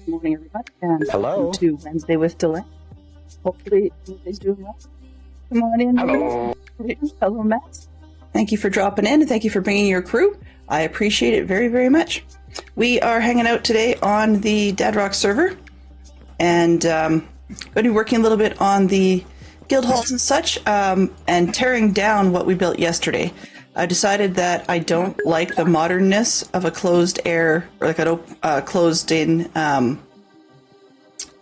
Good morning, everybody, and Hello. welcome to Wednesday with Delay. Hopefully, everybody's doing well. Come on in. Hello. Hello, Matt. Thank you for dropping in, and thank you for bringing your crew. I appreciate it very, very much. We are hanging out today on the Dadrock server, and going to be working a little bit on the guild halls and such, and tearing down what we built yesterday. I decided that I don't like the modernness of a closed air, or like a closed in,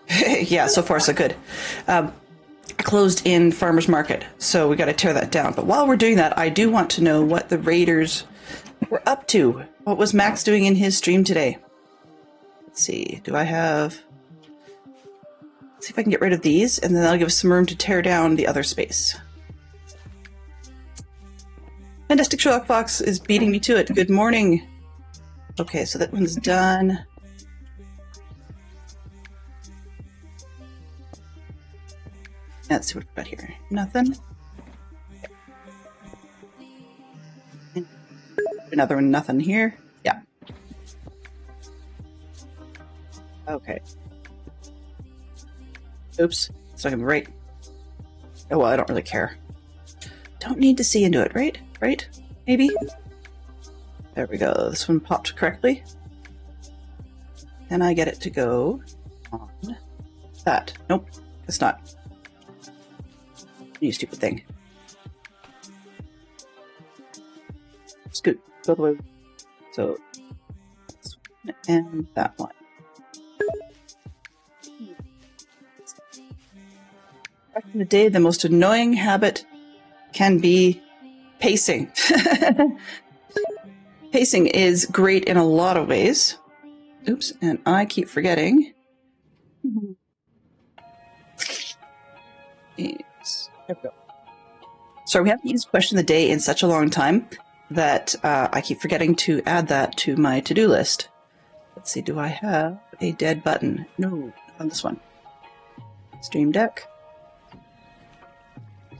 yeah, so far so good. A closed in farmer's market. So we got to tear that down. But while we're doing that, I do want to know what the raiders were up to. What was Max doing in his stream today? Let's see. Do I have... Let's see if I can get rid of these, and then that'll give us some room to tear down the other space. Fantastic Sherlock Fox is beating me to it. Good morning. Okay, so that one's done. Let's see what we've got here. Nothing. Another one, nothing here. Yeah. Okay. Oops. It's not gonna be right. Oh, well, I don't really care. Don't need to see into it, right? Right? Maybe? There we go. This one popped correctly. And I get it to go on that. Nope, it's not. You stupid thing. Scoot. Go the way. So, this one and that one. Back in the day, the most annoying habit can be pacing. Pacing is great in a lot of ways. Oops, and I keep forgetting. Yes. There we go. Sorry, we haven't used question of the day in such a long time that I keep forgetting to add that to my to-do list. Let's see, do I have a dead button? No, not on this one. Stream Deck.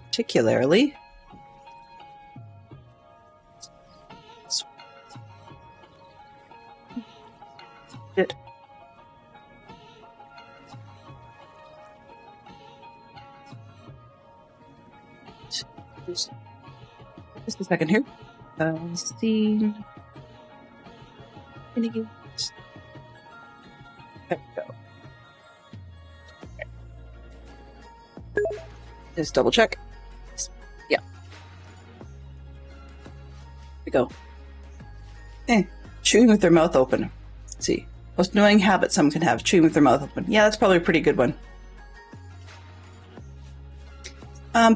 Particularly. It. Just a second here. Scene. There we go. Okay. Just double check. Yeah. There we go. Chewing with their mouth open. Let's see. Most annoying habit someone can have, chewing with their mouth open. Yeah, that's probably a pretty good one.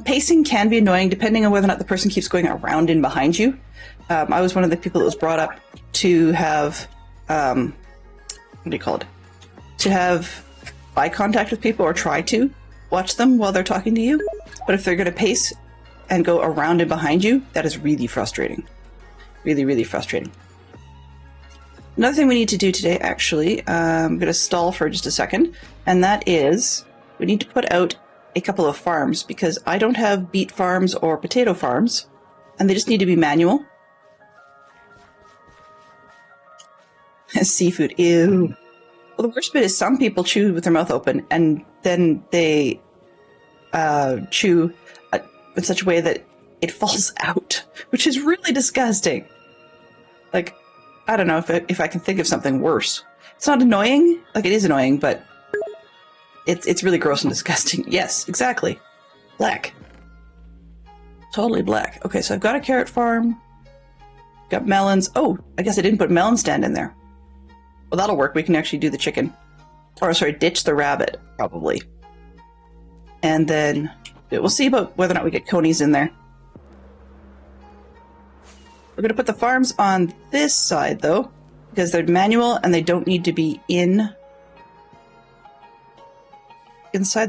Pacing can be annoying depending on whether or not the person keeps going around in behind you. I was one of the people that was brought up to have, what do you call it? To have eye contact with people, or try to watch them while they're talking to you. But if they're going to pace and go around and behind you, that is really frustrating. Really, really frustrating. Another thing we need to do today, actually, I'm going to stall for just a second, and that is we need to put out a couple of farms, because I don't have beet farms or potato farms, and they just need to be manual. Seafood, ew. Well, the worst bit is some people chew with their mouth open, and then they chew in such a way that it falls out, which is really disgusting. Like, I don't know if I can think of something worse. It's not annoying. Like, it is annoying, but it's really gross and disgusting. Yes, exactly. Black. Totally black. Okay, so I've got a carrot farm. Got melons. Oh, I guess I didn't put melon stand in there. Well, that'll work. We can actually do the chicken. Or, sorry, ditch the rabbit, probably. And then we'll see about whether or not we get conies in there. We're going to put the farms on this side, though, because they're manual and they don't need to be inside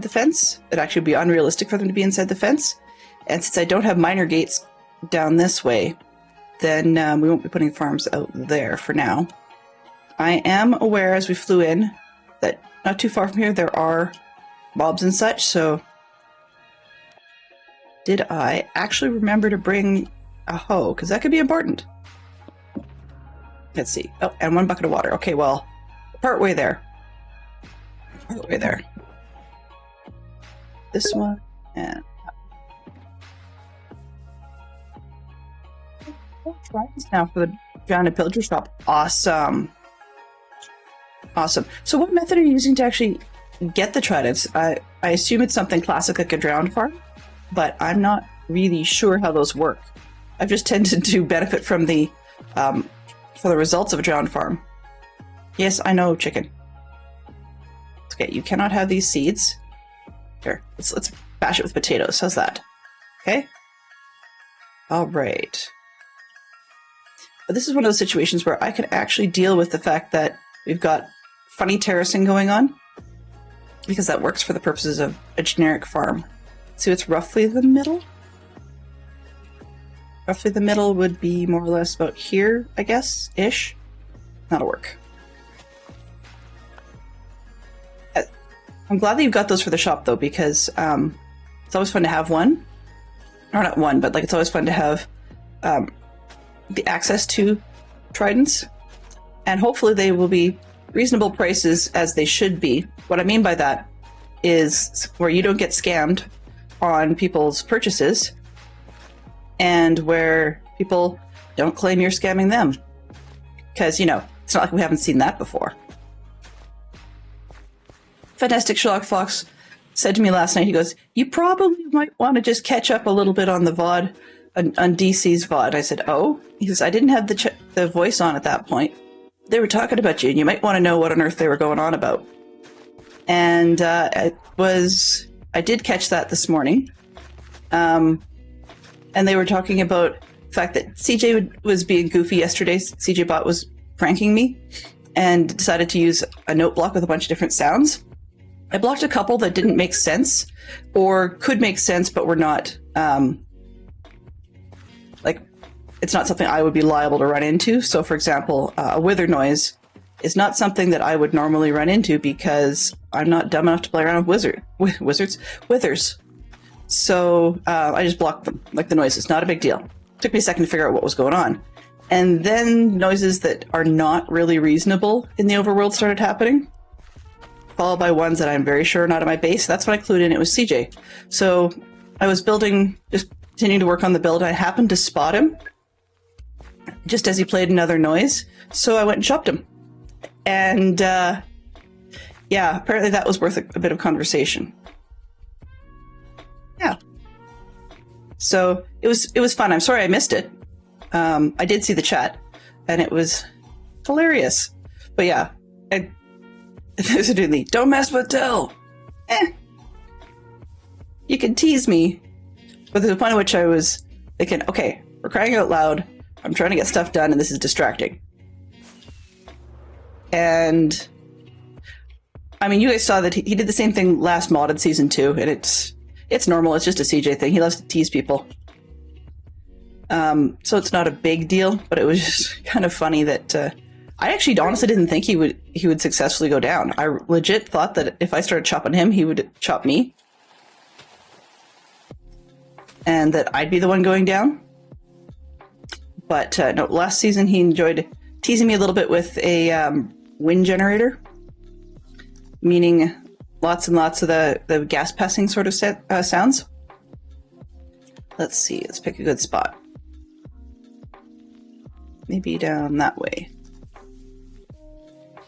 the fence. It'd actually be unrealistic for them to be inside the fence. And since I don't have minor gates down this way, then we won't be putting farms out there for now. I am aware as we flew in that not too far from here there are mobs and such, so did I actually remember to bring a hoe? Because that could be important. Let's see. Oh, and one bucket of water. Okay, well, partway there. all the way there. This one, and tridents now for the Drowned Pillager shop. Awesome. Awesome. So what method are you using to actually get the tridents? I assume it's something classic like a drowned farm, but I'm not really sure how those work. I've just tended to benefit from the results of a drowned farm. Yes, I know, chicken. Okay, you cannot have these seeds. Here, let's bash it with potatoes. How's that? Okay. All right. But this is one of those situations where I could actually deal with the fact that we've got funny terracing going on, because that works for the purposes of a generic farm. So it's roughly the middle. Roughly the middle would be more or less about here, I guess, ish. That'll work. I'm glad that you've got those for the shop, though, because it's always fun to have one. Or not one, but like it's always fun to have the access to tridents. And hopefully they will be reasonable prices, as they should be. What I mean by that is where you don't get scammed on people's purchases, and where people don't claim you're scamming them. Because, you know, it's not like we haven't seen that before. Fantastic Sherlock Fox said to me last night, he goes, "You probably might want to just catch up a little bit on the VOD, on DC's VOD." I said, "Oh?" He says, "I didn't have the voice on at that point. They were talking about you, and you might want to know what on earth they were going on about." And I did catch that this morning. And they were talking about the fact that CJ was being goofy yesterday. CJ Bot was pranking me and decided to use a note block with a bunch of different sounds. I blocked a couple that didn't make sense, or could make sense, but were not, like, it's not something I would be liable to run into. So, for example, a wither noise is not something that I would normally run into, because I'm not dumb enough to play around with withers. So I just blocked them, like the noises. Not a big deal. Took me a second to figure out what was going on. And then noises that are not really reasonable in the overworld started happening, followed by ones that I'm very sure are not at my base. That's when I clued in it was CJ. So I was building, just continuing to work on the build. I happened to spot him just as he played another noise. So I went and chopped him. And yeah, apparently that was worth a bit of conversation. Yeah. So it was fun. I'm sorry I missed it. I did see the chat, and it was hilarious. But yeah, there's a dude, "Don't mess with Dell." You can tease me, but there's a point at which I was thinking, okay, we're crying out loud. I'm trying to get stuff done, and this is distracting. And I mean, you guys saw that he did the same thing last modded season 2, and it's normal. It's just a CJ thing. He loves to tease people. So it's not a big deal, but it was just kind of funny that I actually honestly didn't think he would successfully go down. I legit thought that if I started chopping him, he would chop me, and that I'd be the one going down. But no, last season he enjoyed teasing me a little bit with a wind generator, meaning lots and lots of the gas passing sort of sounds. Let's see, let's pick a good spot. Maybe down that way.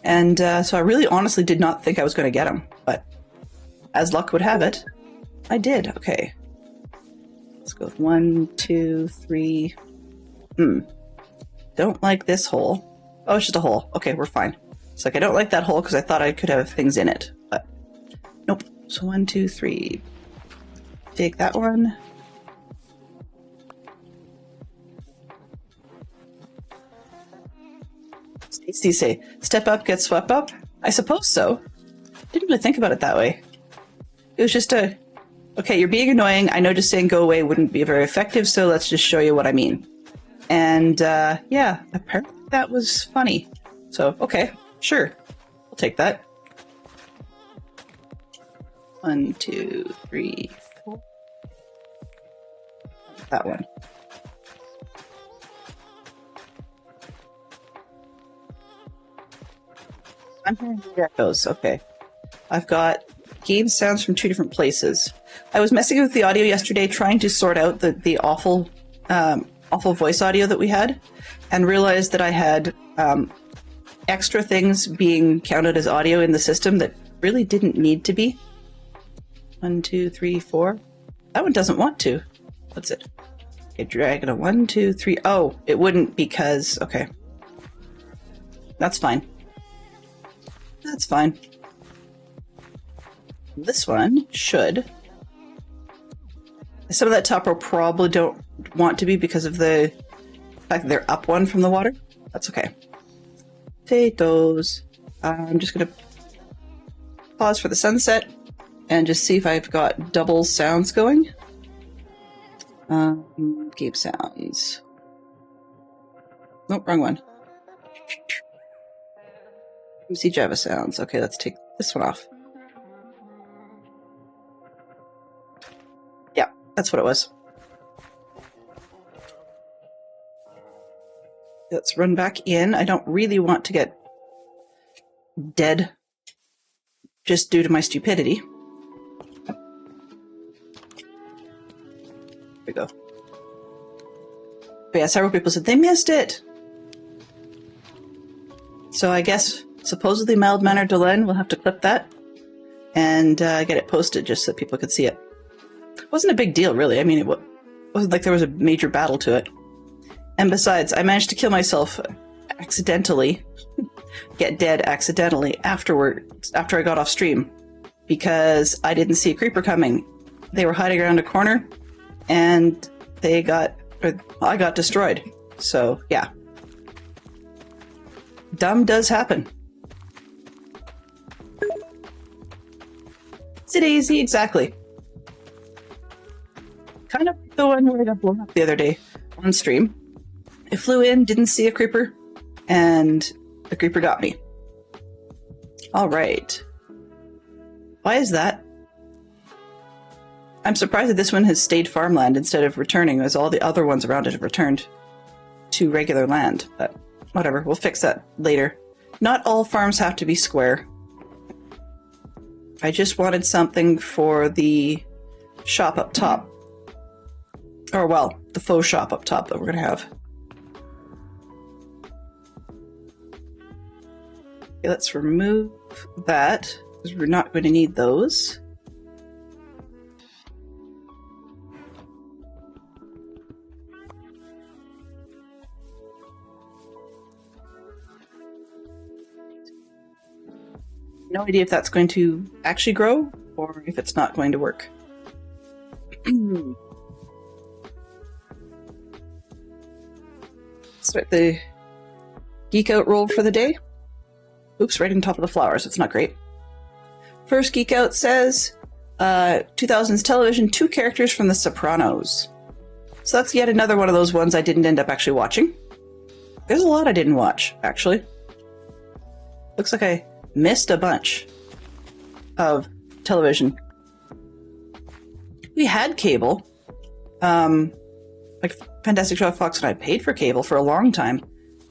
And so I really honestly did not think I was going to get him, but as luck would have it, I did. Okay. Let's go with 1, 2, 3. Don't like this hole. Oh, it's just a hole. Okay, we're fine. It's like I don't like that hole because I thought I could have things in it, but nope. So 1, 2, 3. Take that one. Stacy say, "Step up, get swept up." I suppose so. Didn't really think about it that way. It was just okay, you're being annoying. I know just saying go away wouldn't be very effective, so let's just show you what I mean. And yeah, apparently that was funny. So, okay, sure. I'll take that. 1, 2, 3, 4. That one. I'm hearing the echoes. Okay. I've got game sounds from 2 different places. I was messing with the audio yesterday, trying to sort out the awful voice audio that we had, and realized that I had extra things being counted as audio in the system that really didn't need to be. 1, 2, 3, 4. That one doesn't want to. What's it? Okay, drag it a 1, 2, 3. Oh, it wouldn't because, okay. That's fine. That's fine. This one should. Some of that top row probably don't want to be because of the fact that they're up 1 from the water. That's okay. Potatoes. I'm just going to pause for the sunset and just see if I've got double sounds going. Game sounds. Nope, wrong one. MC Java sounds. Okay, let's take this one off. Yeah, that's what it was. Let's run back in. I don't really want to get dead just due to my stupidity. Here we go. But yeah, several people said they missed it. So I guess supposedly mild-mannered Delenn will have to clip that and get it posted just so people could see it. It wasn't a big deal, really. I mean, it wasn't like there was a major battle to it. And besides, I managed to kill myself accidentally, get dead accidentally after I got off stream, because I didn't see a creeper coming. They were hiding around a corner, and I got destroyed. So, yeah. Dumb does happen. It's a daisy, exactly. Kind of the one where I got blown up the other day on stream. I flew in, didn't see a creeper, and the creeper got me. Alright. Why is that? I'm surprised that this one has stayed farmland instead of returning, as all the other ones around it have returned to regular land. But whatever, we'll fix that later. Not all farms have to be square. I just wanted something for the shop up top. Or, well, the faux shop up top that we're going to have. Okay, let's remove that, because we're not going to need those. No idea if that's going to actually grow, or if it's not going to work. Start the geek out roll for the day. Oops, right on top of the flowers. It's not great. First geek out says, 2000s television, 2 characters from The Sopranos. So that's yet another one of those ones I didn't end up actually watching. There's a lot I didn't watch, actually. Looks like I missed a bunch of television. We had cable. Like Fantastic Show Fox and I paid for cable for a long time,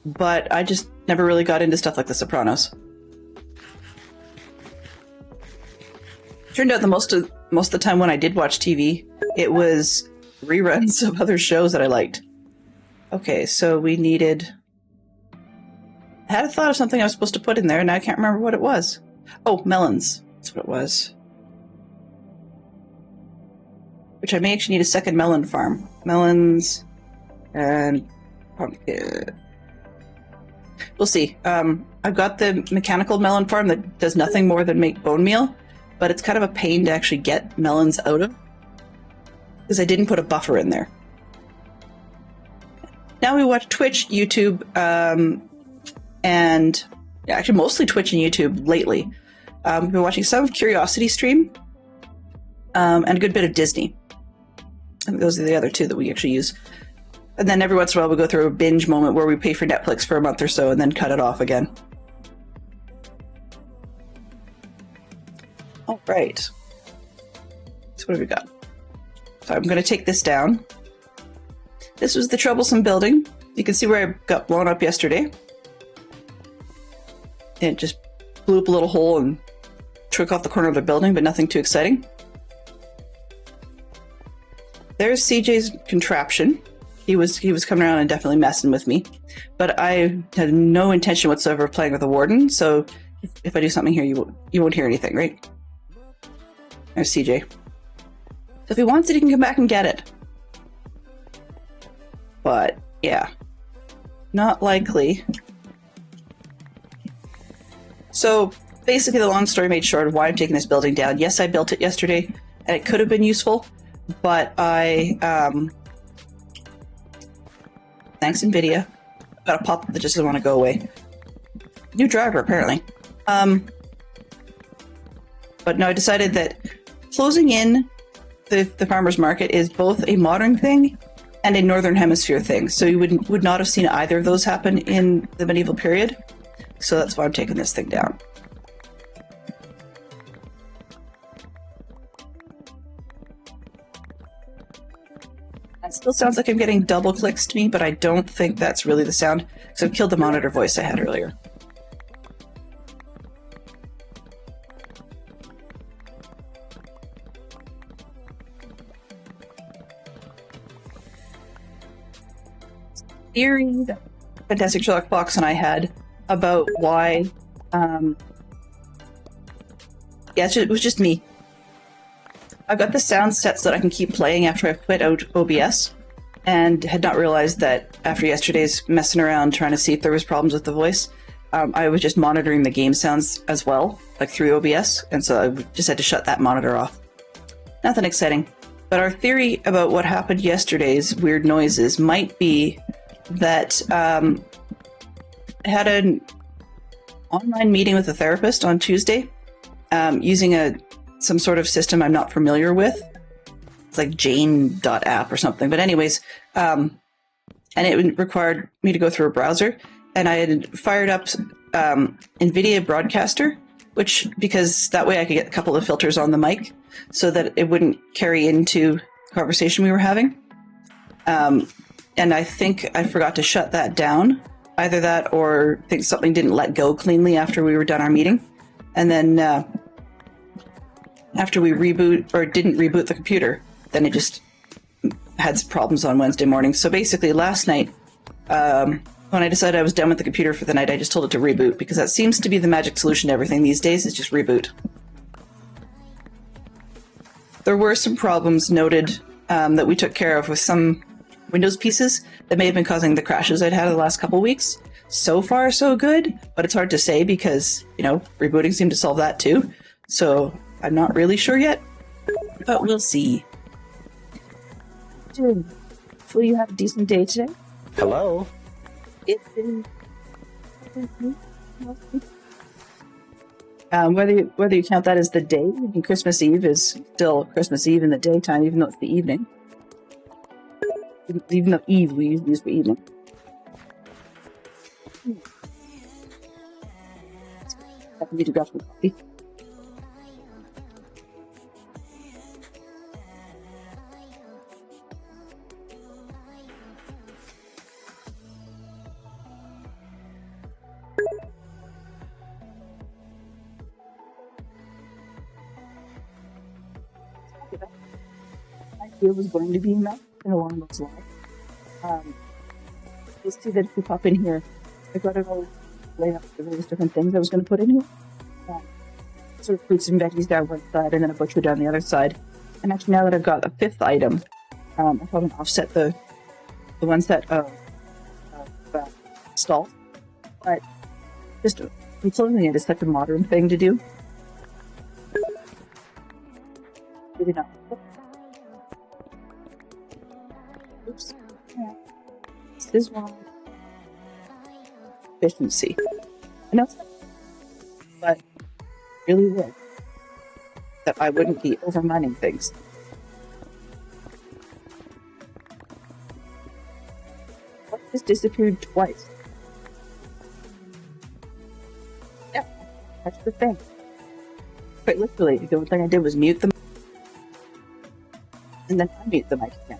but I just never really got into stuff like The Sopranos. Turned out that most of the time when I did watch TV, it was reruns of other shows that I liked. Okay, so we needed... I had a thought of something I was supposed to put in there, and now I can't remember what it was. Oh, melons. That's what it was. Which I may actually need a second melon farm. Melons and pumpkin. We'll see. I've got the mechanical melon farm that does nothing more than make bone meal, but it's kind of a pain to actually get melons out of, because I didn't put a buffer in there. Now we watch Twitch, YouTube, and actually mostly Twitch and YouTube lately. We've been watching some of Curiosity stream, and a good bit of Disney. I think those are the other 2 that we actually use. And then every once in a while we go through a binge moment where we pay for Netflix for a month or so and then cut it off again. All right. So what have we got? So I'm going to take this down. This was the troublesome building. You can see where I got blown up yesterday. It just blew up a little hole and electric off the corner of the building, but nothing too exciting. There's CJ's contraption. He was coming around and definitely messing with me, but I had no intention whatsoever of playing with the warden. So if I do something here, you won't hear anything, right? There's CJ. So if he wants it, he can come back and get it. But yeah, not likely. So basically, the long story made short of why I'm taking this building down. Yes, I built it yesterday, and it could have been useful, but I thanks NVIDIA. Got a pop-up that just doesn't want to go away. New driver, apparently. But no, I decided that closing in the farmer's market is both a modern thing and a Northern Hemisphere thing. So you would not have seen either of those happen in the medieval period. So that's why I'm taking this thing down. It still sounds like I'm getting double clicks to me, but I don't think that's really the sound, because I've killed the monitor voice I had earlier. Theory that Fantastic Sherlock Fox and I had about why, it was just me. I've got the sound set so that I can keep playing after I've quit out OBS, and had not realized that after yesterday's messing around trying to see if there was problems with the voice, I was just monitoring the game sounds as well, like through OBS, and so I just had to shut that monitor off. Nothing exciting. But our theory about what happened yesterday's weird noises might be that I had an online meeting with a therapist on Tuesday using some sort of system I'm not familiar with. It's like Jane.app or something. But anyways, and it required me to go through a browser. And I had fired up NVIDIA Broadcaster, because that way I could get a couple of filters on the mic so that it wouldn't carry into the conversation we were having. And I think I forgot to shut that down. Either that or I think something didn't let go cleanly after we were done our meeting. And then after we didn't reboot the computer, then it just had some problems on Wednesday morning. So basically last night, when I decided I was done with the computer for the night, I just told it to reboot, because that seems to be the magic solution to everything these days, is just reboot. There were some problems noted that we took care of with some Windows pieces that may have been causing the crashes I'd had in the last couple weeks. So far, so good, but it's hard to say because, rebooting seemed to solve that too. So I'm not really sure yet, but we'll see. Hopefully you have a decent day today. Hello? It's been... whether you count that as the day, and Christmas Eve is still Christmas Eve in the daytime, even though it's the evening. Even though Eve we usually use for evening. I need to grab some coffee. I feel was going to be enough and along those lines. Just see that if we pop in here, I've got it all laid out the various different things I was going to put in here. Sort of fruits and veggies down one side and then a butcher down the other side. And actually, now that I've got a fifth item, I probably offset the ones that stall. But just closing it is such a modern thing to do. Maybe not. Oops. Yeah. This is wrong. Efficiency. I know it's not, but really would. That I wouldn't be overmining things. What just disappeared twice? Yeah, that's the thing. Quite literally, the only thing I did was mute them and then unmute the mic again.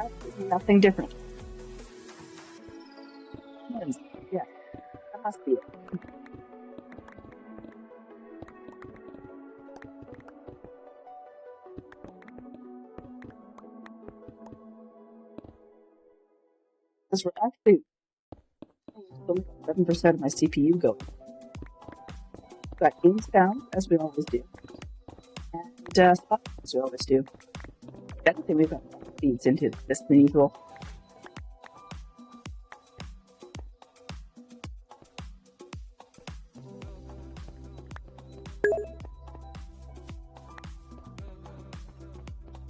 Absolutely nothing different. Yeah, that must be it. Because we're actually only 7% of my CPU going. Got games down, as we always do. And spot, as we always do. I don't think we've got feeds into this than usual.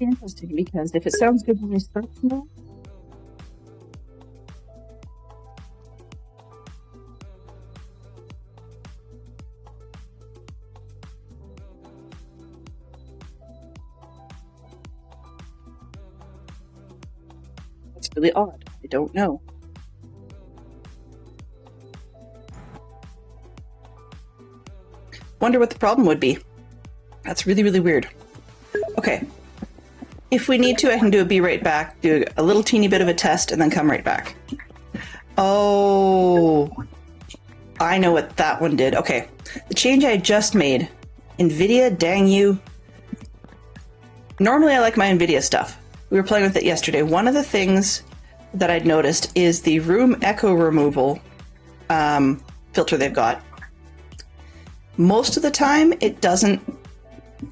Interesting, because if it sounds good when we start tomorrow, it's really odd. I don't know. Wonder what the problem would be. That's really, really weird. Okay. If we need to, I can do a be right back, do a little teeny bit of a test, and then come right back. Oh, I know what that one did. Okay, the change I just made. NVIDIA, dang you. Normally I like my NVIDIA stuff. We were playing with it yesterday. One of the things that I'd noticed is the room echo removal filter they've got. Most of the time, it doesn't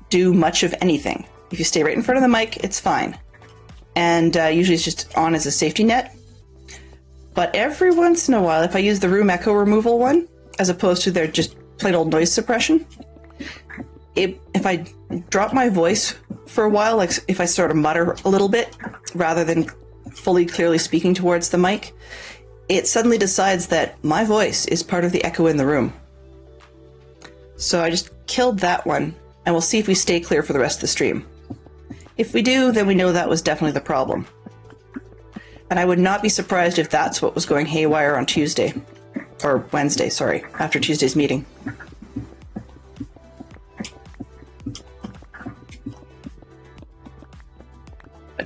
do much of anything. If you stay right in front of the mic, it's fine. And usually it's just on as a safety net. But every once in a while, if I use the room echo removal one, as opposed to their just plain old noise suppression, if I drop my voice for a while, like if I sort of mutter a little bit, rather than fully clearly speaking towards the mic, it suddenly decides that my voice is part of the echo in the room. So I just killed that one, and we'll see if we stay clear for the rest of the stream. If we do, then we know that was definitely the problem. And I would not be surprised if that's what was going haywire on Tuesday. Or Wednesday, sorry, after Tuesday's meeting.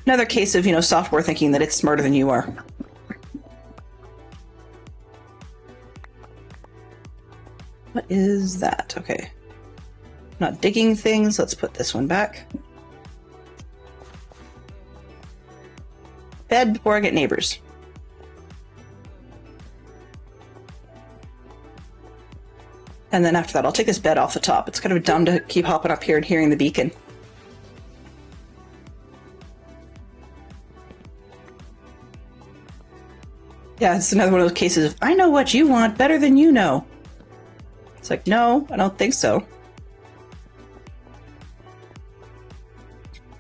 Another case of, software thinking that it's smarter than you are. What is that? Okay. Not digging things. Let's put this one back. Bed before I get neighbors. And then after that, I'll take this bed off the top. It's kind of dumb to keep hopping up here and hearing the beacon. Yeah, it's another one of those cases of, I know what you want better than you know. It's like, no, I don't think so.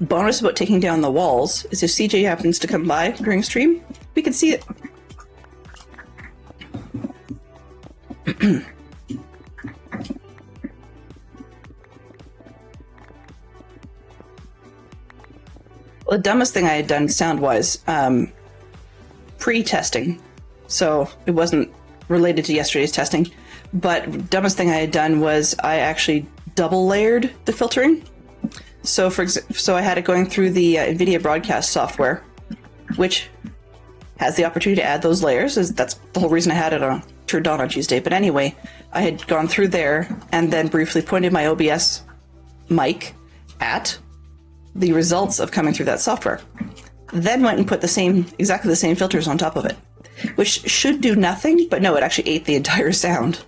Bonus about taking down the walls is if CJ happens to come by during stream, we can see it. Well, the dumbest thing I had done sound-wise, pre-testing, so it wasn't related to yesterday's testing, but dumbest thing I had done was I actually double layered the filtering. So so I had it going through the NVIDIA broadcast software, which has the opportunity to add those layers. That's the whole reason I had it turned on Tuesday. But anyway, I had gone through there and then briefly pointed my OBS mic at the results of coming through that software. Then went and put exactly the same filters on top of it, which should do nothing, but no, it actually ate the entire sound.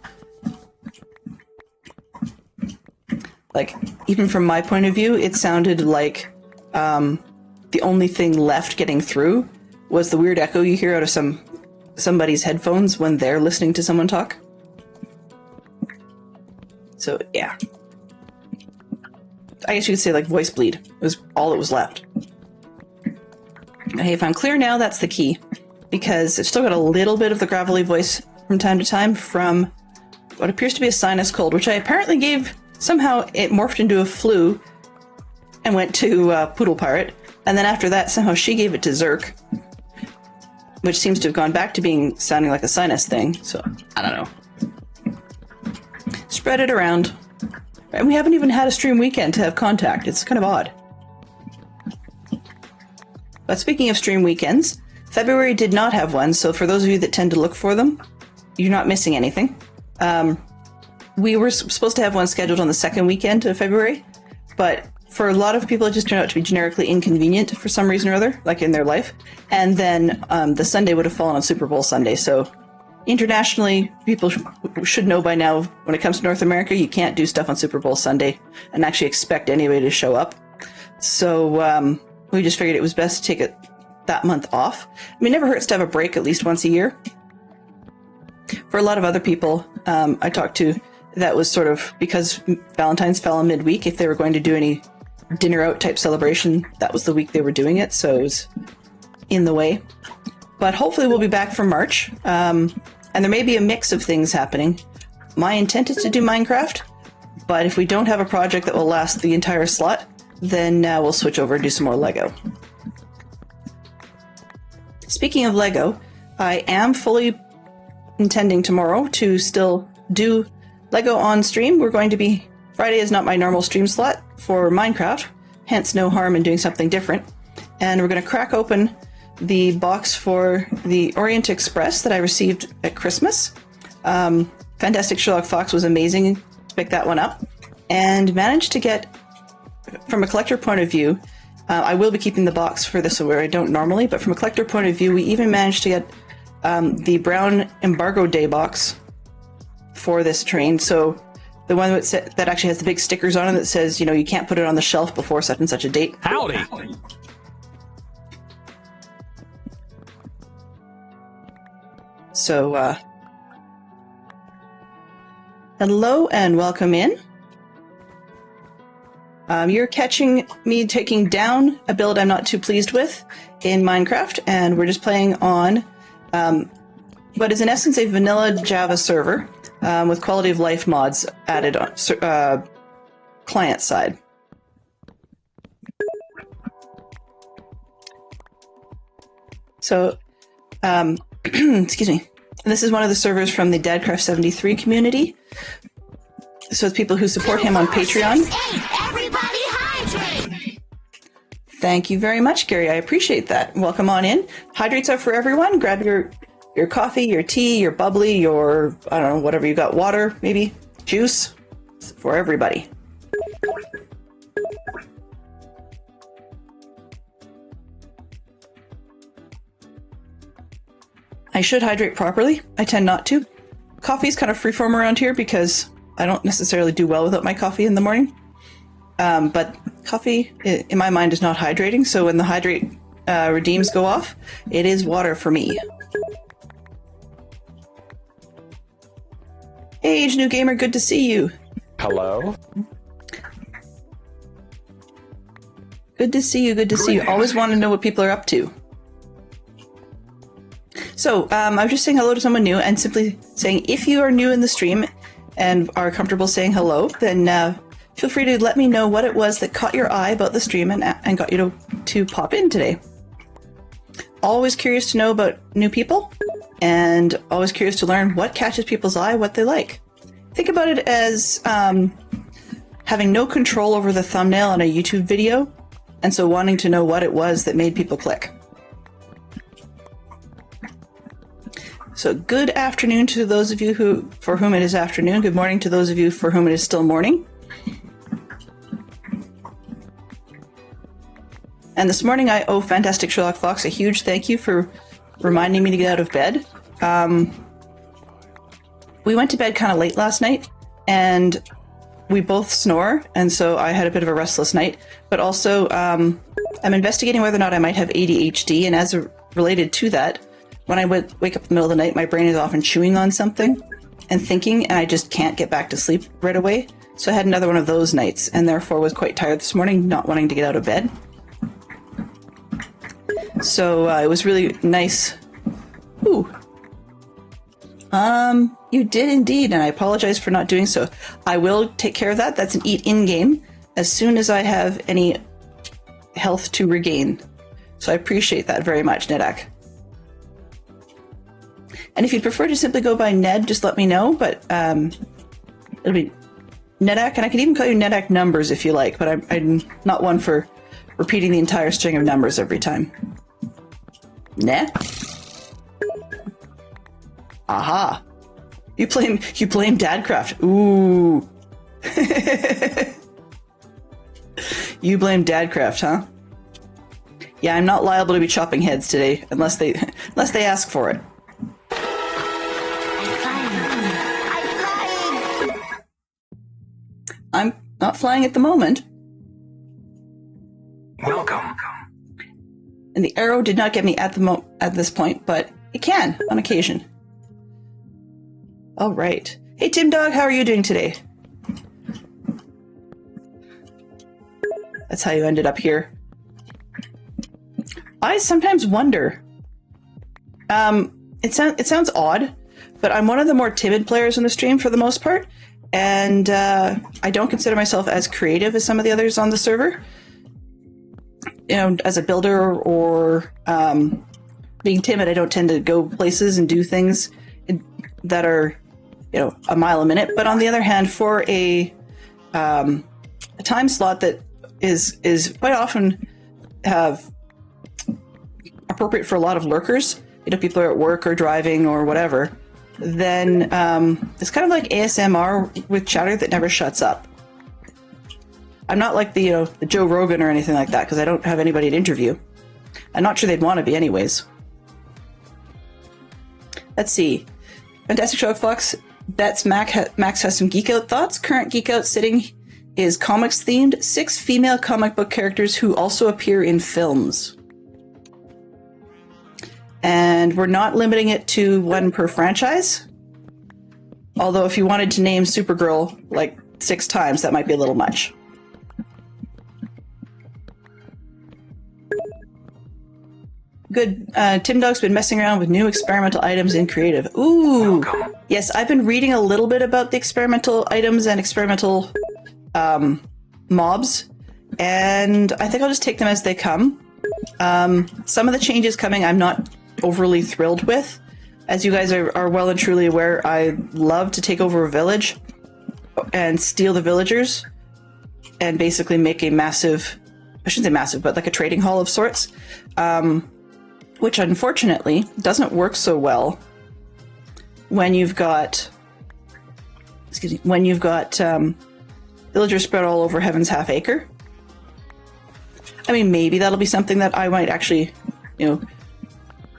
Like, even from my point of view, it sounded like the only thing left getting through was the weird echo you hear out of somebody's headphones when they're listening to someone talk. So, yeah. I guess you could say, like, voice bleed. It was all that was left. Hey, if I'm clear now, that's the key. Because I've still got a little bit of the gravelly voice from time to time from what appears to be a sinus cold, which I apparently gave... Somehow it morphed into a flu and went to Poodle Pirate. And then after that, somehow she gave it to Zerk, which seems to have gone back to sounding like a sinus thing. So, I don't know. Spread it around. And we haven't even had a stream weekend to have contact. It's kind of odd. But speaking of stream weekends, February did not have one. So for those of you that tend to look for them, you're not missing anything. We were supposed to have one scheduled on the second weekend of February, but for a lot of people, it just turned out to be generically inconvenient for some reason or other, like in their life. And then the Sunday would have fallen on Super Bowl Sunday. So internationally, people should know by now, when it comes to North America, you can't do stuff on Super Bowl Sunday and actually expect anybody to show up. So we just figured it was best to take it that month off. I mean, it never hurts to have a break at least once a year. For a lot of other people I talked to, that was sort of because Valentine's fell in midweek. If they were going to do any dinner out type celebration, that was the week they were doing it. So it was in the way. But hopefully we'll be back for March. And there may be a mix of things happening. My intent is to do Minecraft, but if we don't have a project that will last the entire slot, then we'll switch over and do some more Lego. Speaking of Lego, I am fully intending tomorrow to still do Lego on stream. We're going to be... Friday is not my normal stream slot for Minecraft, hence no harm in doing something different. And we're going to crack open the box for the Orient Express that I received at Christmas. Fantastic Sherlock Fox was amazing. Picked that one up. And managed to get, from a collector point of view, I will be keeping the box for this where I don't normally, but from a collector point of view, we even managed to get the Brown Embargo Day box for this train. So the one that actually has the big stickers on it that says, you know, you can't put it on the shelf before such and such a date. Howdy! So, hello and welcome in. You're catching me taking down a build I'm not too pleased with in Minecraft, and we're just playing on what is in essence a vanilla Java server with quality of life mods added on client side. So, excuse me. This is one of the servers from the Dadcraft73 community. So it's people who support him on Patreon. Everybody hydrate! Thank you very much, Gary. I appreciate that. Welcome on in. Hydrates are for everyone. Grab your coffee, your tea, your bubbly, your, I don't know, whatever you got, water, maybe, juice, for everybody. I should hydrate properly. I tend not to. Coffee's kind of freeform around here because I don't necessarily do well without my coffee in the morning. But coffee, in my mind, is not hydrating. So when the hydrate redeems go off, it is water for me. Hey, Age New Gamer, good to see you. Hello? Good to see you, good to see you. Always want to know what people are up to. So, I was just saying hello to someone new and simply saying if you are new in the stream and are comfortable saying hello, then feel free to let me know what it was that caught your eye about the stream and got you to pop in today. Always curious to know about new people and always curious to learn what catches people's eye, what they like. Think about it as having no control over the thumbnail on a YouTube video, and so wanting to know what it was that made people click. So good afternoon to those of you for whom it is afternoon. Good morning to those of you for whom it is still morning. And this morning I owe Fantastic Sherlock Fox a huge thank you for reminding me to get out of bed. We went to bed kind of late last night, and we both snore, and so I had a bit of a restless night. But also, I'm investigating whether or not I might have ADHD, and as related to that, when I wake up in the middle of the night, my brain is often chewing on something and thinking, and I just can't get back to sleep right away. So I had another one of those nights, and therefore was quite tired this morning, not wanting to get out of bed. So it was really nice. Ooh. You did indeed, and I apologize for not doing so. I will take care of that. That's an eat in-game as soon as I have any health to regain. So I appreciate that very much, Nedak. And if you'd prefer to simply go by Ned, just let me know, but it'll be Nedak, and I can even call you Nedak Numbers if you like, but I'm not one for repeating the entire string of numbers every time. Nah? Aha. You blame Dadcraft. Ooh. You blame Dadcraft, huh? Yeah, I'm not liable to be chopping heads today, unless they ask for it. I'm not flying at the moment. Welcome. And the arrow did not get me at this point, but it can on occasion. All right. Hey, Tim Dog, how are you doing today? That's how you ended up here. I sometimes wonder. It sounds odd, but I'm one of the more timid players in the stream for the most part, and I don't consider myself as creative as some of the others on the server. You know, as a builder or being timid, I don't tend to go places and do things that are, you know, a mile a minute. But on the other hand, for a time slot that is quite often appropriate for a lot of lurkers, you know, people are at work or driving or whatever, then it's kind of like ASMR with chatter that never shuts up. I'm not like the Joe Rogan or anything like that, because I don't have anybody to interview. I'm not sure they'd want to be anyways. Let's see. Fantastic Show Fox bets Max has some Geek Out thoughts. Current Geek Out sitting is comics themed. 6 female comic book characters who also appear in films. And we're not limiting it to 1 per franchise. Although if you wanted to name Supergirl like 6 times, that might be a little much. Good. Tim Dog's been messing around with new experimental items in creative. Ooh. Welcome. Yes, I've been reading a little bit about the experimental items and experimental mobs, and I think I'll just take them as they come. Some of the changes coming I'm not overly thrilled with. As you guys are well and truly aware, I love to take over a village and steal the villagers and basically make a massive, I shouldn't say massive, but like a trading hall of sorts. Which unfortunately doesn't work so well when you've got, villagers spread all over Heaven's Half Acre. I mean, maybe that'll be something that I might actually, you know,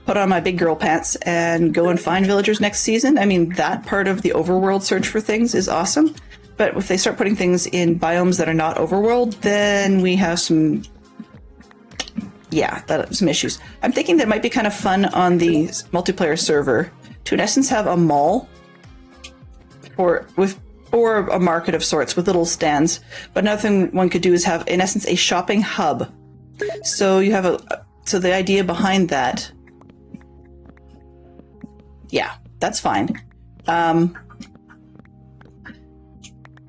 put on my big girl pants and go and find villagers next season. I mean, that part of the overworld search for things is awesome. But if they start putting things in biomes that are not overworld, then we have some issues. I'm thinking that it might be kind of fun on the multiplayer server to, in essence, have a mall or a market of sorts with little stands. But another thing one could do is have, in essence, a shopping hub. So you have so the idea behind that, yeah, that's fine.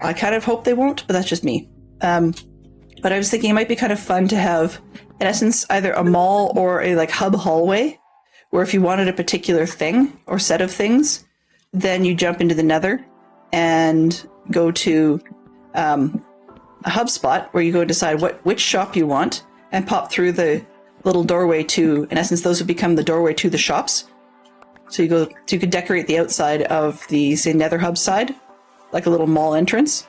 I kind of hope they won't, but that's just me. But I was thinking it might be kind of fun to have, in essence, either a mall or a like hub hallway, where if you wanted a particular thing or set of things, then you jump into the Nether and go to a hub spot where you go decide which shop you want and pop through the little doorway to, in essence, those would become the doorway to the shops. So you could decorate the outside of the, say, Nether hub side, like a little mall entrance,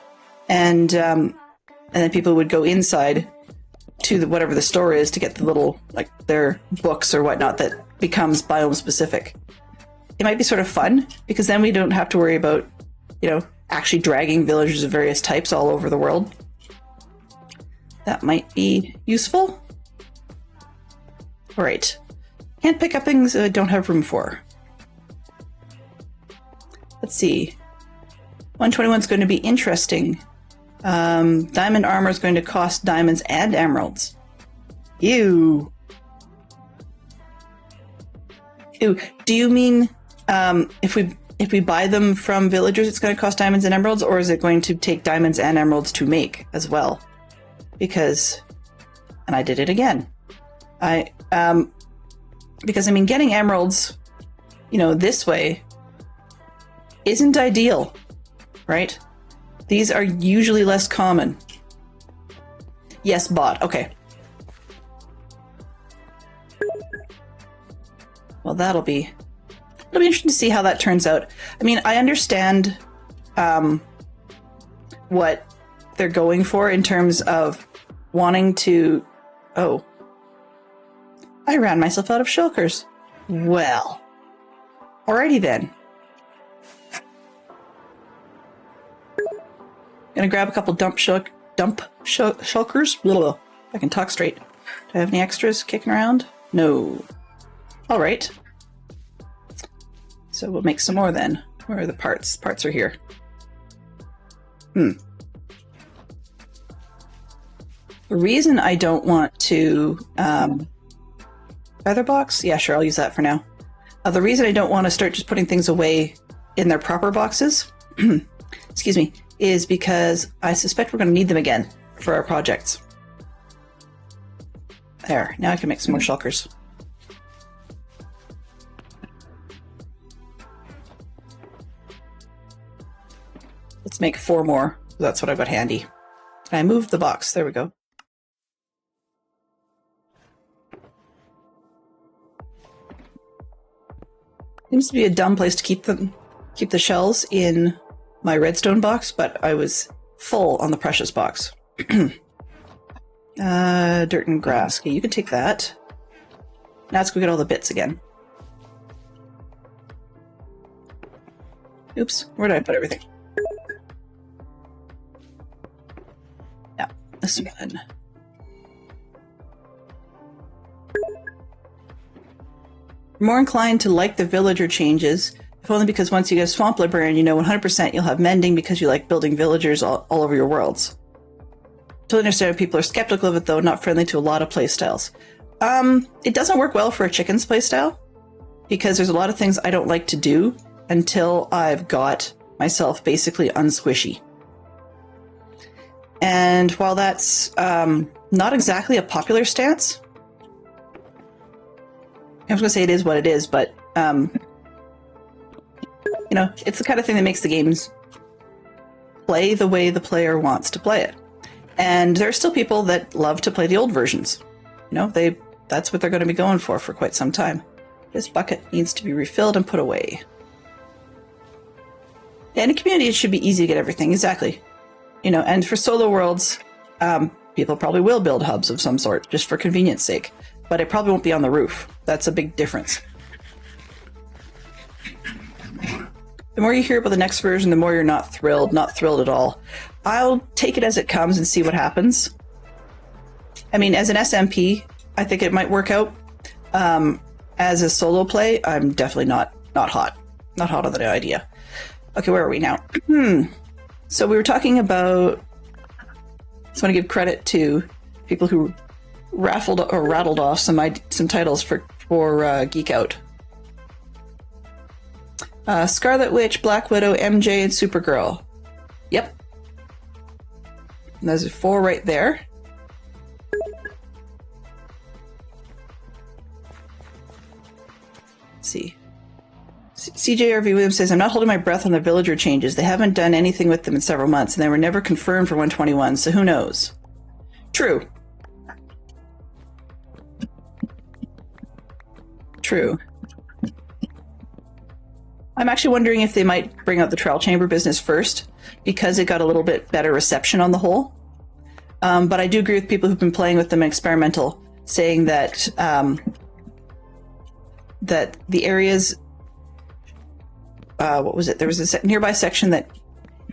and then people would go inside to whatever the store is to get the little, like, their books or whatnot that becomes biome specific. It might be sort of fun, because then we don't have to worry about, you know, actually dragging villagers of various types all over the world. That might be useful. All right. Can't pick up things I don't have room for. Let's see. 121 is going to be interesting. Diamond armor is going to cost diamonds and emeralds. Ew. Ew. Do you mean if we buy them from villagers, it's going to cost diamonds and emeralds, or is it going to take diamonds and emeralds to make as well? Because, and I did it again. Because I mean, getting emeralds, you know, this way isn't ideal, right? These are usually less common. Yes, bot. Okay. Well, it'll be interesting to see how that turns out. I mean, I understand what they're going for in terms of wanting to... Oh. I ran myself out of shulkers. Well. Alrighty then. Gonna grab a couple dump shulkers. Blah, I can talk straight. Do I have any extras kicking around? No. Alright. So we'll make some more then. Where are the parts? Parts are here. The reason I don't want to... feather box? Yeah, sure, I'll use that for now. The reason I don't want to start just putting things away in their proper boxes, excuse me, is because I suspect we're going to need them again for our projects. There, now I can make some more shulkers. Let's make 4 more. That's what I've got handy. I moved the box. There we go. Seems to be a dumb place to keep the shells in my redstone box, but I was full on the precious box. Dirt and grass. Okay, you can take that. Now let's go get all the bits again. Oops, where did I put everything? Yeah, this one. More inclined to like the villager changes, if only because once you get a swamp librarian, you know 100% you'll have mending because you like building villagers all over your worlds. Totally understand people are skeptical of it though, not friendly to a lot of playstyles. It doesn't work well for a chicken's playstyle because there's a lot of things I don't like to do until I've got myself basically unsquishy. And while that's not exactly a popular stance, I was going to say it is what it is, but, you know, it's the kind of thing that makes the games play the way the player wants to play it. And there are still people that love to play the old versions. You know, that's what they're going to be going for quite some time. This bucket needs to be refilled and put away. Yeah, in a community, it should be easy to get everything. Exactly. You know, and for solo worlds, people probably will build hubs of some sort, just for convenience sake. But it probably won't be on the roof. That's a big difference. The more you hear about the next version, the more you're not thrilled at all. I'll take it as it comes and see what happens. I mean, as an SMP, I think it might work out. As a solo play, I'm definitely not hot. Not hot on the idea. Okay, where are we now? So we were talking about... I just want to give credit to people who rattled off some titles for Geek Out. Scarlet Witch, Black Widow, MJ, and Supergirl. Yep. And those are 4 right there. Let's see. CJRV Williams says, I'm not holding my breath on the villager changes. They haven't done anything with them in several months, and they were never confirmed for 121, so who knows? True. True. I'm actually wondering if they might bring out the trial chamber business first, because it got a little bit better reception on the whole. But I do agree with people who've been playing with them in experimental, saying that that the areas... what was it? There was a nearby section that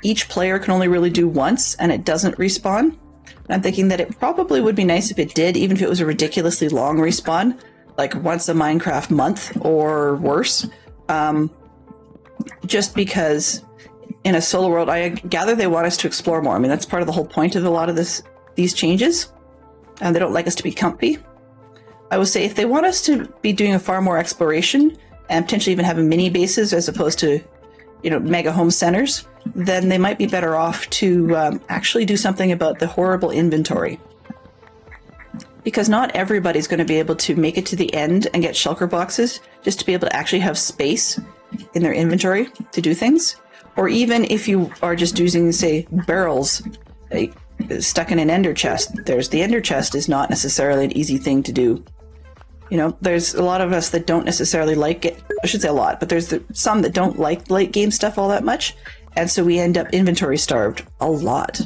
each player can only really do once, and it doesn't respawn. And I'm thinking that it probably would be nice if it did, even if it was a ridiculously long respawn, like once a Minecraft month or worse. Just because in a solo world, I gather they want us to explore more. I mean, that's part of the whole point of a lot of these changes. And they don't like us to be comfy. I would say if they want us to be doing a far more exploration and potentially even having mini bases as opposed to, you know, mega home centers, then they might be better off to actually do something about the horrible inventory. Because not everybody's going to be able to make it to the end and get shulker boxes just to be able to actually have space in their inventory to do things. Or even if you are just using, say, barrels stuck in an ender chest, the ender chest is not necessarily an easy thing to do. You know, there's a lot of us that don't necessarily like it. I should say a lot, but there's some that don't like late game stuff all that much. And so we end up inventory starved a lot.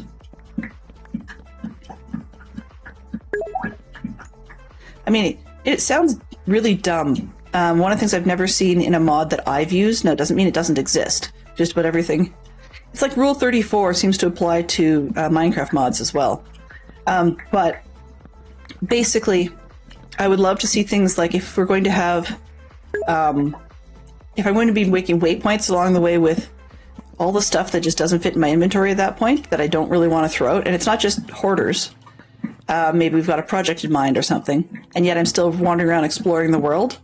I mean, it sounds really dumb. One of the things I've never seen in a mod that I've used, no, it doesn't mean it doesn't exist. Just about everything. It's like Rule 34 seems to apply to Minecraft mods as well. But basically, I would love to see things like if we're going to have, if I'm going to be making waypoints along the way with all the stuff that just doesn't fit in my inventory at that point that I don't really want to throw out, and it's not just hoarders. Maybe we've got a project in mind or something, and yet I'm still wandering around exploring the world.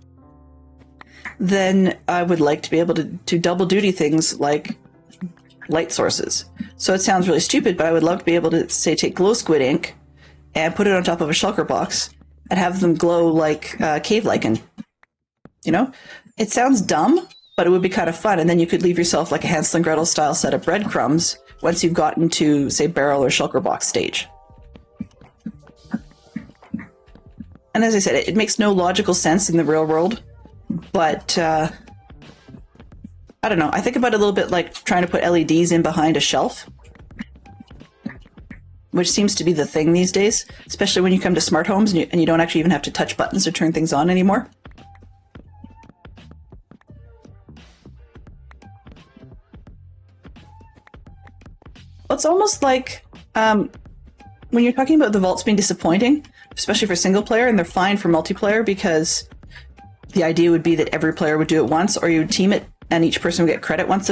Then I would like to be able to double duty things like light sources. So it sounds really stupid, but I would love to be able to, say, take glow squid ink and put it on top of a shulker box and have them glow like cave lichen. You know? It sounds dumb, but it would be kind of fun. And then you could leave yourself like a Hansel and Gretel style set of breadcrumbs once you've gotten to, say, barrel or shulker box stage. And as I said, it makes no logical sense in the real world, but I don't know. I think about it a little bit like trying to put LEDs in behind a shelf, which seems to be the thing these days, especially when you come to smart homes and you don't actually even have to touch buttons to turn things on anymore. It's almost like when you're talking about the vaults being disappointing, especially for single player, and they're fine for multiplayer because the idea would be that every player would do it once, or you would team it and each person would get credit once.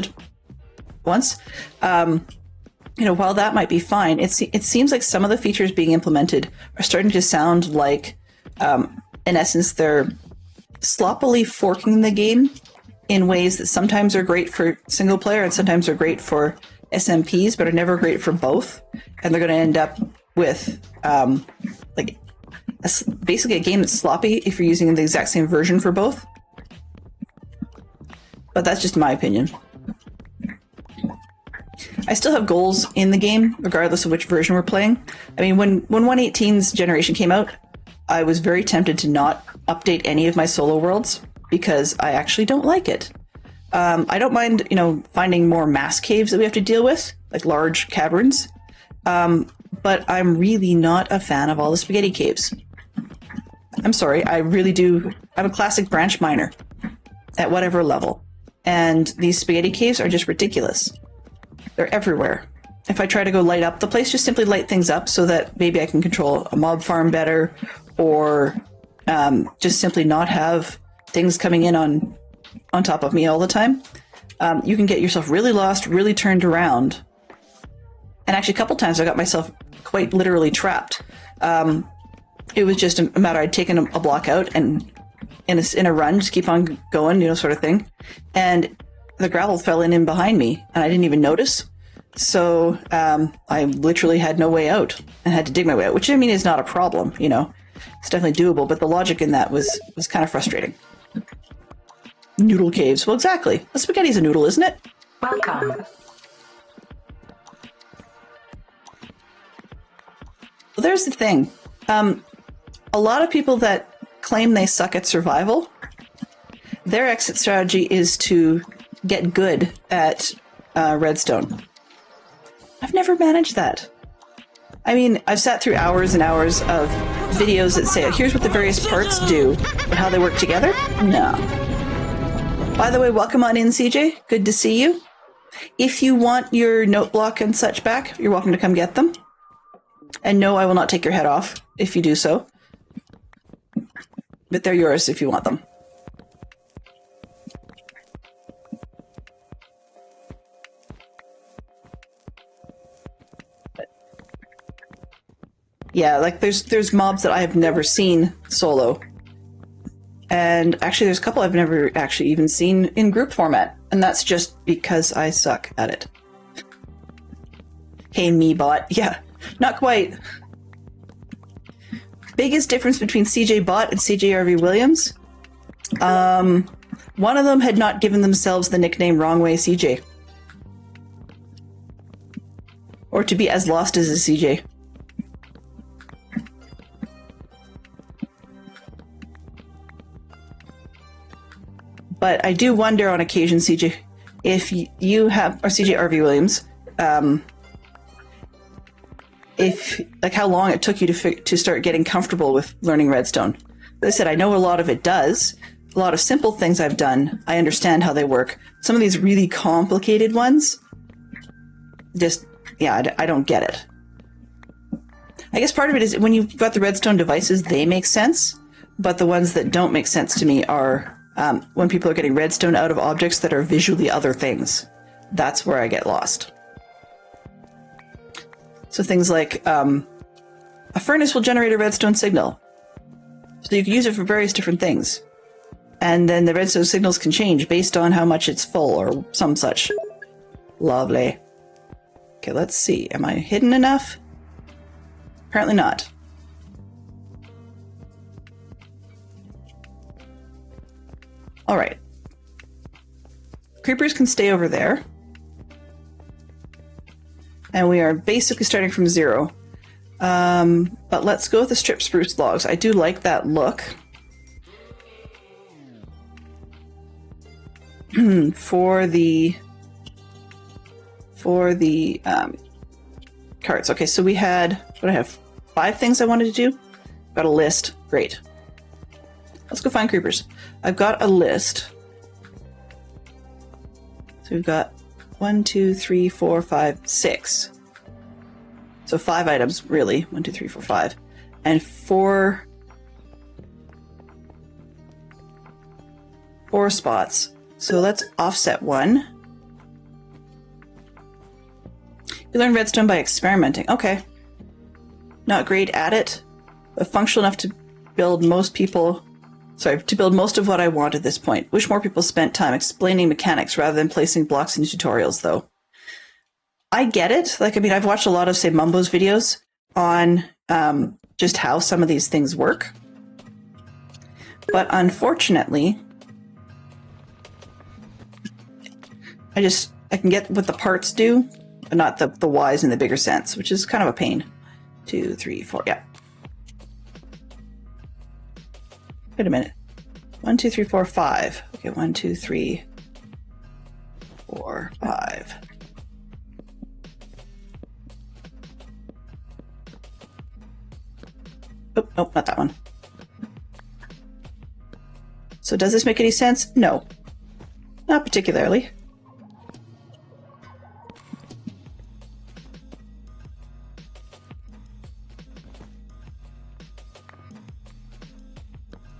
While that might be fine, it seems like some of the features being implemented are starting to sound like, in essence, they're sloppily forking the game in ways that sometimes are great for single player and sometimes are great for SMPs, but are never great for both. And they're going to end up with basically a game that's sloppy if you're using the exact same version for both. But that's just my opinion. I still have goals in the game, regardless of which version we're playing. I mean, when 1.18's generation came out, I was very tempted to not update any of my solo worlds because I actually don't like it. I don't mind, finding more mass caves that we have to deal with, like large caverns. But I'm really not a fan of all the spaghetti caves. I'm sorry, I really do. I'm a classic branch miner at whatever level. And these spaghetti caves are just ridiculous. They're everywhere. If I try to go light up the place, just simply light things up so that maybe I can control a mob farm better, or just simply not have things coming in on top of me all the time. You can get yourself really lost, really turned around. And actually a couple times I got myself quite literally trapped. It was just a matter, I'd taken a block out and in a run, just keep on going, sort of thing. And the gravel fell in behind me and I didn't even notice. So I literally had no way out and had to dig my way out, which I mean is not a problem, It's definitely doable, but the logic in that was kind of frustrating. Noodle caves. Well, exactly. A spaghetti's a noodle, isn't it? Welcome. Well, there's the thing. A lot of people that claim they suck at survival, their exit strategy is to get good at redstone. I've never managed that. I mean, I've sat through hours and hours of videos that say, here's what the various parts do, but how they work together? No. By the way, welcome on in, CJ. Good to see you. If you want your note block and such back, you're welcome to come get them. And no, I will not take your head off if you do so. But they're yours if you want them. Yeah, like there's mobs that I have never seen solo. And actually there's a couple I've never actually even seen in group format. And that's just because I suck at it. Hey, me bot. Yeah, not quite. Biggest difference between CJ Bot and CJ Williams? One of them had not given themselves the nickname Wrong Way CJ. Or to be as lost as a CJ. But I do wonder on occasion, CJ, if you have, or CJ Williams, if, like, how long it took you to start getting comfortable with learning redstone. As I said, I know a lot of it does. A lot of simple things I've done, I understand how they work. Some of these really complicated ones, just, yeah, I don't get it. I guess part of it is when you've got the redstone devices, they make sense. But the ones that don't make sense to me are when people are getting redstone out of objects that are visually other things. That's where I get lost. So things like a furnace will generate a redstone signal. So you can use it for various different things. And then the redstone signals can change based on how much it's full or some such. Lovely. Okay, let's see. Am I hidden enough? Apparently not. All right. Creepers can stay over there. And we are basically starting from 0. But let's go with the strip spruce logs. I do like that look. for the carts. Okay, so we had, what do I have? 5 things I wanted to do? Got a list. Great. Let's go find creepers. I've got a list. So we've got 1, 2, 3, 4, 5, 6. So 5 items, really. 1, 2, 3, 4, 5. And 4 spots. So let's offset 1. You learn redstone by experimenting. Okay. Not great at it, but functional enough to build most people... Sorry, to build most of what I want at this point. Wish more people spent time explaining mechanics rather than placing blocks into tutorials, though. I get it. Like, I mean, I've watched a lot of, say, Mumbo's videos on just how some of these things work. But unfortunately... I can get what the parts do, but not the whys in the bigger sense, which is kind of a pain. 2, 3, 4, yeah. Wait a minute. 1, 2, 3, 4, 5. Okay, 1, 2, 3, 4, 5. Oh, nope, not that one. So does this make any sense? No. Not particularly.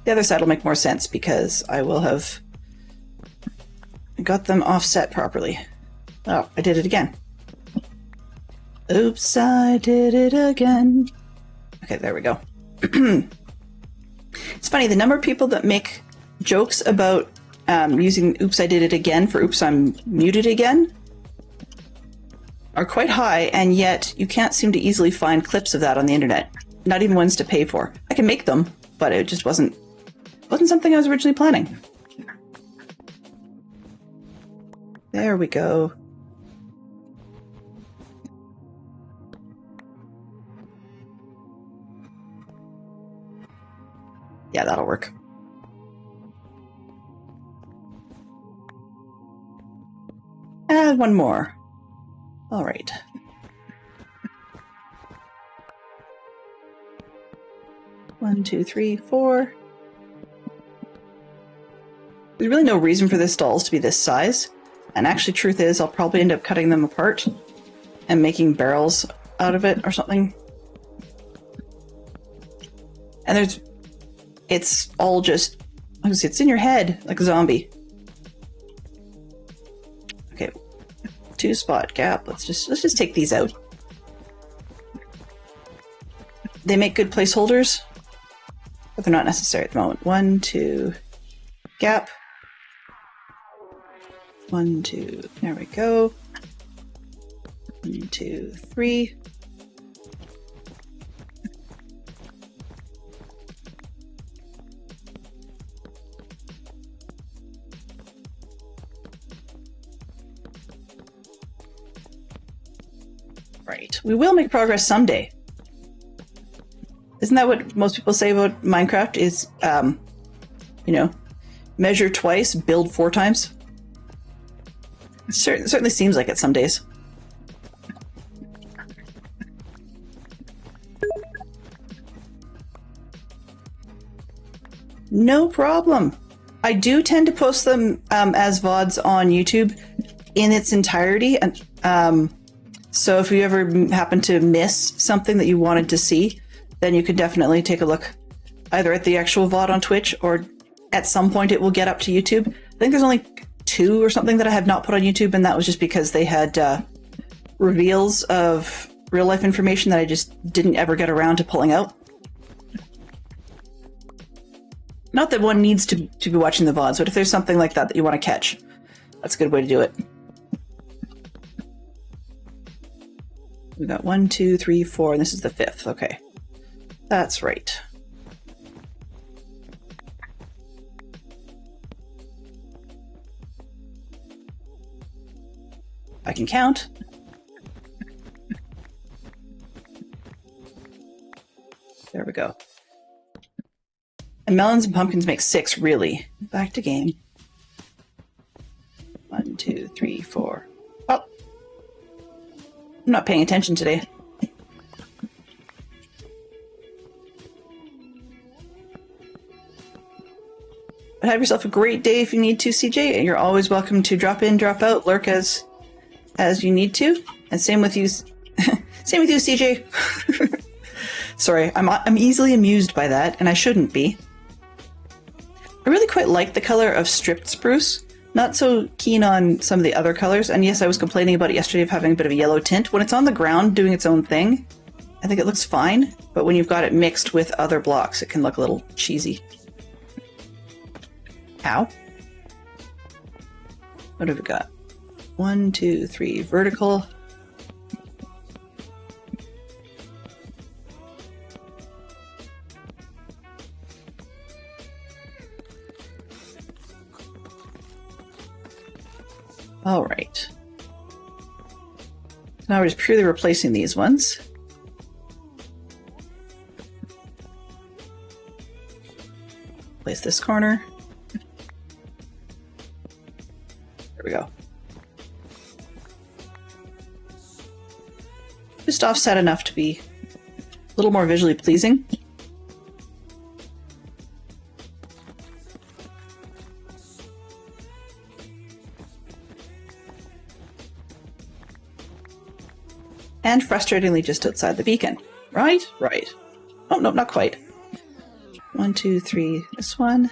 The other side will make more sense because I will have got them offset properly. Oh, I did it again. Oops, I did it again. Okay, there we go. It's funny, the number of people that make jokes about using oops, I did it again for oops, I'm muted again are quite high, and yet you can't seem to easily find clips of that on the internet. Not even ones to pay for. I can make them, but it just wasn't something I was originally planning. There we go. Yeah, that'll work. Add one more. All right. One, 2, 3, 4. There's really no reason for the stalls to be this size. And actually, truth is, I'll probably end up cutting them apart and making barrels out of it or something. And it's all just, it's in your head like a zombie. Okay, 2 spot gap. Let's just take these out. They make good placeholders, but they're not necessary at the moment. 1, 2, gap. 1, 2, there we go. 1, 2, 3. Right. We will make progress someday. Isn't that what most people say about Minecraft is, you know, measure twice, build 4 times? It certainly seems like it some days. No problem. I do tend to post them as VODs on YouTube in its entirety. And so if you ever happen to miss something that you wanted to see, then you could definitely take a look either at the actual VOD on Twitch, or at some point it will get up to YouTube. I think there's only 2 or something that I have not put on YouTube, and that was just because they had reveals of real life information that I just didn't ever get around to pulling out. Not that one needs to be watching the VODs, but if there's something like that that you want to catch, that's a good way to do it. We got 1, 2, 3, 4, and this is the 5th. Okay. That's right. I can count. There we go. And melons and pumpkins make 6, really. Back to game. 1, 2, 3, 4. Oh! I'm not paying attention today. But have yourself a great day if you need to, CJ. And you're always welcome to drop in, drop out, lurk as you need to. And same with you, same with you, CJ. Sorry, I'm easily amused by that, and I shouldn't be. I really quite like the color of stripped spruce. Not so keen on some of the other colors. And yes, I was complaining about it yesterday of having a bit of a yellow tint. When it's on the ground doing its own thing, I think it looks fine. But when you've got it mixed with other blocks, it can look a little cheesy. Ow. What have we got? 1, 2, 3, vertical. All right. Now we're just purely replacing these ones. Place this corner. There we go. Just offset enough to be a little more visually pleasing. And frustratingly just outside the beacon. Right? Right. Oh, no, not quite. 1, 2, 3, this one.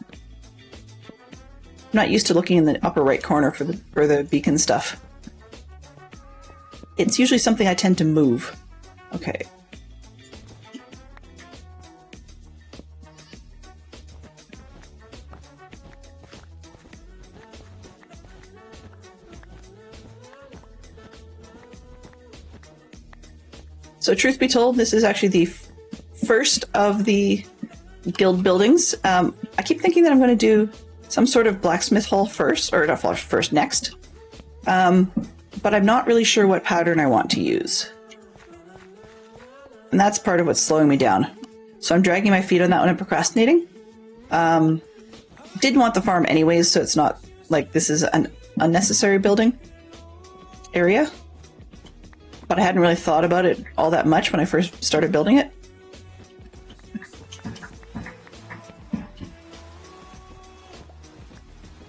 I'm not used to looking in the upper right corner for the beacon stuff. It's usually something I tend to move. Okay. So truth be told, this is actually the first of the guild buildings. I keep thinking that I'm going to do some sort of blacksmith hall first, or not first, next. But I'm not really sure what pattern I want to use. And that's part of what's slowing me down. So I'm dragging my feet on that one and procrastinating. Didn't want the farm anyways, so it's not like this is an unnecessary building area. But I hadn't really thought about it all that much when I first started building it.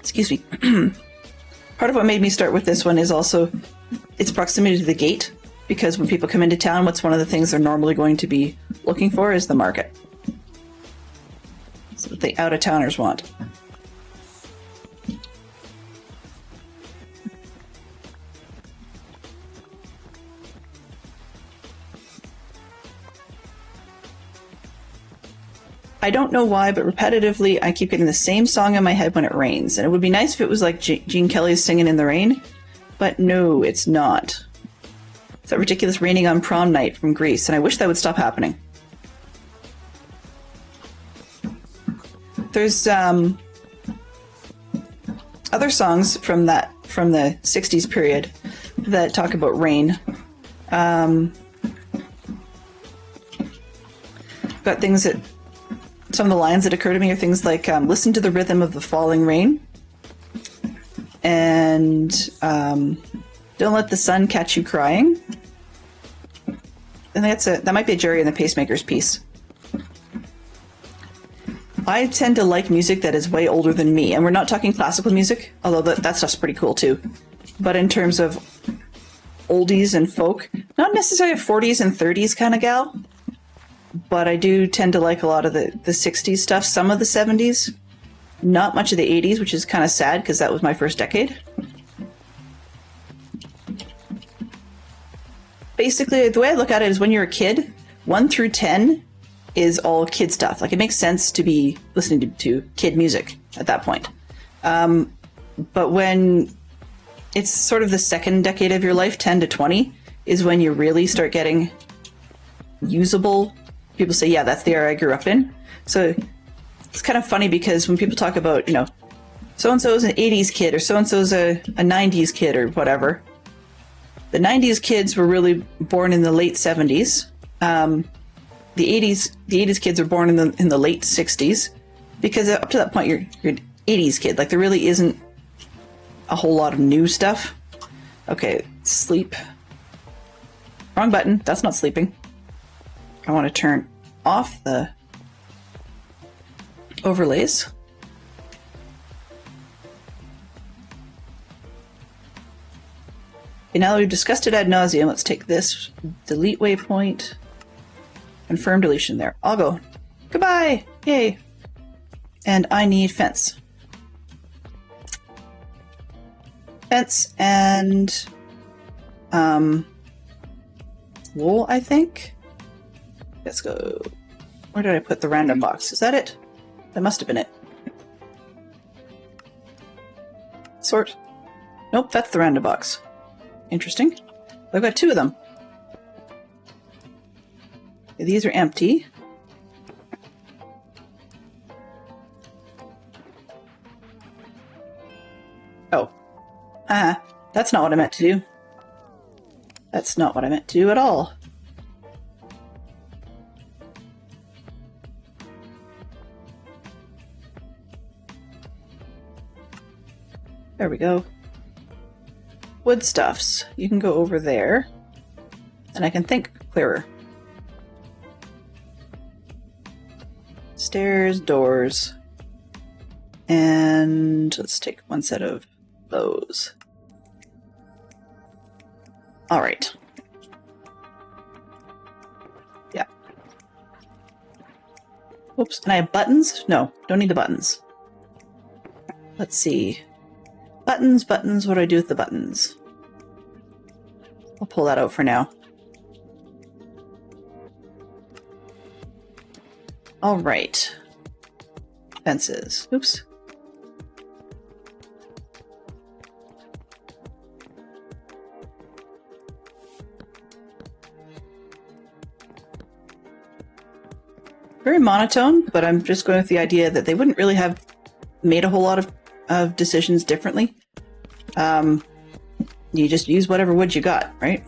Excuse me. Part of what made me start with this one is also its proximity to the gate, because when people come into town, what's one of the things they're normally going to be looking for is the market. That's what the out-of-towners want. I don't know why, but repetitively I keep getting the same song in my head when it rains. And it would be nice if it was like Gene Kelly's Singing in the Rain, but no, it's not. It's that ridiculous Raining on Prom Night from Greece, and I wish that would stop happening. There's other songs from the 60s period that talk about rain. Got things that... Some of the lines that occur to me are things like, listen to the rhythm of the falling rain. And don't let the sun catch you crying. I think that might be a Jerry and the Pacemakers piece. I tend to like music that is way older than me, and we're not talking classical music, although that stuff's pretty cool too. But in terms of oldies and folk, not necessarily a 40s and 30s kind of gal, but I do tend to like a lot of the 60s stuff, some of the 70s, not much of the 80s, which is kind of sad because that was my first decade. Basically, the way I look at it is when you're a kid, 1 through 10 is all kid stuff. Like, it makes sense to be listening to kid music at that point. But when it's sort of the second decade of your life, 10 to 20, is when you really start getting usable. People say, yeah, that's the era I grew up in. So it's kind of funny because when people talk about, you know, so-and-so's an 80s kid or so-and-so's a 90s kid or whatever, the 90s kids were really born in the late 70s. The 80s kids are born in the late 60s, because up to that point you're an 80s kid. Like, there really isn't a whole lot of new stuff. Okay, sleep. Wrong button. That's not sleeping. I want to turn off the overlays. Okay, now that we've discussed it ad nauseum, let's take this delete waypoint. Confirm deletion there. I'll go. Goodbye! Yay! And I need fence. Fence and wool, I think. Let's go. Where did I put the random box? Is that it? That must have been it. Sort. Nope, that's the random box. Interesting. I've got 2 of them. These are empty. Oh. That's not what I meant to do. That's not what I meant to do at all. There we go. Wood stuffs. You can go over there, and I can think clearer. Stairs, doors, and let's take 1 set of those. All right. Yeah. Oops, and I have buttons? No, don't need the buttons. Let's see. Buttons, buttons, what do I do with the buttons? I'll pull that out for now. All right. Fences. Oops. Very monotone, but I'm just going with the idea that they wouldn't really have made a whole lot of decisions differently. You just use whatever wood you got, right?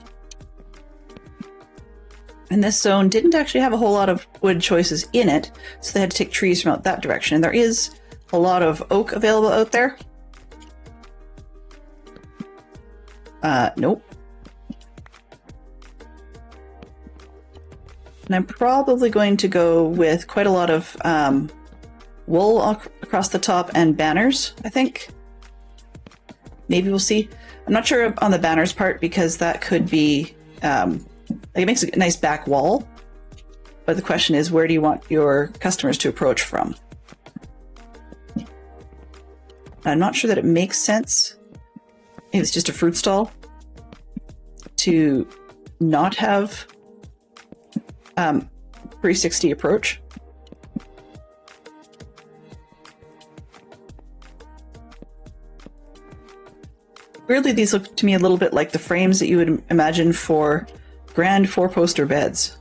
And this zone didn't actually have a whole lot of wood choices in it, so they had to take trees from out that direction. And there is a lot of oak available out there. Nope. And I'm probably going to go with quite a lot of wool across the top and banners, I think. Maybe we'll see. I'm not sure on the banners part, because that could be, like, it makes a nice back wall. But the question is, where do you want your customers to approach from? I'm not sure that it makes sense, if it's just a fruit stall, to not have 360 approach. Weirdly, these look to me a little bit like the frames that you would imagine for grand 4-poster beds.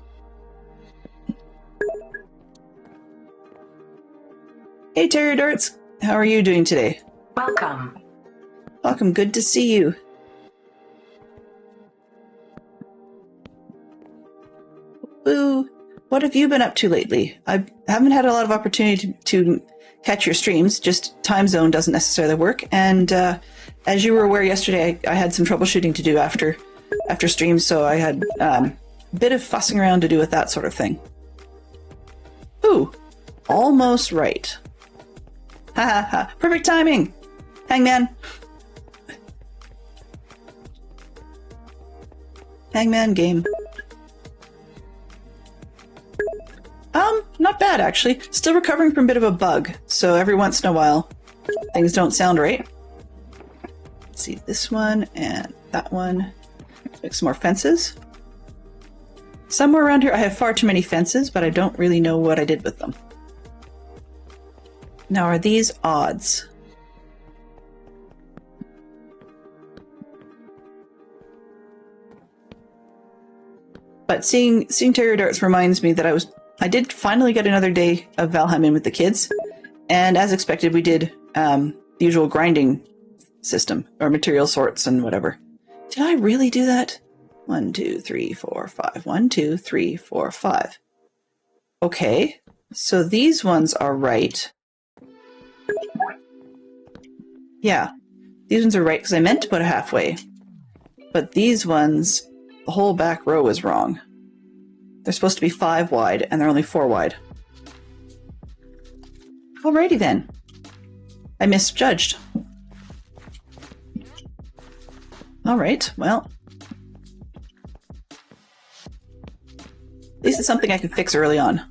Hey, Terry Darts, how are you doing today? Welcome. Welcome, good to see you. Boo, what have you been up to lately? I haven't had a lot of opportunity to catch your streams, just time zone doesn't necessarily work, and as you were aware yesterday, I had some troubleshooting to do after streams, so I had a bit of fussing around to do with that sort of thing. Ooh, almost right. Ha ha ha. Perfect timing! Hangman! Hangman game. Not bad actually. Still recovering from a bit of a bug, so every once in a while things don't sound right. Let's see, this one and that one. Let's make some more fences. Somewhere around here I have far too many fences, but I don't really know what I did with them. Now, are these odds? But seeing Terrier Darts reminds me that I did finally get another day of Valheim in with the kids, and as expected, we did the usual grinding system, or material sorts and whatever. Did I really do that? 1, 2, 3, 4, 5. 1, 2, 3, 4, 5. Okay, so these ones are right. Yeah, these ones are right because I meant to put a halfway, but these ones, the whole back row is wrong. They're supposed to be 5 wide, and they're only 4 wide. Alrighty then. I misjudged. Alright, well. At least it's something I can fix early on.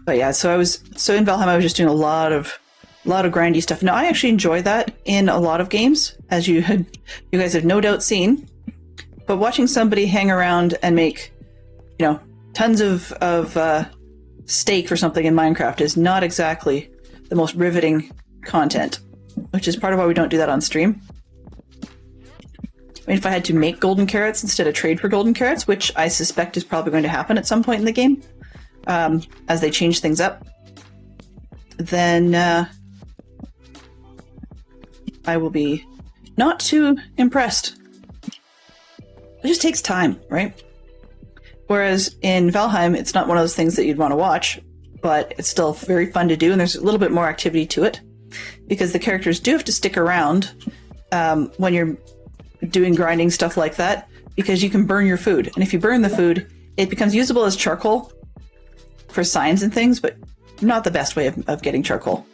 But yeah, so in Valheim I was just doing a lot of grindy stuff. Now I actually enjoy that in a lot of games, as you guys have no doubt seen. But watching somebody hang around and make, tons of steak or something in Minecraft is not exactly the most riveting content, which is part of why we don't do that on stream. I mean, if I had to make golden carrots instead of trade for golden carrots, which I suspect is probably going to happen at some point in the game, as they change things up, then I will be not too impressed. It just takes time, right? Whereas in Valheim, it's not one of those things that you'd want to watch, but it's still very fun to do, and there's a little bit more activity to it, because the characters do have to stick around when you're doing grinding stuff like that, because you can burn your food. And if you burn the food, it becomes usable as charcoal for signs and things, but not the best way of getting charcoal.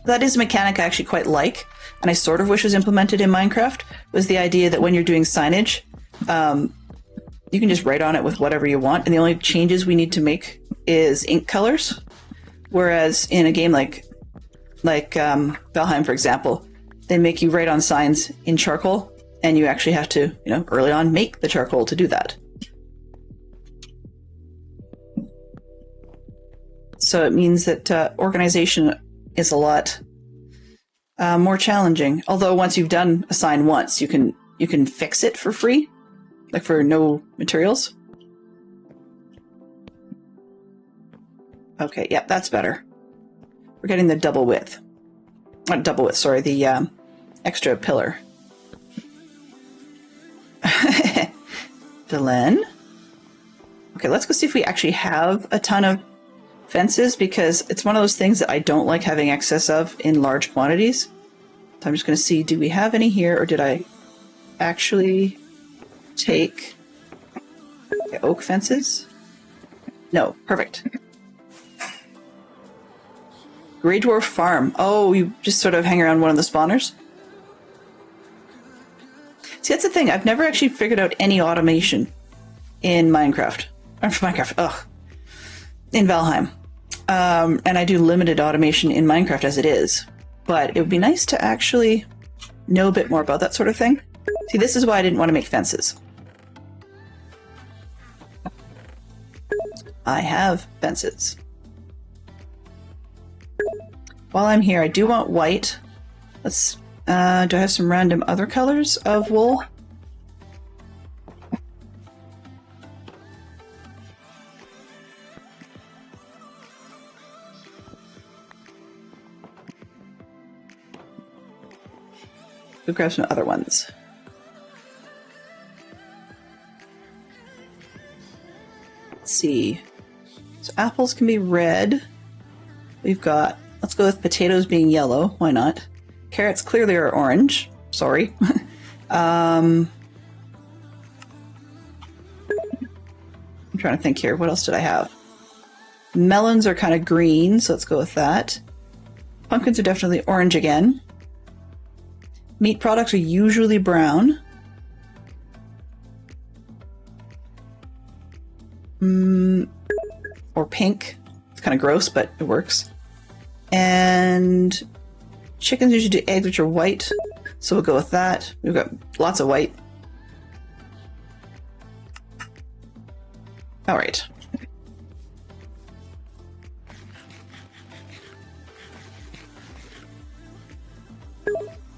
That is a mechanic I actually quite like, and I sort of wish was implemented in Minecraft, was the idea that when you're doing signage, you can just write on it with whatever you want, and the only changes we need to make is ink colors. Whereas in a game like Valheim, for example, they make you write on signs in charcoal, and you actually have to, early on make the charcoal to do that. So it means that organization is a lot more challenging. Although once you've done a sign once, you can fix it for free, like for no materials. Okay, yep, that's better. We're getting the double width. Not double width, sorry, the extra pillar. Delenn. Okay, let's go see if we actually have a ton of fences, because it's one of those things that I don't like having excess of in large quantities. So I'm just going to see, do we have any here, or did I actually take oak fences? No, perfect. Grey Dwarf Farm. Oh, you just sort of hang around one of the spawners? See, that's the thing. I've never actually figured out any automation in Minecraft. In Valheim. And I do limited automation in Minecraft as it is. But it would be nice to actually know a bit more about that sort of thing. See, this is why I didn't want to make fences. I have fences. While I'm here, I do want white. Let's, do I have some random other colors of wool? We'll grab some other ones. Let's see. So apples can be red. We've got, let's go with potatoes being yellow. Why not? Carrots clearly are orange. Sorry. I'm trying to think here. What else did I have? Melons are kind of green, so let's go with that. Pumpkins are definitely orange again. Meat products are usually brown. Or pink. It's kind of gross, but it works. And chickens usually do eggs, which are white, so we'll go with that. We've got lots of white. All right.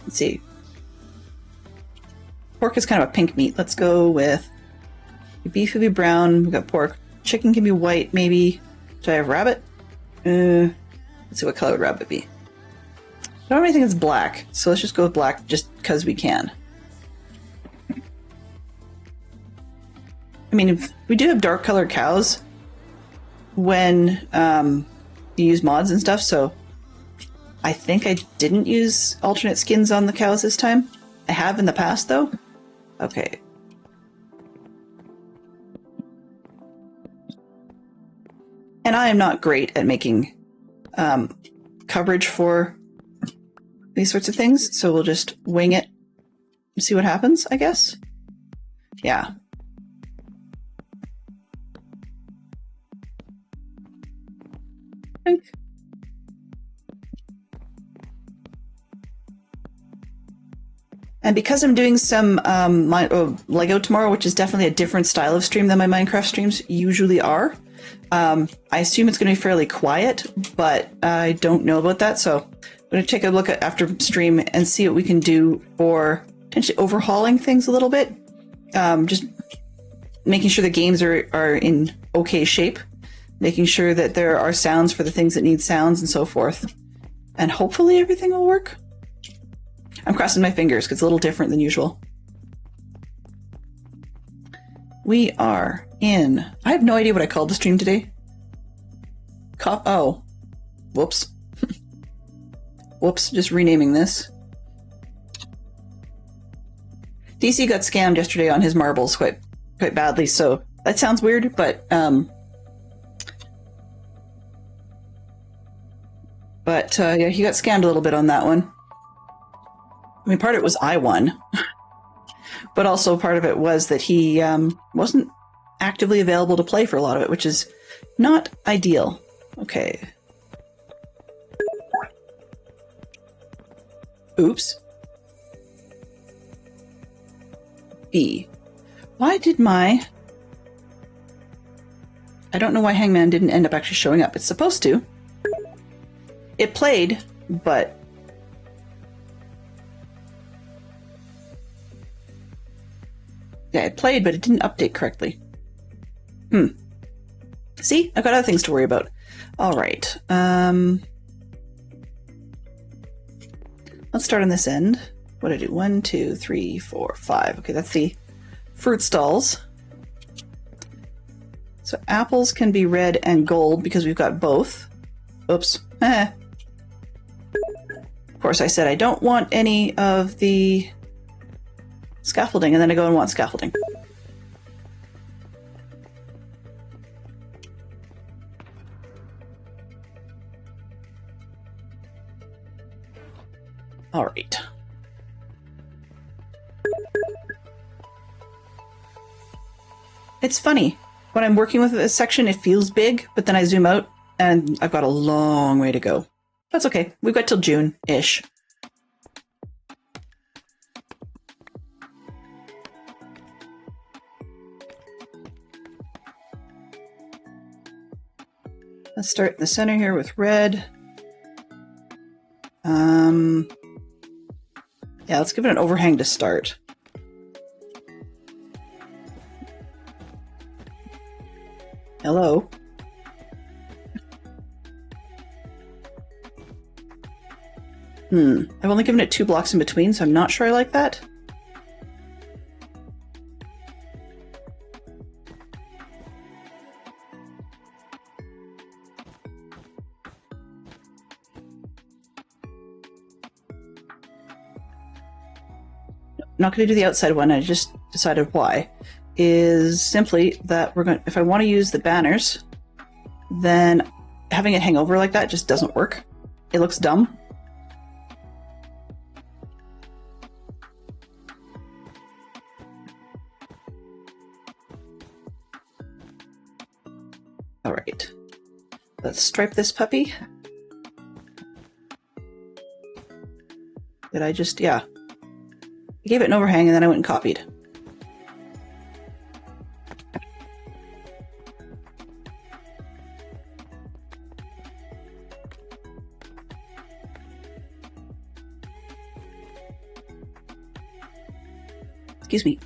Let's see. Pork is kind of a pink meat. Let's go with beef would be brown. We've got pork. Chicken can be white, maybe. Do I have rabbit? Let's see, what color would rabbit be? I don't have anything that's black, so let's just go with black just because we can. I mean, if we do have dark colored cows when you use mods and stuff, so I think I didn't use alternate skins on the cows this time. I have in the past, though. Okay. And I am not great at making coverage for these sorts of things, so we'll just wing it and see what happens, I guess. Yeah. Think. And because I'm doing some Lego tomorrow, which is definitely a different style of stream than my Minecraft streams usually are, I assume it's going to be fairly quiet, but I don't know about that, so I'm going to take a look at after stream and see what we can do for potentially overhauling things a little bit. Just making sure the games are in okay shape, making sure that there are sounds for the things that need sounds and so forth. And hopefully everything will work. I'm crossing my fingers because it's a little different than usual. We are in... I have no idea what I called the stream today. Oh. Whoops. Whoops, just renaming this. DC got scammed yesterday on his marbles quite badly, so that sounds weird, but yeah, he got scammed a little bit on that one. I mean, part of it was I won, but also part of it was that he wasn't actively available to play for a lot of it, which is not ideal. Okay. Oops. B. Why did my... I don't know why Hangman didn't end up actually showing up. It's supposed to. It played, but... Yeah, it played, but it didn't update correctly. See? I've got other things to worry about. All right. Let's start on this end. What do I do? 1, 2, 3, 4, 5. Okay, that's the fruit stalls. So apples can be red and gold because we've got both. Oops. Of course, I said I don't want any of the scaffolding, and then I go and want scaffolding. All right. It's funny. When I'm working with a section, it feels big, but then I zoom out, and I've got a long way to go. That's okay. We've got till June-ish. Let's start in the center here with red. Yeah, let's give it an overhang to start. Hello. I've only given it 2 blocks in between, so I'm not sure I like that. not going to do the outside one. I just decided why. Is simply that we're going. If I want to use the banners, then having it hang over like that just doesn't work. It looks dumb. All right, let's stripe this puppy. Did I just, yeah. I gave it an overhang and then I went and copied. Excuse me.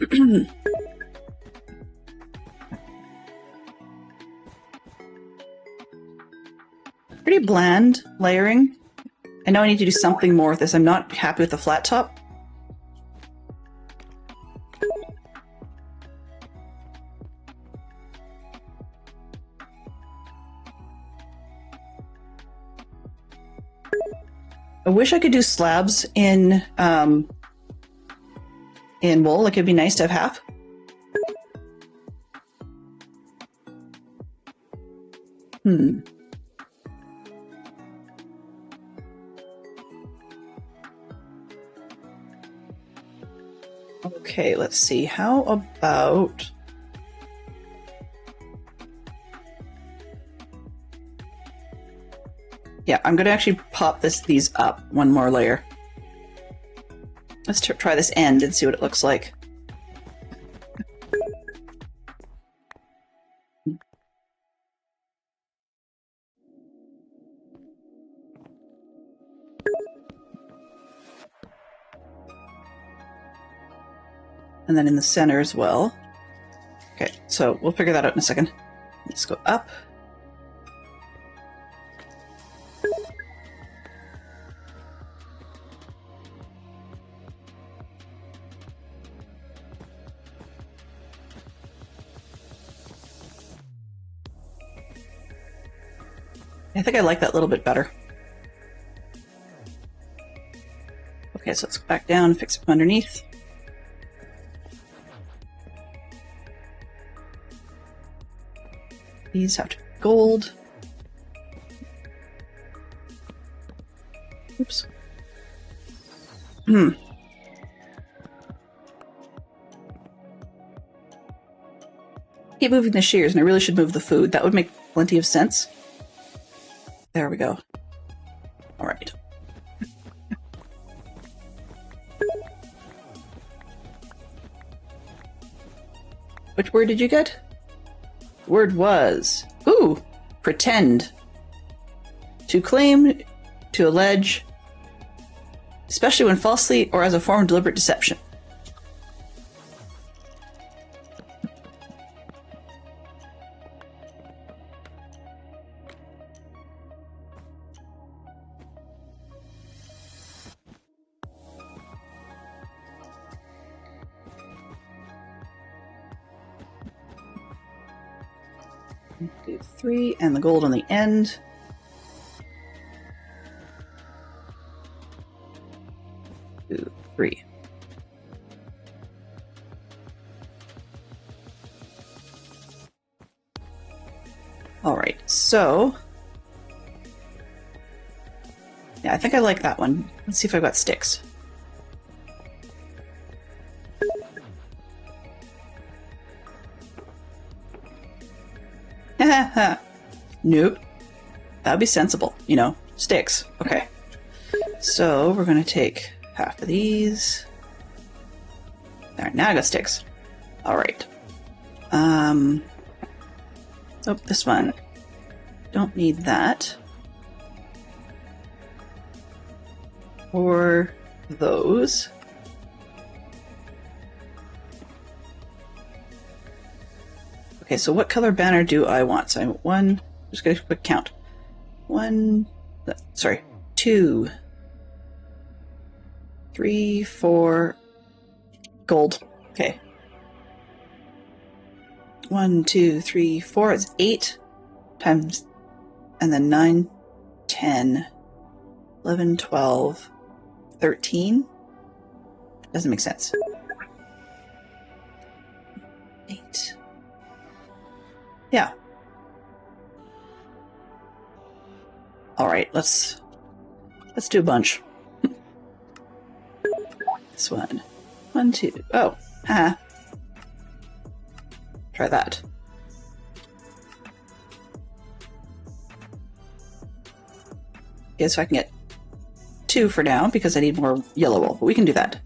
Pretty bland layering. I know I need to do something more with this. I'm not happy with the flat top. I wish I could do slabs in wool. Like, it'd be nice to have half. Okay, let's see. How about... Yeah, I'm going to actually pop these up one more layer. Let's try this end and see what it looks like. And then in the center as well. Okay, so we'll figure that out in a second. Let's go up. I think I like that a little bit better. Okay, so let's go back down and fix it from underneath. These have to be gold. Oops. Keep moving the shears, and I really should move the food. That would make plenty of sense. There we go. All right. Which word did you get? The word was, ooh, pretend. To claim, to allege, especially when falsely or as a form of deliberate deception. Do 3 and the gold on the end. Do 3. All right, so yeah, I think I like that one. Let's see if I've got sticks. Nope. That'd be sensible, you know. Sticks. Okay. So we're gonna take half of these. There, now I got sticks. Alright. Oh, this one. Don't need that. Or those. Okay, so what color banner do I want? So I want one, just get a quick count. 2, 3, 4, gold. Okay. 1, 2, 3, 4, it's 8 times, and then 9, 10, 11, 12, 13. Doesn't make sense. 8. Yeah. All right, let's do a bunch. This one. 1, 2. Oh, haha. Try that. Okay, so I can get 2 for now because I need more yellow wool, but we can do that.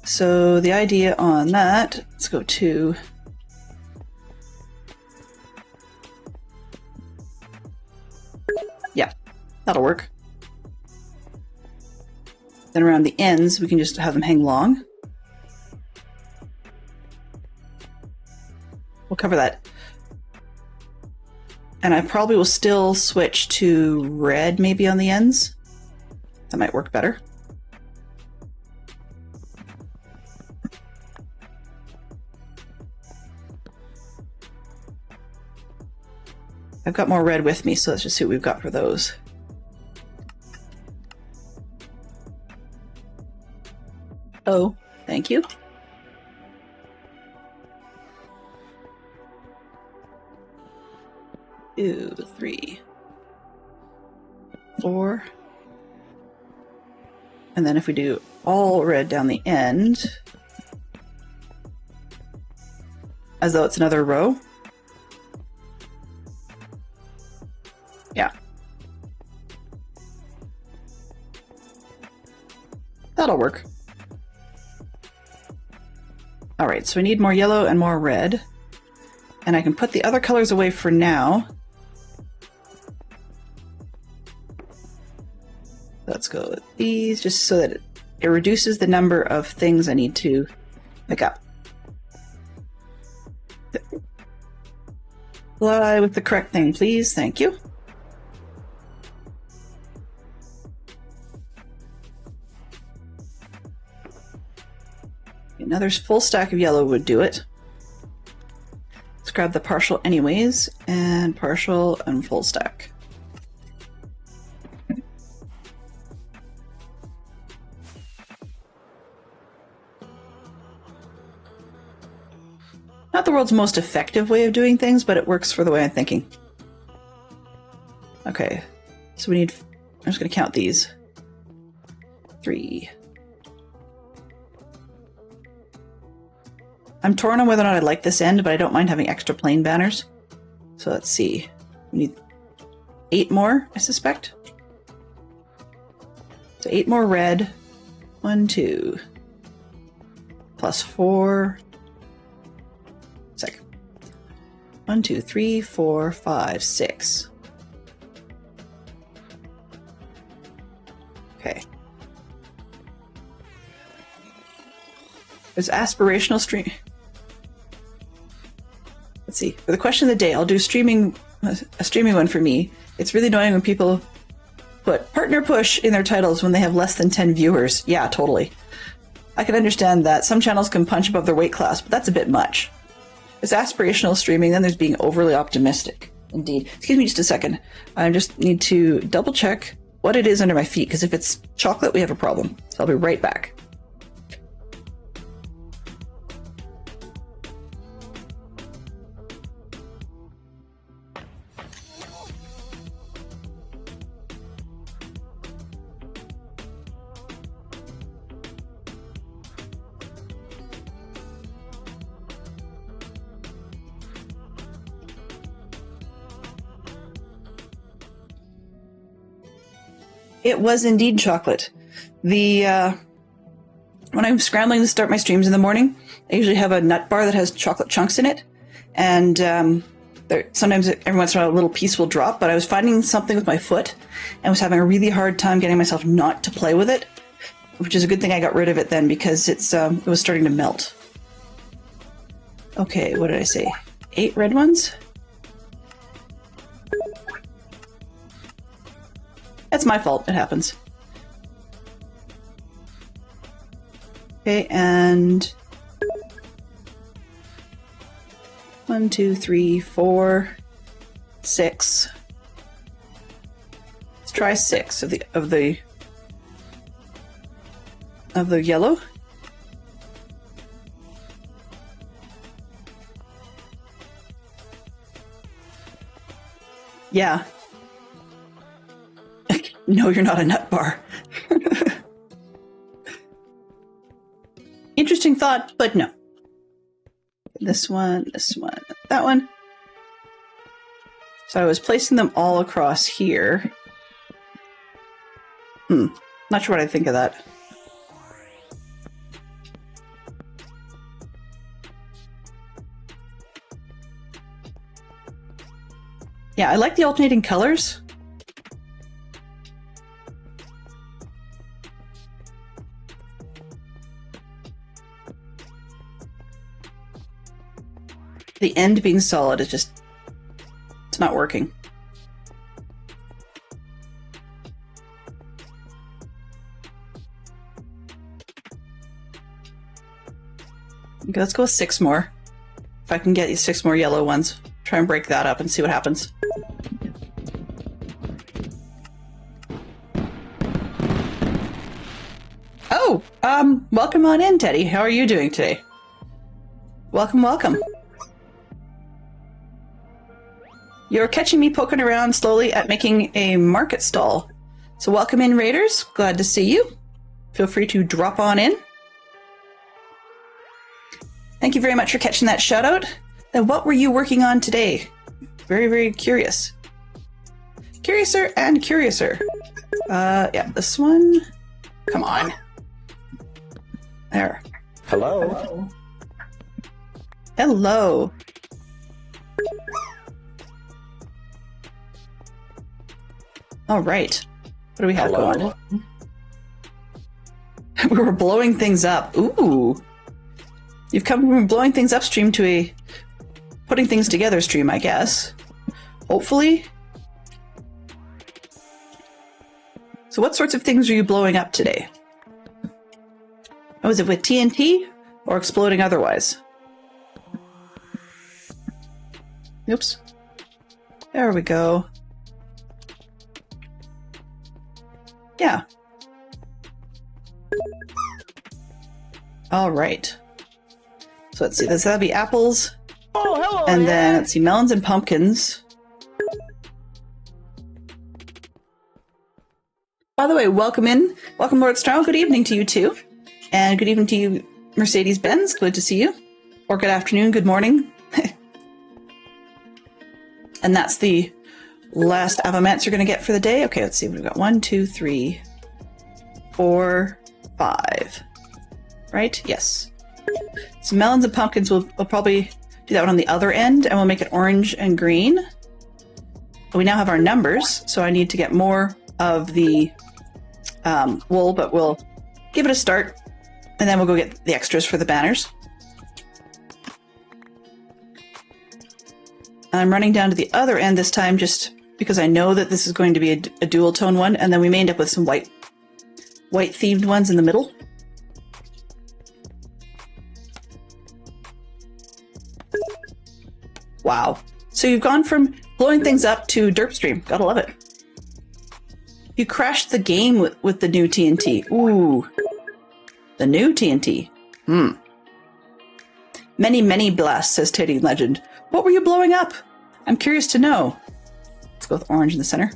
So the idea on that, let's go to yeah, that'll work. Then around the ends, we can just have them hang long. We'll cover that. And I probably will still switch to red maybe on the ends. That might work better. I've got more red with me, so let's just see what we've got for those. Oh, thank you. Two, 3, 4. And then if we do all red down the end, as though it's another row. Yeah. That'll work. All right, so we need more yellow and more red. And I can put the other colors away for now. Let's go with these, just so that it reduces the number of things I need to pick up. Fly with the correct thing, please. Thank you. Another full stack of yellow would do it. Let's grab the partial anyways, and partial and full stack. Not the world's most effective way of doing things, but it works for the way I'm thinking. Okay, so we need, I'm just going to count these. 3. I'm torn on whether or not I like this end, but I don't mind having extra plain banners. So let's see. We need 8 more, I suspect. So 8 more red. 1, 2. Plus 4. Sec. 1, 2, 3, 4, 5, 6. Okay. There's aspirational stream. Let's see. For the question of the day, I'll do a streaming one for me. It's really annoying when people put partner push in their titles when they have less than 10 viewers. Yeah, totally. I can understand that. Some channels can punch above their weight class, but that's a bit much. There's aspirational streaming, then there's being overly optimistic. Indeed. Excuse me just a second. I just need to double check what it is under my feet, because if it's chocolate, we have a problem. So I'll be right back. It was indeed chocolate. When I'm scrambling to start my streams in the morning, I usually have a nut bar that has chocolate chunks in it. And sometimes every once in a while a little piece will drop, but I was finding something with my foot and was having a really hard time getting myself not to play with it, which is a good thing I got rid of it then, because it was starting to melt. Okay, what did I say? 8 red ones? That's my fault. It happens. Okay, and 1, 2, 3, 4, 6. Let's try 6 of the yellow. Yeah. No, you're not a nut bar. Interesting thought, but no. This one, that one. So I was placing them all across here. Not sure what I think of that. Yeah, I like the alternating colors. The end being solid is just, it's not working. Okay, let's go with 6 more. If I can get these 6 more yellow ones, try and break that up and see what happens. Oh, welcome on in, Teddy. How are you doing today? Welcome, welcome. You're catching me poking around slowly at making a market stall. So welcome in, Raiders. Glad to see you. Feel free to drop on in. Thank you very much for catching that shout out. Now, what were you working on today? Very, very curious. Curiouser and curiouser. Yeah, this one. Come on. There. Hello. Hello. All right. What do we have going on? We were blowing things up. Ooh. You've come from blowing things up stream to a putting things together stream, I guess. Hopefully. So what sorts of things are you blowing up today? Oh, is it with TNT or exploding otherwise? Oops. There we go. Yeah. All right. So let's see. That'll be apples. Oh, hello. And then let's see, melons and pumpkins. By the way, welcome in. Welcome, Lord Strong. Good evening to you too. And good evening to you, Mercedes-Benz. Good to see you. Or good afternoon, good morning. And that's the last avomance you're going to get for the day. Okay, let's see. We've got 1, 2, 3, 4, 5. Right? Yes. So melons and pumpkins, we'll probably do that one on the other end, and we'll make it orange and green. We now have our numbers, so I need to get more of the wool, but we'll give it a start, and then we'll go get the extras for the banners. I'm running down to the other end this time just because I know that this is going to be a dual tone one, and then we may end up with some white themed ones in the middle. Wow. So you've gone from blowing things up to derpstream. Gotta love it. You crashed the game with the new TNT. Ooh. The new TNT. Many, many blasts, says Teddy Legend. What were you blowing up? I'm curious to know. Let's go with orange in the center.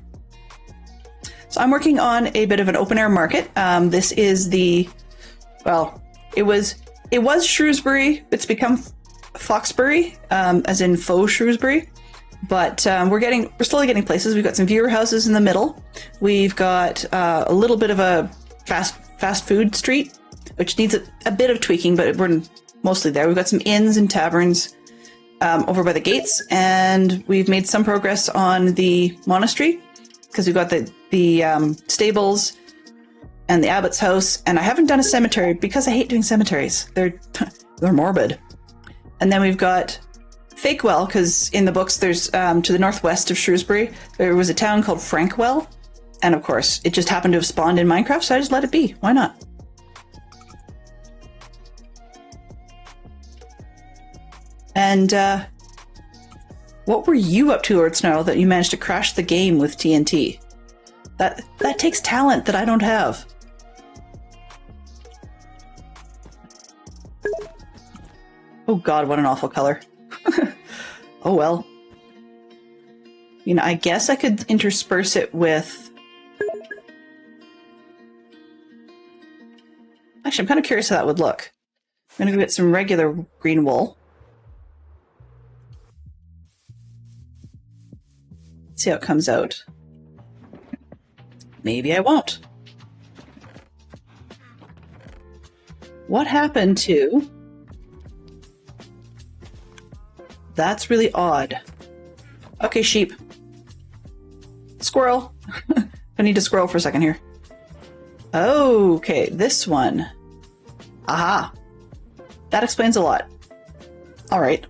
So I'm working on a bit of an open air market. This is the, well, it was Shrewsbury. It's become Foxbury, as in faux Shrewsbury. But we're slowly getting places. We've got some viewer houses in the middle. We've got a little bit of a fast food street, which needs a bit of tweaking, but we're mostly there. We've got some inns and taverns over by the gates, and we've made some progress on the monastery because we've got the stables and the abbot's house, and I haven't done a cemetery because I hate doing cemeteries. They're morbid. And then we've got Fakewell, because in the books there's to the northwest of Shrewsbury there was a town called Frankwell, and of course it just happened to have spawned in Minecraft, so I just let it be. Why not? And what were you up to, Lord Snarl, that you managed to crash the game with TNT? That takes talent that I don't have. Oh god, what an awful color. Oh well. You know, I guess I could intersperse it with... Actually, I'm kind of curious how that would look. I'm going to get some regular green wool. See how it comes out. Maybe I won't. What happened to... That's really odd. Okay, sheep. Squirrel. I need to squirrel for a second here. Okay, this one. Aha. That explains a lot. All right.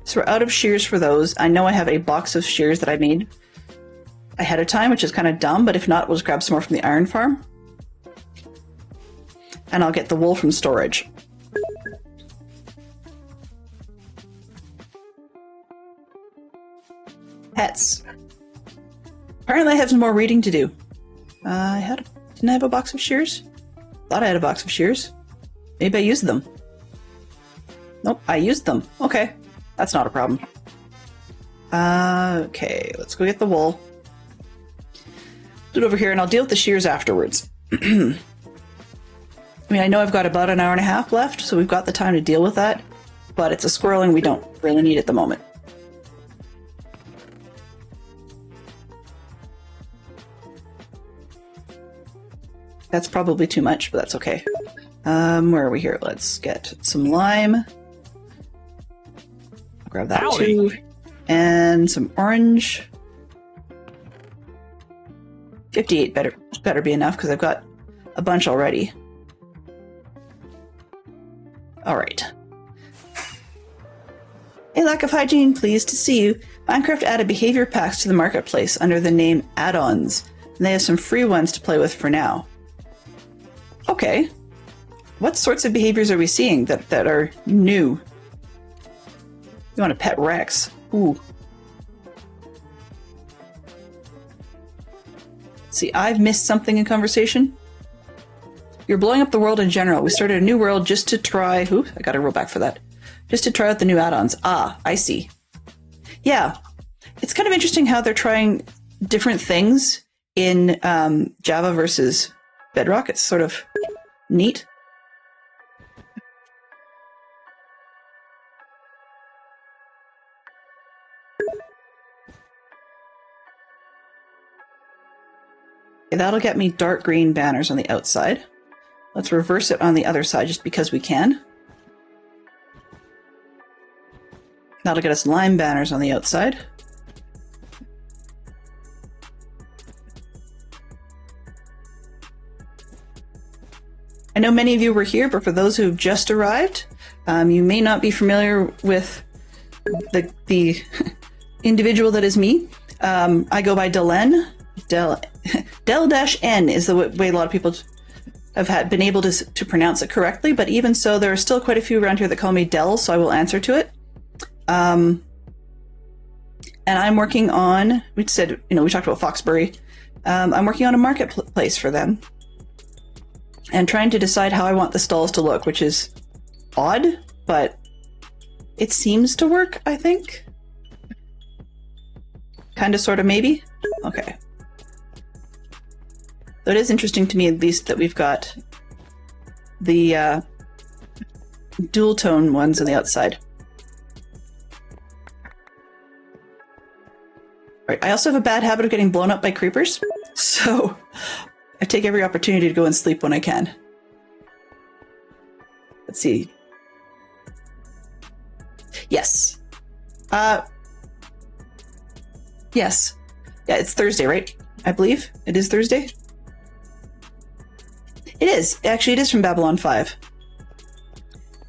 So we're out of shears for those. I know I have a box of shears that I made ahead of time, which is kind of dumb, but if not, we'll just grab some more from the iron farm. And I'll get the wool from storage. Pets. Apparently I have some more reading to do. Didn't I have a box of shears? Thought I had a box of shears. Maybe I used them. Nope, I used them. Okay, that's not a problem. Okay, let's go get the wool. Put it over here and I'll deal with the shears afterwards. I mean, I know I've got about an hour and a half left, so we've got the time to deal with that, but it's a squirreling we don't really need at the moment. That's probably too much, but that's okay. Where are we here? Let's get some lime. I'll grab that too. And some orange. 58 better be enough because I've got a bunch already. All right. Hey, Lack of Hygiene, pleased to see you. Minecraft added behavior packs to the marketplace under the name add-ons, and they have some free ones to play with for now. Okay. What sorts of behaviors are we seeing that are new? You want a pet Rex? Ooh. See, I've missed something in conversation. You're blowing up the world in general. We started a new world just to try... Ooh, I gotta roll back for that. Just to try out the new add-ons. Ah, I see. Yeah. It's kind of interesting how they're trying different things in Java versus Bedrock. It's sort of neat. Okay, that'll get me dark green banners on the outside. Let's reverse it on the other side just because we can. That'll get us lime banners on the outside. I know many of you were here, but for those who've just arrived, you may not be familiar with the individual that is me. I go by Delen. Del-N is the way a lot of people have been able to pronounce it correctly, but even so, there are still quite a few around here that call me Del, so I will answer to it. And I'm working on, we talked about Foxbury. I'm working on a marketplace for them and trying to decide how I want the stalls to look, which is odd, but it seems to work, I think. Kind of, sort of, maybe? Okay. So it is interesting to me, at least, that we've got the dual tone ones on the outside. Right. I also have a bad habit of getting blown up by creepers, so I take every opportunity to go and sleep when I can. Let's see. Yes. Yes. Yeah, it's Thursday, right? I believe it is Thursday. It is. Actually, it is from Babylon 5.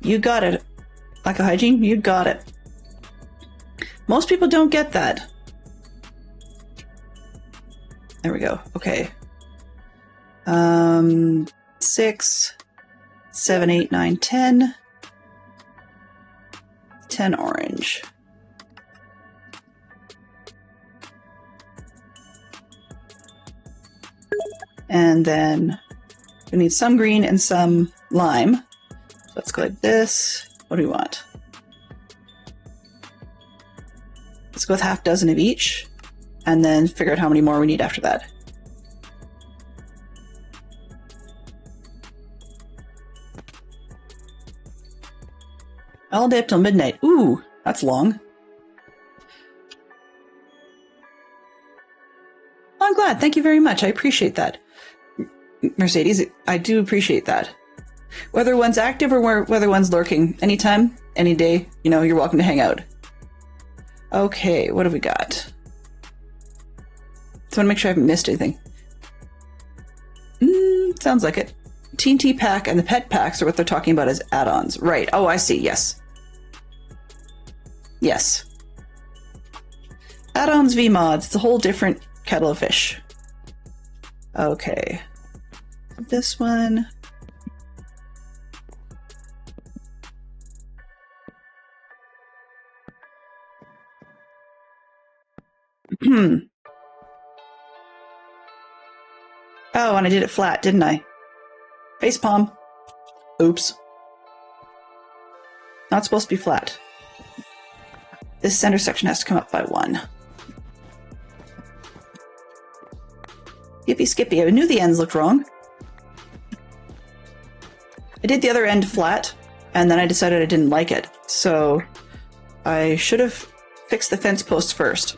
You got it. Lack of Hygiene, you got it. Most people don't get that. There we go. Okay. 6, 7, 8, 9, 10. 10 orange. And then we need some green and some lime. So let's go like this. What do we want? Let's go with half dozen of each, and then figure out how many more we need after that. All day up till midnight. Ooh, that's long. I'm glad. Thank you very much. I appreciate that. Mercedes, I do appreciate that. Whether one's active or whether one's lurking, anytime, any day, you know, you're welcome to hang out. Okay, what have we got? So I want to make sure I haven't missed anything. Sounds like it. TNT pack and the pet packs are what they're talking about as add-ons. Right. Oh, I see. Yes. Yes. Add-ons v mods. It's a whole different kettle of fish. Okay. This one. Oh, and I did it flat, didn't I? Facepalm. Oops. Not supposed to be flat. This center section has to come up by 1. Yippee skippy. I knew the ends looked wrong. I did the other end flat, and then I decided I didn't like it. So I should have fixed the fence posts first.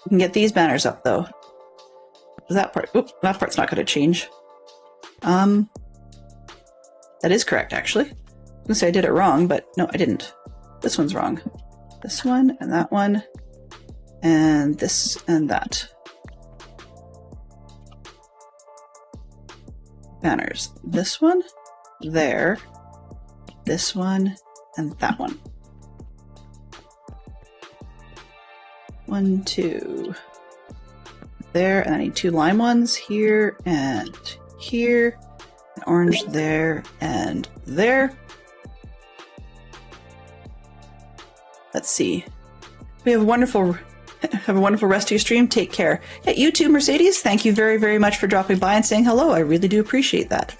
We can get these banners up, though. That part's not going to change. That is correct, actually. I was going to say I did it wrong, but no, I didn't. This one's wrong. This one, and that one, and this, and that. Banners. This one, there, this one, and that one. 1, 2. There, and I need 2 lime ones here and here. An orange there and there. Let's see. We have a wonderful rest of your stream. Take care. Yeah, you too, Mercedes. Thank you very, very much for dropping by and saying hello. I really do appreciate that.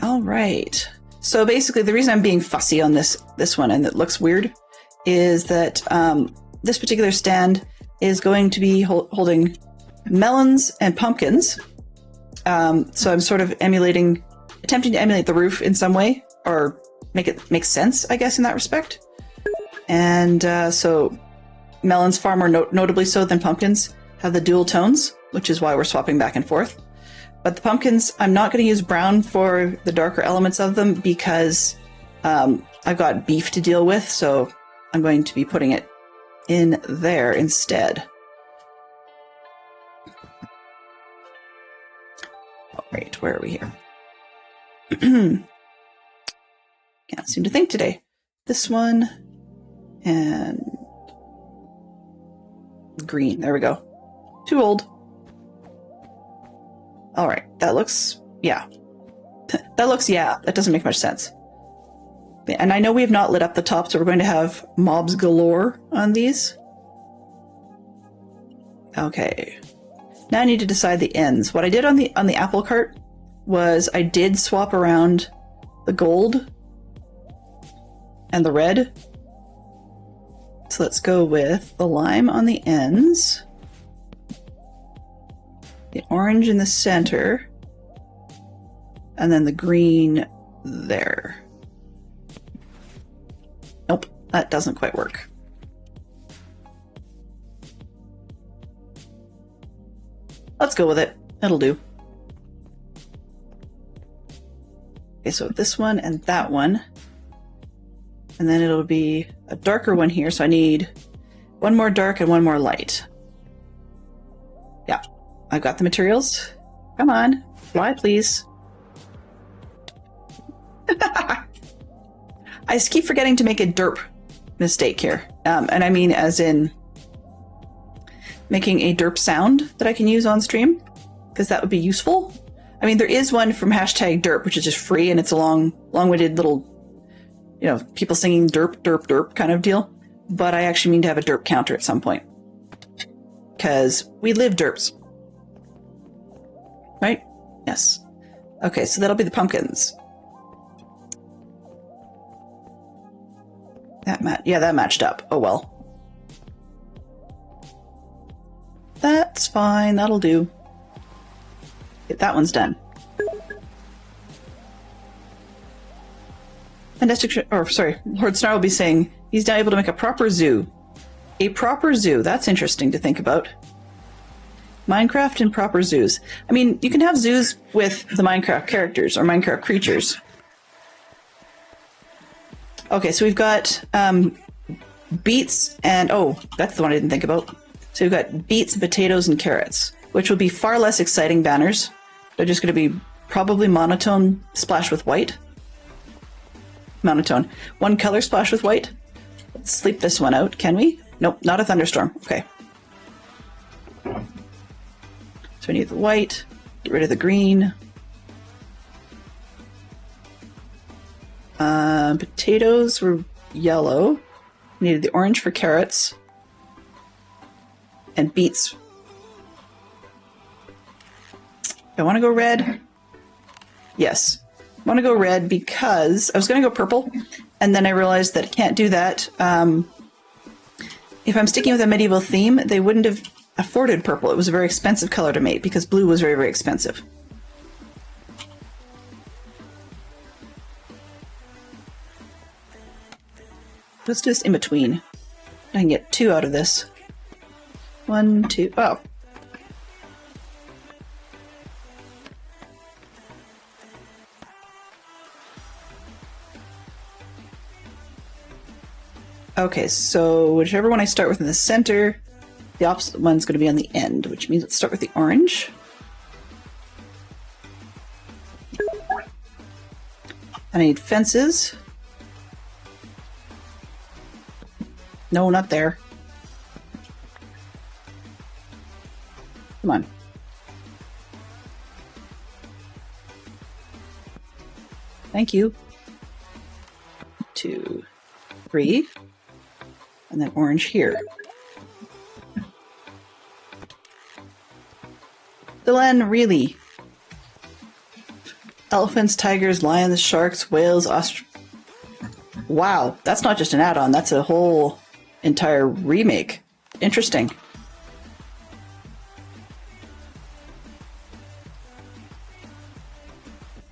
All right. So basically, the reason I'm being fussy on this one and it looks weird is that this particular stand is going to be holding melons and pumpkins. So I'm sort of attempting to emulate the roof in some way, or make it make sense, I guess, in that respect. And so melons, far more notably so than pumpkins, have the dual tones, which is why we're swapping back and forth. But the pumpkins, I'm not going to use brown for the darker elements of them because I've got beef to deal with, so I'm going to be putting it in there instead. All right, where are we here? Can't seem to think today. This one and green. There we go. Too old. All right, that looks, yeah. That doesn't make much sense. And I know we have not lit up the top, so we're going to have mobs galore on these. Okay. Now I need to decide the ends. What I did on the apple cart was I did swap around the gold and the red. So let's go with the lime on the ends, the orange in the center, and then the green there. Nope, that doesn't quite work. Let's go with it. It'll do. Okay, so this one and that one. And then it'll be a darker one here, so I need one more dark and one more light. Yeah, I've got the materials. Come on, fly, please. I just keep forgetting to make a derp mistake here. And I mean as in making a derp sound that I can use on stream, because that would be useful. I mean, there is one from #derp, which is just free, and it's a long-winded little, you know, people singing derp, derp, derp kind of deal. But I actually mean to have a derp counter at some point. because we live derps. Right? Yes. Okay, so that'll be the pumpkins. That matched up. Oh well. That's fine. That'll do. That one's done. Lord Snar will be saying he's now able to make a proper zoo. A proper zoo. That's interesting to think about. Minecraft and proper zoos. I mean, you can have zoos with the Minecraft characters or Minecraft creatures. Okay, so we've got beets and... Oh, that's the one I didn't think about. So we've got beets, potatoes, and carrots, which will be far less exciting banners. They're just going to be probably monotone splashed with white. Monotone. One color splash with white. Let's sleep this one out, can we? Nope, not a thunderstorm. Okay. So we need the white. Get rid of the green. Potatoes were yellow. We needed the orange for carrots. And beets. I want to go red. Yes. I want to go red because I was going to go purple, and then I realized that I can't do that. If I'm sticking with a medieval theme, they wouldn't have afforded purple. It was a very expensive color to make because blue was very, very expensive. Let's do this in between. I can get 2 out of this. 1, 2. Oh. Okay, so whichever one I start with in the center, the opposite one's going to be on the end, which means let's start with the orange. I need fences. No, not there. Come on. Thank you. 2, 3. And then orange here. Delenn, really? Elephants, tigers, lions, sharks, whales, ostrich. Wow, that's not just an add-on, that's a whole entire remake. Interesting.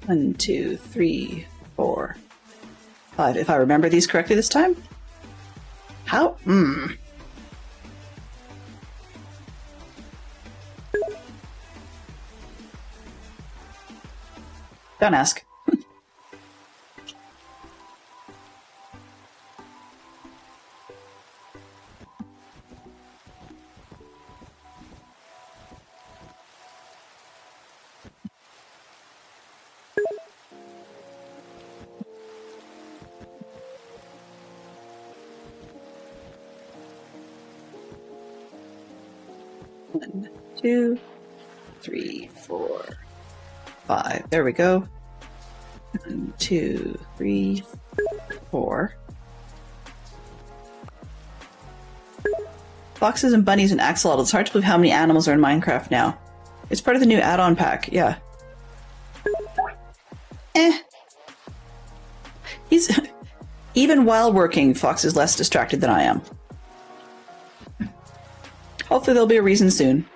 One, 2, 3, 4, 5. If I remember these correctly this time. How? Don't ask. One, 2, 3, 4, 5. There we go. 1, 2, 3, 4. Foxes and bunnies and axolotls. It's hard to believe how many animals are in Minecraft now. It's part of the new add-on pack, yeah. He's... Even while working, Fox is less distracted than I am. Hopefully there'll be a reason soon.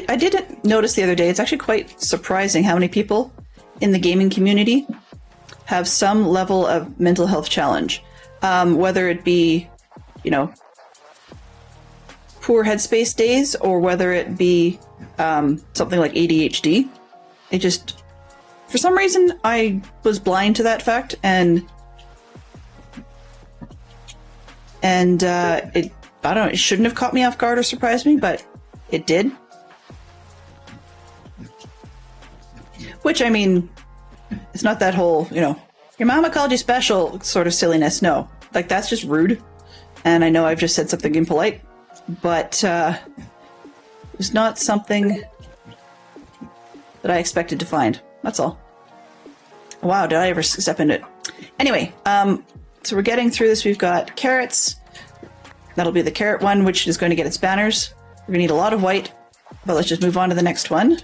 I did notice the other day, it's actually quite surprising how many people in the gaming community have some level of mental health challenge. Whether it be, you know, poor headspace days or whether it be something like ADHD. It just, for some reason, I was blind to that fact, and I don't know, it shouldn't have caught me off guard or surprised me, but it did. Which, I mean, it's not that whole, you know, your mama called you special sort of silliness. No, like, that's just rude. And I know I've just said something impolite, but it was not something that I expected to find. That's all. Wow, did I ever step into it? Anyway, So we're getting through this. We've got carrots. That'll be the carrot one, which is going to get its banners. We're going to need a lot of white, but let's just move on to the next one.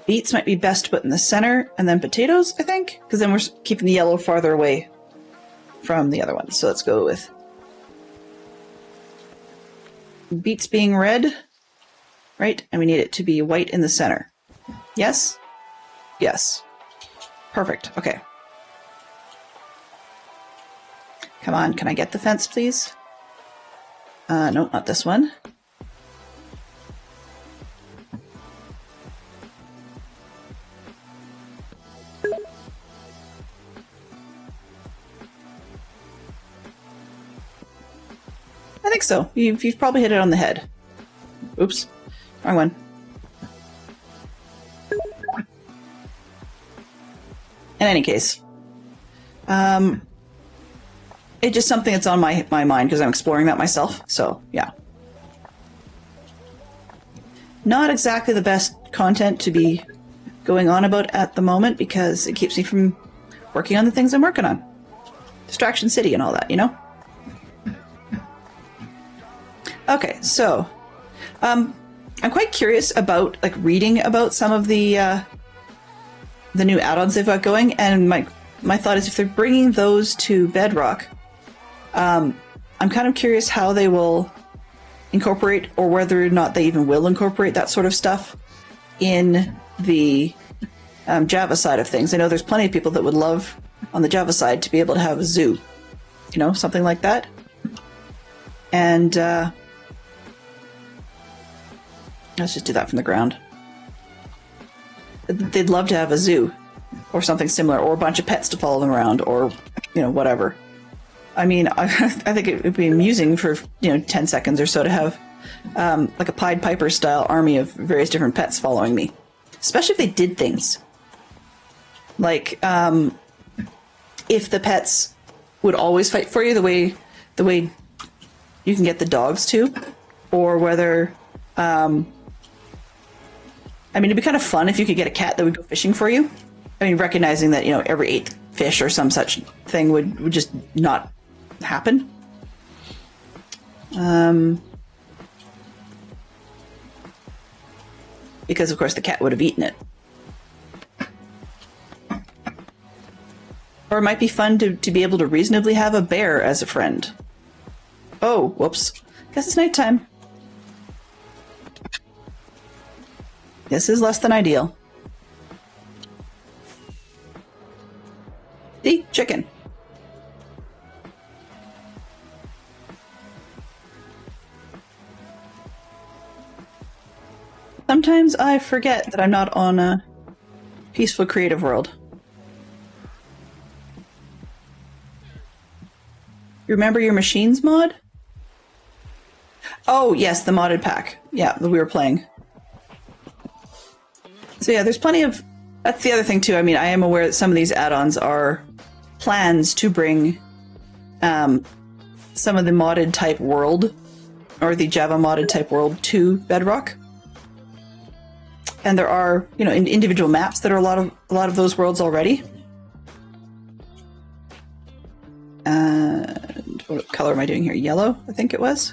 Beets might be best to put in the center, and then potatoes, I think, because then we're keeping the yellow farther away from the other one. So let's go with beets being red, right? And we need it to be white in the center. Yes? Yes. Perfect. Okay. Come on, can I get the fence, please? No, not this one. I think so. You've probably hit it on the head. Oops. Wrong one. In any case, it's just something that's on my mind because I'm exploring that myself. So, yeah. Not exactly the best content to be going on about at the moment because it keeps me from working on the things I'm working on. Distraction City and all that, you know? Okay, so I'm quite curious about like reading about some of the new add-ons they've got going, and my thought is if they're bringing those to Bedrock, I'm kind of curious how they will incorporate, or whether or not they even will incorporate that sort of stuff in the Java side of things. I know there's plenty of people that would love on the Java side to be able to have a zoo, you know, something like that. And let's just do that from the ground. They'd love to have a zoo or something similar, or a bunch of pets to follow them around, or, you know, whatever. I mean, I think it would be amusing for, 10 seconds or so to have like a Pied Piper style army of various different pets following me, especially if they did things. Like, if the pets would always fight for you the way you can get the dogs to, or whether, I mean, it'd be kind of fun if you could get a cat that would go fishing for you. I mean, recognizing that, every 8 fish or some such thing would just not happen. Because, of course, the cat would have eaten it. Or it might be fun to be able to reasonably have a bear as a friend. Oh, whoops. Guess it's nighttime. This is less than ideal. See? Chicken. Sometimes I forget that I'm not on a peaceful creative world. You remember your machines mod? Oh, yes, the modded pack. Yeah, that we were playing. So yeah, there's plenty of... That's the other thing, too. I mean, I am aware that some of these add-ons are plans to bring some of the modded type world, or the Java modded type world, to Bedrock. And there are, individual maps that are a lot of those worlds already. And what color am I doing here? Yellow, I think it was.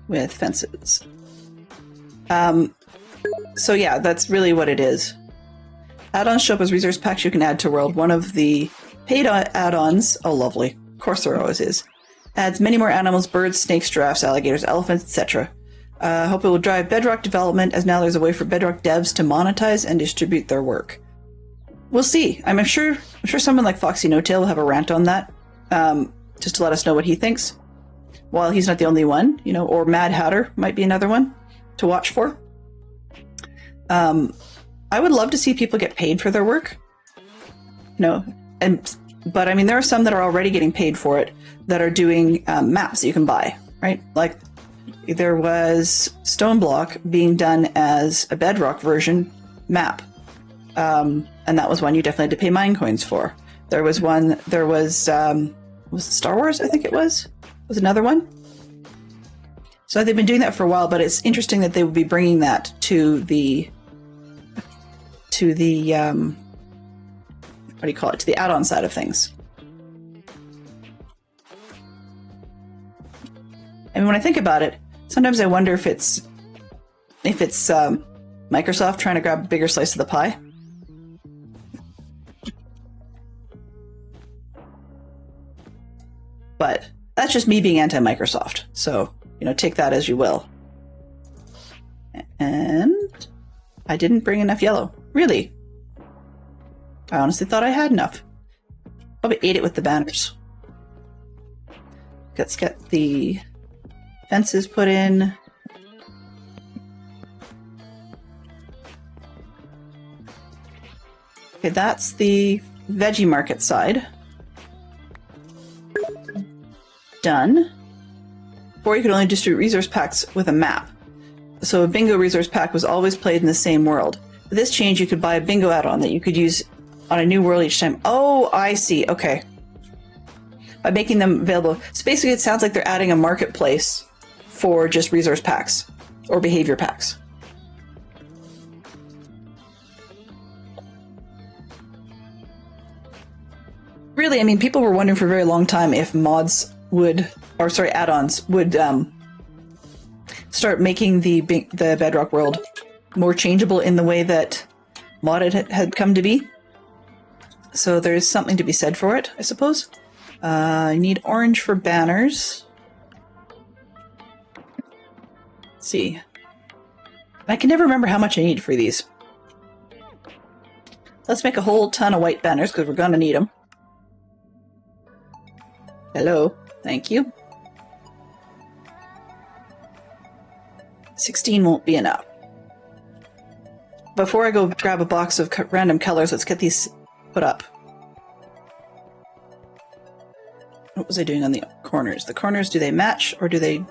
With fences. So yeah, that's really what it is. Add-ons show up as resource packs you can add to world. One of the paid add-ons, oh lovely, of course there always is, adds many more animals: birds, snakes, giraffes, alligators, elephants, etc. Hope it will drive Bedrock development, as now there's a way for Bedrock devs to monetize and distribute their work. We'll see. I'm sure someone like Foxy No-Tail will have a rant on that, just to let us know what he thinks. While he's not the only one, or Mad Hatter might be another one to watch for. I would love to see people get paid for their work. But I mean, there are some that are already getting paid for it that are doing maps that you can buy, right? Like there was Stone Block being done as a Bedrock version map. And that was one you definitely had to pay mine coins for. There was one, was it Star Wars? I think it was another one So they've been doing that for a while, but it's interesting that they would be bringing that to the what do you call it? To the add-on side of things. I mean, when I think about it, sometimes I wonder if it's Microsoft trying to grab a bigger slice of the pie. But that's just me being anti-Microsoft. So, you know, take that as you will. And I didn't bring enough yellow. Really? I honestly thought I had enough. Probably ate it with the banners. Let's get the fences put in. Okay, that's the veggie market side. Done. Before, you could only distribute resource packs with a map. So a bingo resource pack was always played in the same world. With this change, you could buy a bingo add-on that you could use on a new world each time. Oh, I see. Okay. By making them available. So basically, it sounds like they're adding a marketplace for just resource packs or behavior packs. Really, I mean, people were wondering for a very long time if mods would, or sorry, add-ons would start making the Bedrock world more changeable in the way that modded had come to be. So there's something to be said for it, I suppose. I need orange for banners. Let's see. I can never remember how much I need for these. Let's make a whole ton of white banners because we're gonna need them. Hello. Thank you. 16 won't be enough. Before I go grab a box of random colors, let's get these put up. What was I doing on the corners? The corners, do they match or do they...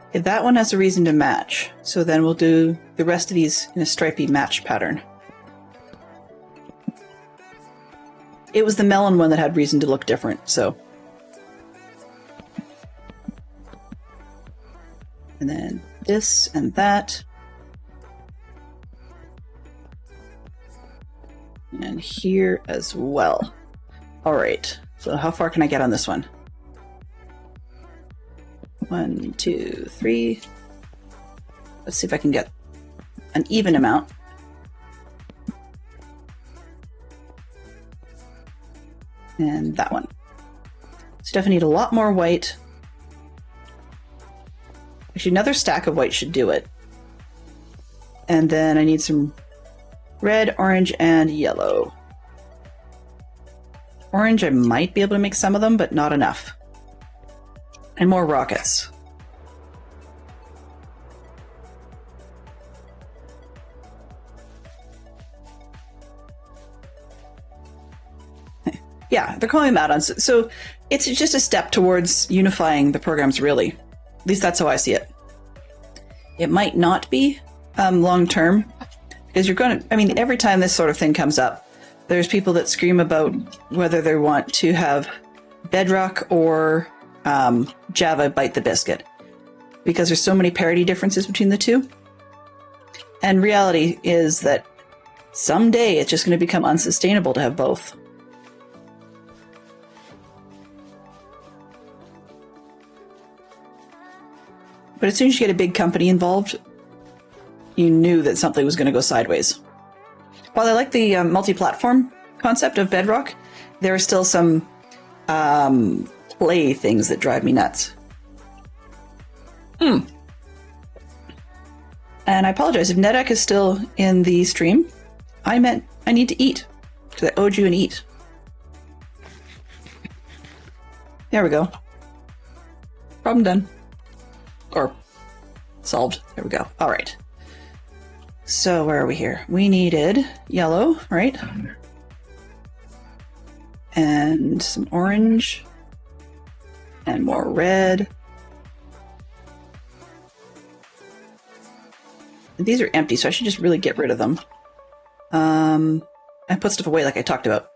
Okay, that one has a reason to match. So then we'll do the rest of these in a stripy match pattern. It was the melon one that had reason to look different, so... And then this and that. And here as well. Alright, so how far can I get on this one? 1, 2, 3. Let's see if I can get an even amount. And that one. So definitely need a lot more white. Actually, another stack of white should do it. And then I need some red, orange, and yellow. Orange, I might be able to make some of them, but not enough. And more rockets. Yeah, they're calling them add-ons. So it's just a step towards unifying the programs, really. At least that's how I see it. It might not be long-term, because you're going to... I mean, every time this sort of thing comes up, there's people that scream about whether they want to have Bedrock or Java bite the biscuit, because there's so many parity differences between the two. And reality is that someday it's just going to become unsustainable to have both. But as soon as you get a big company involved, you knew that something was going to go sideways. While I like the multi-platform concept of Bedrock, there are still some play things that drive me nuts. And I apologize if NetEck is still in the stream. I meant I need to eat, because I owed you an eat. There we go. Problem done. Or solved. There we go. All right. So where are we here? We needed yellow, right? And some orange. And more red. These are empty, so I should just really get rid of them. And put stuff away like I talked about.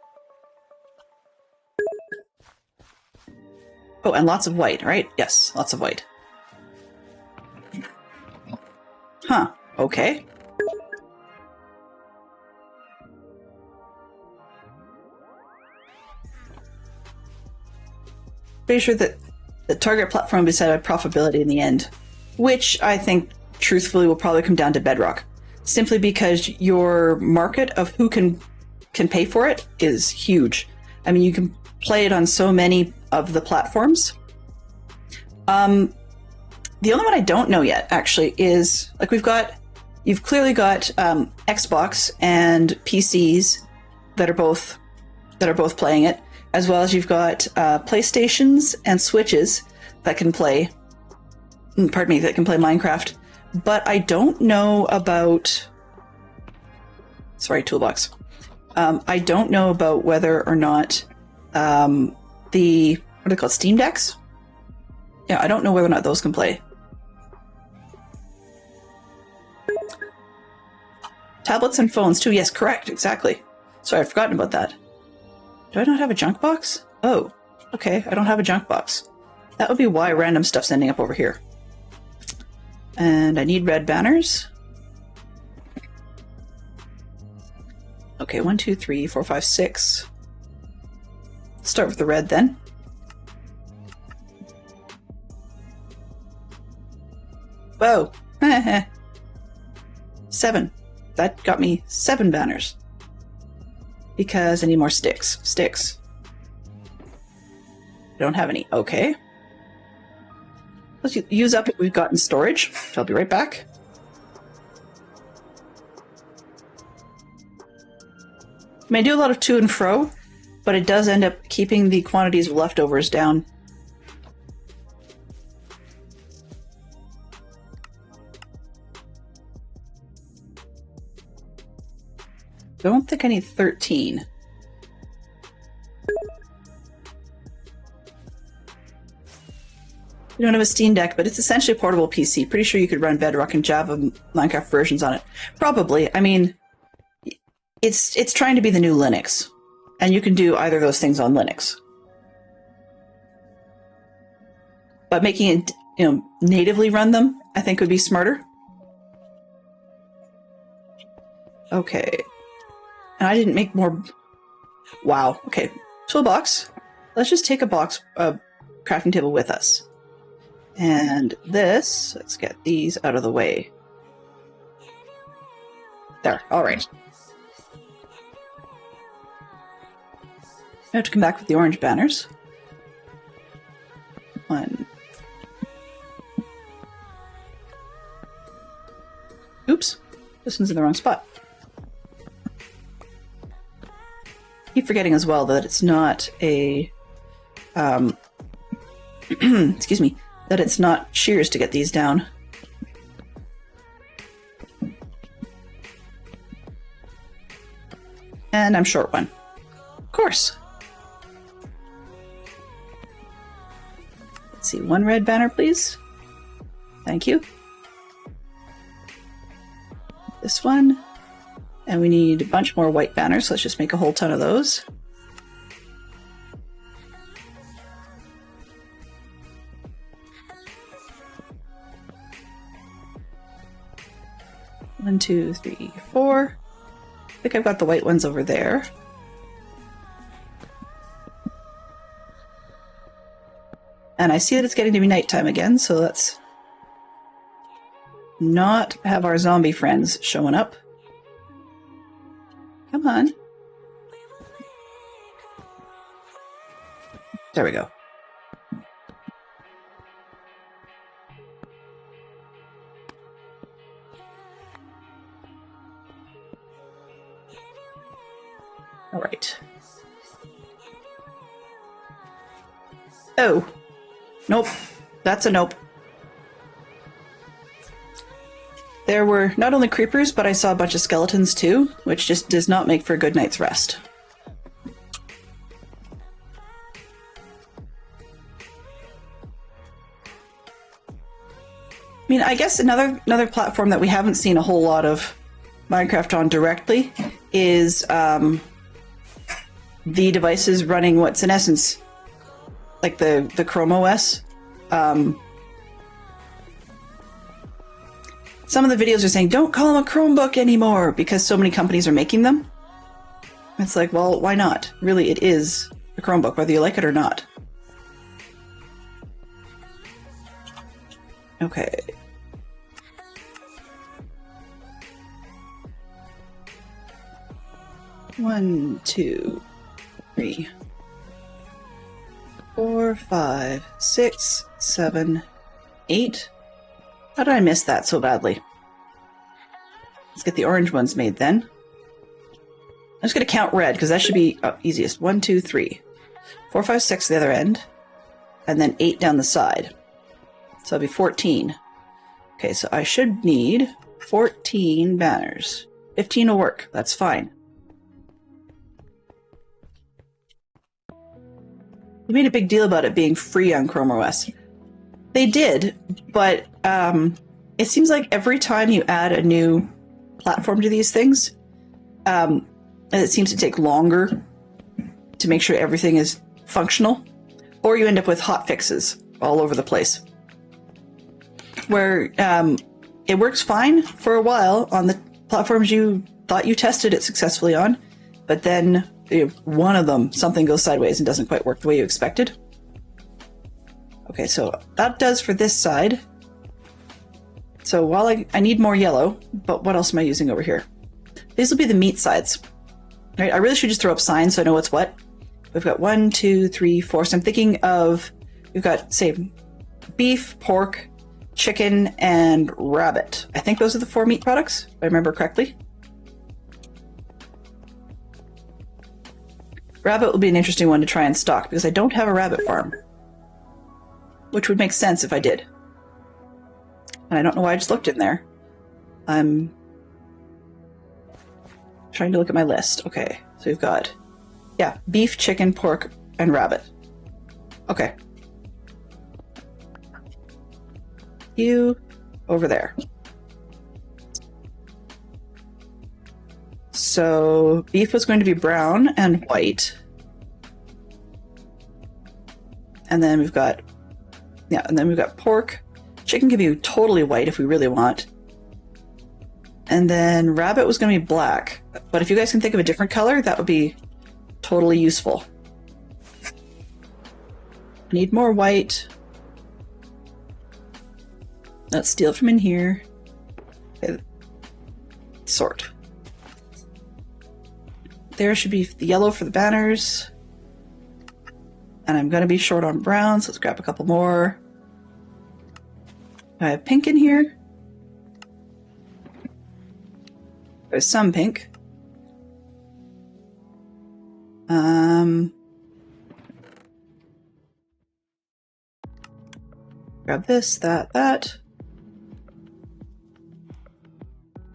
Oh, and lots of white, right? Yes, lots of white. Huh, okay. Pretty sure that the target platform will be set at profitability in the end, which I think truthfully will probably come down to Bedrock, simply because your market of who can pay for it is huge. I mean, you can play it on so many of the platforms. The only one I don't know yet actually is like you've clearly got Xbox and PCs that are both playing it, as well as you've got PlayStations and Switches that can play. Pardon me, that can play Minecraft. But I don't know about. Sorry, Toolbox. I don't know about whether or not the what are they called, Steam Decks? Yeah, I don't know whether or not those can play. Tablets and phones too. Yes, correct, exactly. Sorry, I've forgotten about that. Do I not have a junk box? Oh, okay, I don't have a junk box. That would be why random stuff's ending up over here. And I need red banners. Okay, 1, 2, 3, 4, 5, 6. Start with the red then. Whoa. 7. That got me 7 banners. Because I need more sticks. Sticks. I don't have any. Okay. Let's use up what we've got in storage. I'll be right back. I mean, I do a lot of to and fro, but it does end up keeping the quantities of leftovers down. Don't think I need 13. We don't have a Steam Deck, but it's essentially a portable PC. Pretty sure you could run Bedrock and Java Minecraft versions on it. Probably. I mean, it's trying to be the new Linux, and you can do either of those things on Linux. But making it, natively run them, I think would be smarter. Okay. And I didn't make more. Wow. Okay. Toolbox. Let's just take a crafting table with us. And this, let's get these out of the way. There. All right. I have to come back with the orange banners. 1. Oops. This one's in the wrong spot. Keep forgetting as well that it's not a excuse me, that it's not shears to get these down. And I'm short one. Of course. Let's see, 1 red banner, please. Thank you. This one. And we need a bunch more white banners, so let's just make a whole ton of those. One, 2, 3, 4. I think I've got the white ones over there. And I see that it's getting to be nighttime again, so let's not have our zombie friends showing up. Come on. There we go. All right. Oh. Nope. That's a nope. There were not only creepers, but I saw a bunch of skeletons too, which just does not make for a good night's rest. I mean, I guess another platform that we haven't seen a whole lot of Minecraft on directly is the devices running what's in essence like the Chrome OS. Some of the videos are saying, don't call them a Chromebook anymore because so many companies are making them. It's like, well, why not? Really, it is a Chromebook, whether you like it or not. Okay. One, two, 3, 4, 5, 6, 7, 8. How did I miss that so badly? Let's get the orange ones made then. I'm just going to count red because that should be easiest. 1, 2, 3, 4, 5, 6 the other end, and then 8 down the side. So that'll be 14. Okay, so I should need 14 banners. 15 will work. That's fine. You made a big deal about it being free on Chrome OS. They did, but it seems like every time you add a new platform to these things, it seems to take longer to make sure everything is functional, or you end up with hot fixes all over the place. Where it works fine for a while on the platforms you thought you tested it successfully on, but then one of them, something goes sideways and doesn't quite work the way you expected. Okay, so that does for this side. So while I need more yellow, but what else am I using over here? These will be the meat sides. Right, I really should just throw up signs so I know what's what. We've got 1, 2, 3, 4. So I'm thinking of, we've got, say, beef, pork, chicken, and rabbit. I think those are the 4 meat products, if I remember correctly. Rabbit will be an interesting one to try and stock because I don't have a rabbit farm, which would make sense if I did. And I don't know why I just looked in there. I'm trying to look at my list. Okay, so we've got, yeah, beef, chicken, pork, and rabbit. Okay. You over there. So beef was going to be brown and white. And then we've got, yeah, and then we've got pork. Chicken can be totally white if we really want. And then rabbit was going to be black. But if you guys can think of a different color, that would be totally useful. I need more white. Let's steal from in here. Okay. Sort. There should be the yellow for the banners. And I'm going to be short on brown, so let's grab a couple more. I have pink in here. There's some pink. Grab this, that.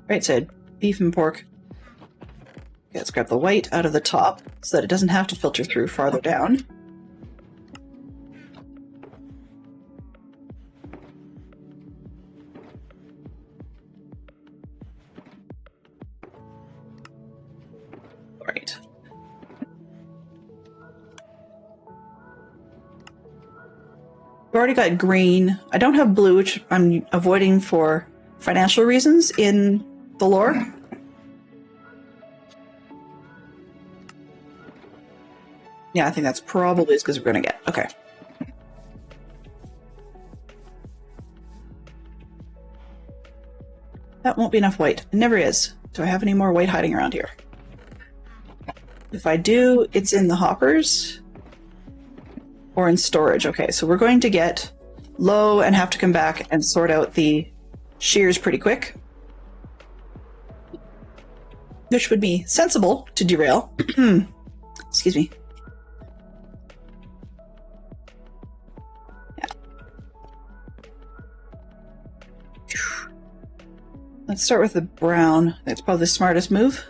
Right side, beef and pork. Okay, let's grab the white out of the top so that it doesn't have to filter through farther down. Right. We've already got green. I don't have blue, which I'm avoiding for financial reasons in the lore. Yeah, I think that's probably as good as we're going to get. Okay. That won't be enough white. It never is. Do I have any more white hiding around here? If I do, it's in the hoppers or in storage. Okay, so we're going to get low and have to come back and sort out the shears pretty quick. Which would be sensible to derail. Excuse me. Yeah. Let's start with the brown. That's probably the smartest move.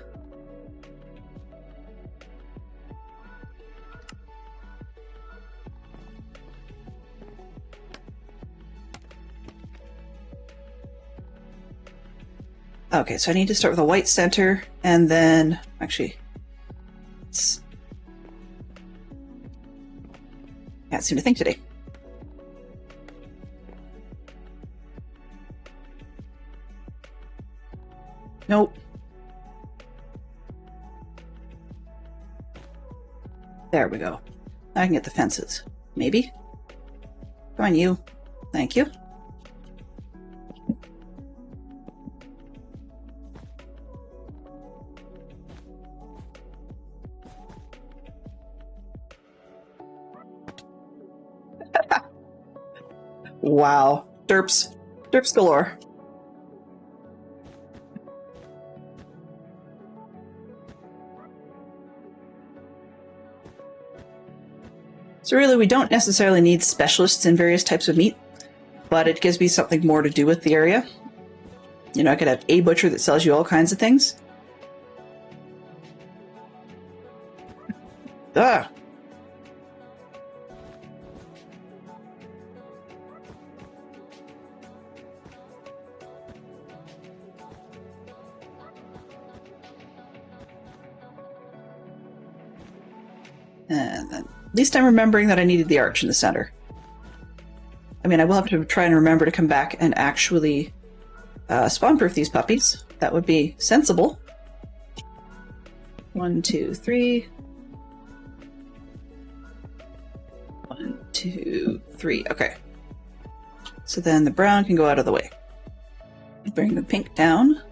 Okay, so I need to start with a white center, and then, actually, Can't seem to think today. Nope. There we go. Now I can get the fences. Maybe? Come on, you. Thank you. Wow. Derps. Derps galore. So really, we don't necessarily need specialists in various types of meat, but it gives me something more to do with the area. You know, I could have a butcher that sells you all kinds of things. Ah! And then, at least I'm remembering that I needed the arch in the center. I mean, I will have to try and remember to come back and actually spawn-proof these puppies. That would be sensible. 1, 2, 3. 1, 2, 3. Okay. So then the brown can go out of the way. Bring the pink down.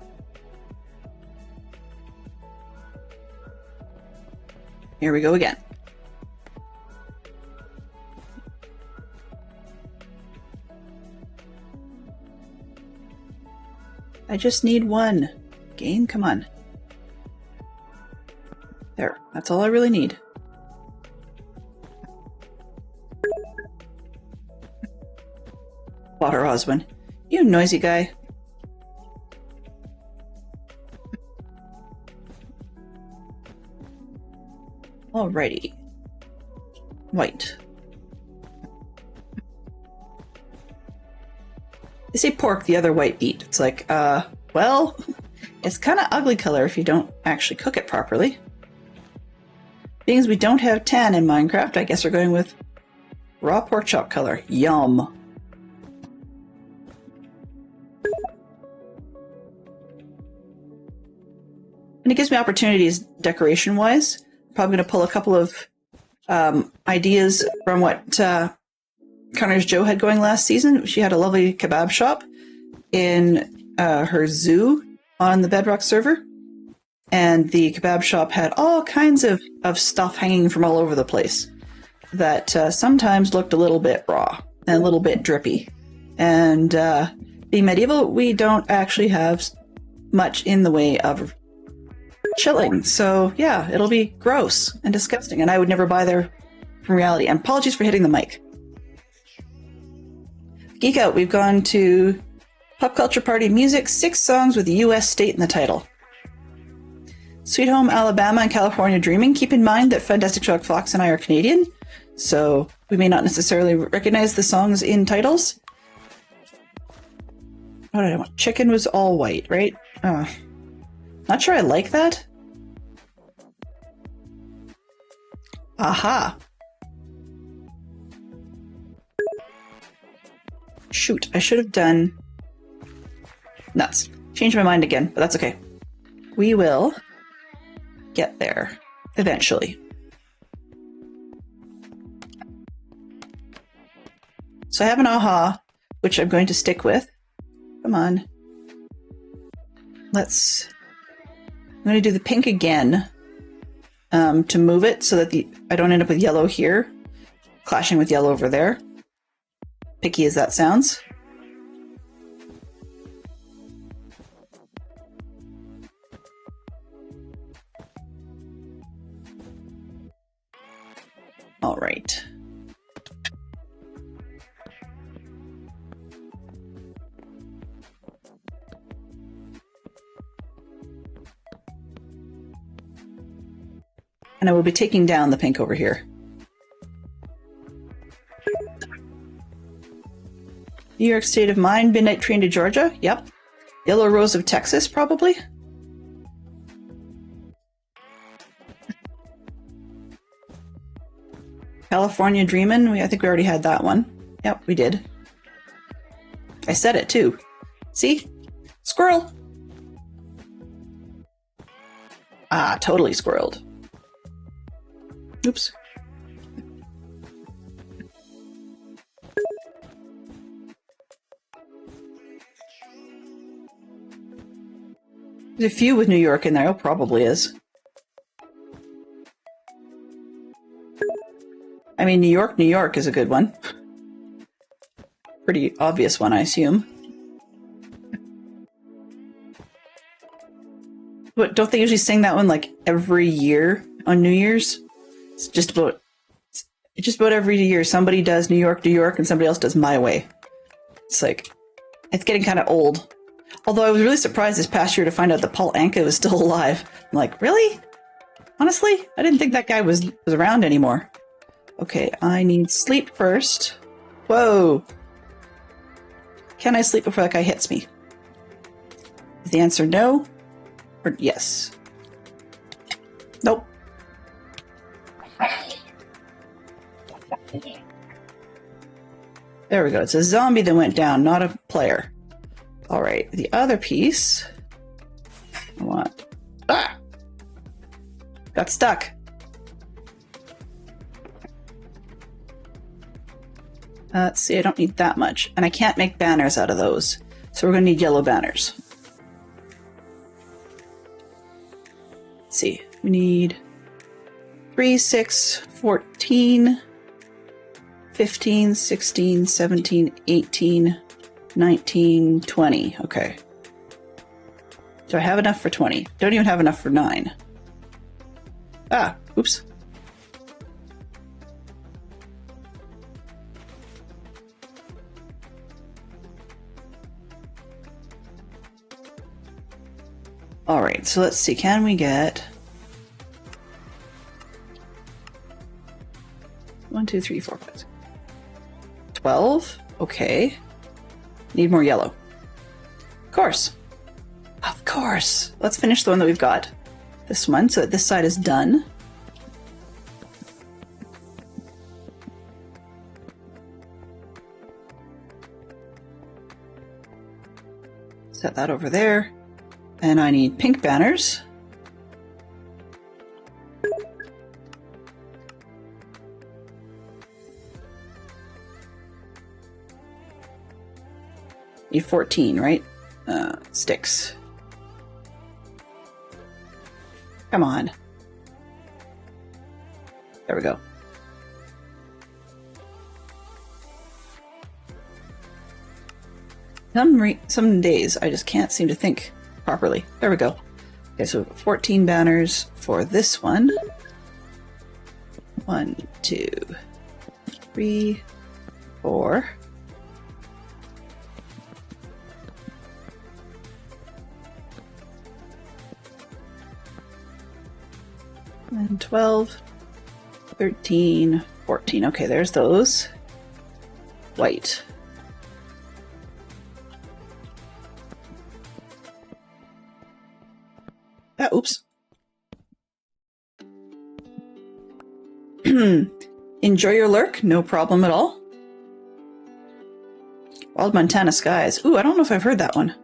Here we go again. I just need one. Game, come on. There, that's all I really need. Water Oswin. You noisy guy. Alrighty. White. They say pork, the other white meat. It's like, well, it's kind of ugly color if you don't actually cook it properly. Being as we don't have tan in Minecraft, I guess we're going with raw pork chop color. Yum. And it gives me opportunities decoration-wise. Probably going to pull a couple of ideas from what Connor's Joe had going last season. She had a lovely kebab shop in her zoo on the Bedrock server. And the kebab shop had all kinds of stuff hanging from all over the place that sometimes looked a little bit raw and a little bit drippy. And being medieval, we don't actually have much in the way of chilling. So yeah, it'll be gross and disgusting. And I would never buy there from reality. And apologies for hitting the mic. Geek Out, we've gone to Pop Culture Party Music, 6 songs with the U.S. state in the title. Sweet Home Alabama and California Dreaming. Keep in mind that Fantastic Sherlock Fox and I are Canadian, so we may not necessarily recognize the songs in titles. What did I want? Chicken was all white, right? Not sure I like that. Aha. Shoot, I should have done... Nuts. Changed my mind again, but that's okay. We will get there eventually. So I have an aha, which I'm going to stick with. Come on. I'm going to do the pink again to move it so that I don't end up with yellow here, clashing with yellow over there. Picky as that sounds. All right. And I will be taking down the pink over here. New York State of Mind, Midnight Train to Georgia. Yep. Yellow Rose of Texas, probably. California Dreamin'. I think we already had that one. Yep, we did. I said it too. See? Squirrel! Ah, totally squirreled. Oops. There's a few with New York in there. Oh, probably is. I mean, New York is a good one. Pretty obvious one, I assume. But don't they usually sing that one like every year on New Year's? It's just about every year somebody does New York, and somebody else does My Way. It's like, it's getting kind of old. Although I was really surprised this past year to find out that Paul Anka was still alive. I'm like, really? Honestly? I didn't think that guy was around anymore. Okay, I need sleep first. Whoa! Can I sleep before that guy hits me? Is the answer no? Or yes? Nope. There we go. It's a zombie that went down, not a player. Alright, the other piece. I want... Ah! Got stuck. Let's see, I don't need that much. And I can't make banners out of those. So we're going to need yellow banners. Let's see, we need 3, 6, 14, 15, 16, 17, 18, 19, 20. Okay. Do I have enough for 20? Don't even have enough for 9. Ah, oops. All right, so let's see. Can we get 1, 2, 3, 4, 5, 12? Okay. Need more yellow. Of course. Of course. Let's finish the one that we've got. This one, so that this side is done. Set that over there. And I need pink banners. Need 14, right? Sticks. Come on. There we go. Some days I just can't seem to think properly. There we go. Okay, so 14 banners for this one. 1, 2, 3, 4. And 12, 13, 14. Okay, there's those. White. Ah, oops. Enjoy your lurk, no problem at all. Wild Montana Skies. Ooh, I don't know if I've heard that one.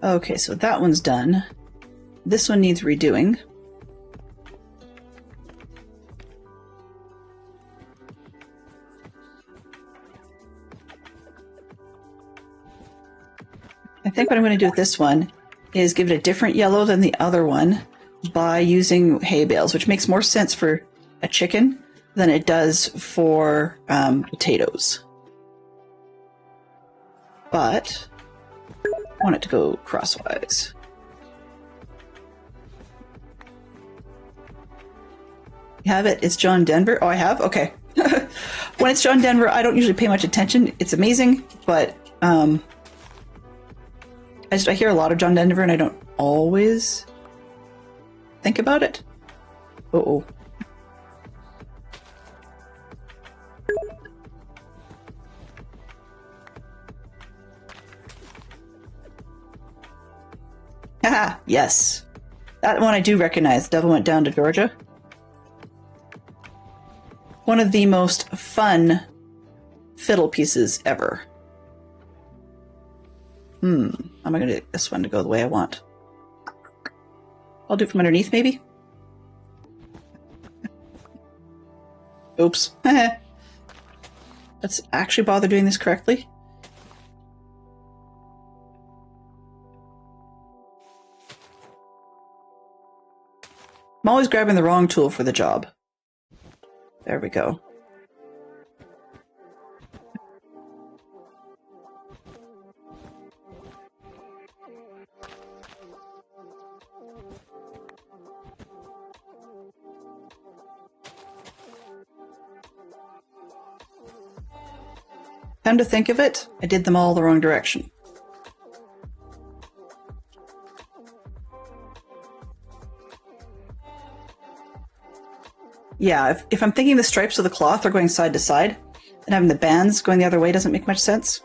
Okay, so that one's done. This one needs redoing. I think what I'm going to do with this one is give it a different yellow than the other one by using hay bales, which makes more sense for a chicken than it does for potatoes. But I want it to go crosswise. You have it? It's John Denver? Oh, I have? Okay. When it's John Denver, I don't usually pay much attention. It's amazing, but I hear a lot of John Denver and I don't always think about it. Uh-oh. Yes. That one I do recognize. The Devil Went Down to Georgia. One of the most fun fiddle pieces ever. I'm going to get this one to go the way I want. I'll do it from underneath, maybe? Oops. Let's actually bother doing this correctly. I'm always grabbing the wrong tool for the job. There we go. Come to think of it, I did them all the wrong direction. Yeah, if I'm thinking the stripes of the cloth are going side to side, and having the bands going the other way doesn't make much sense.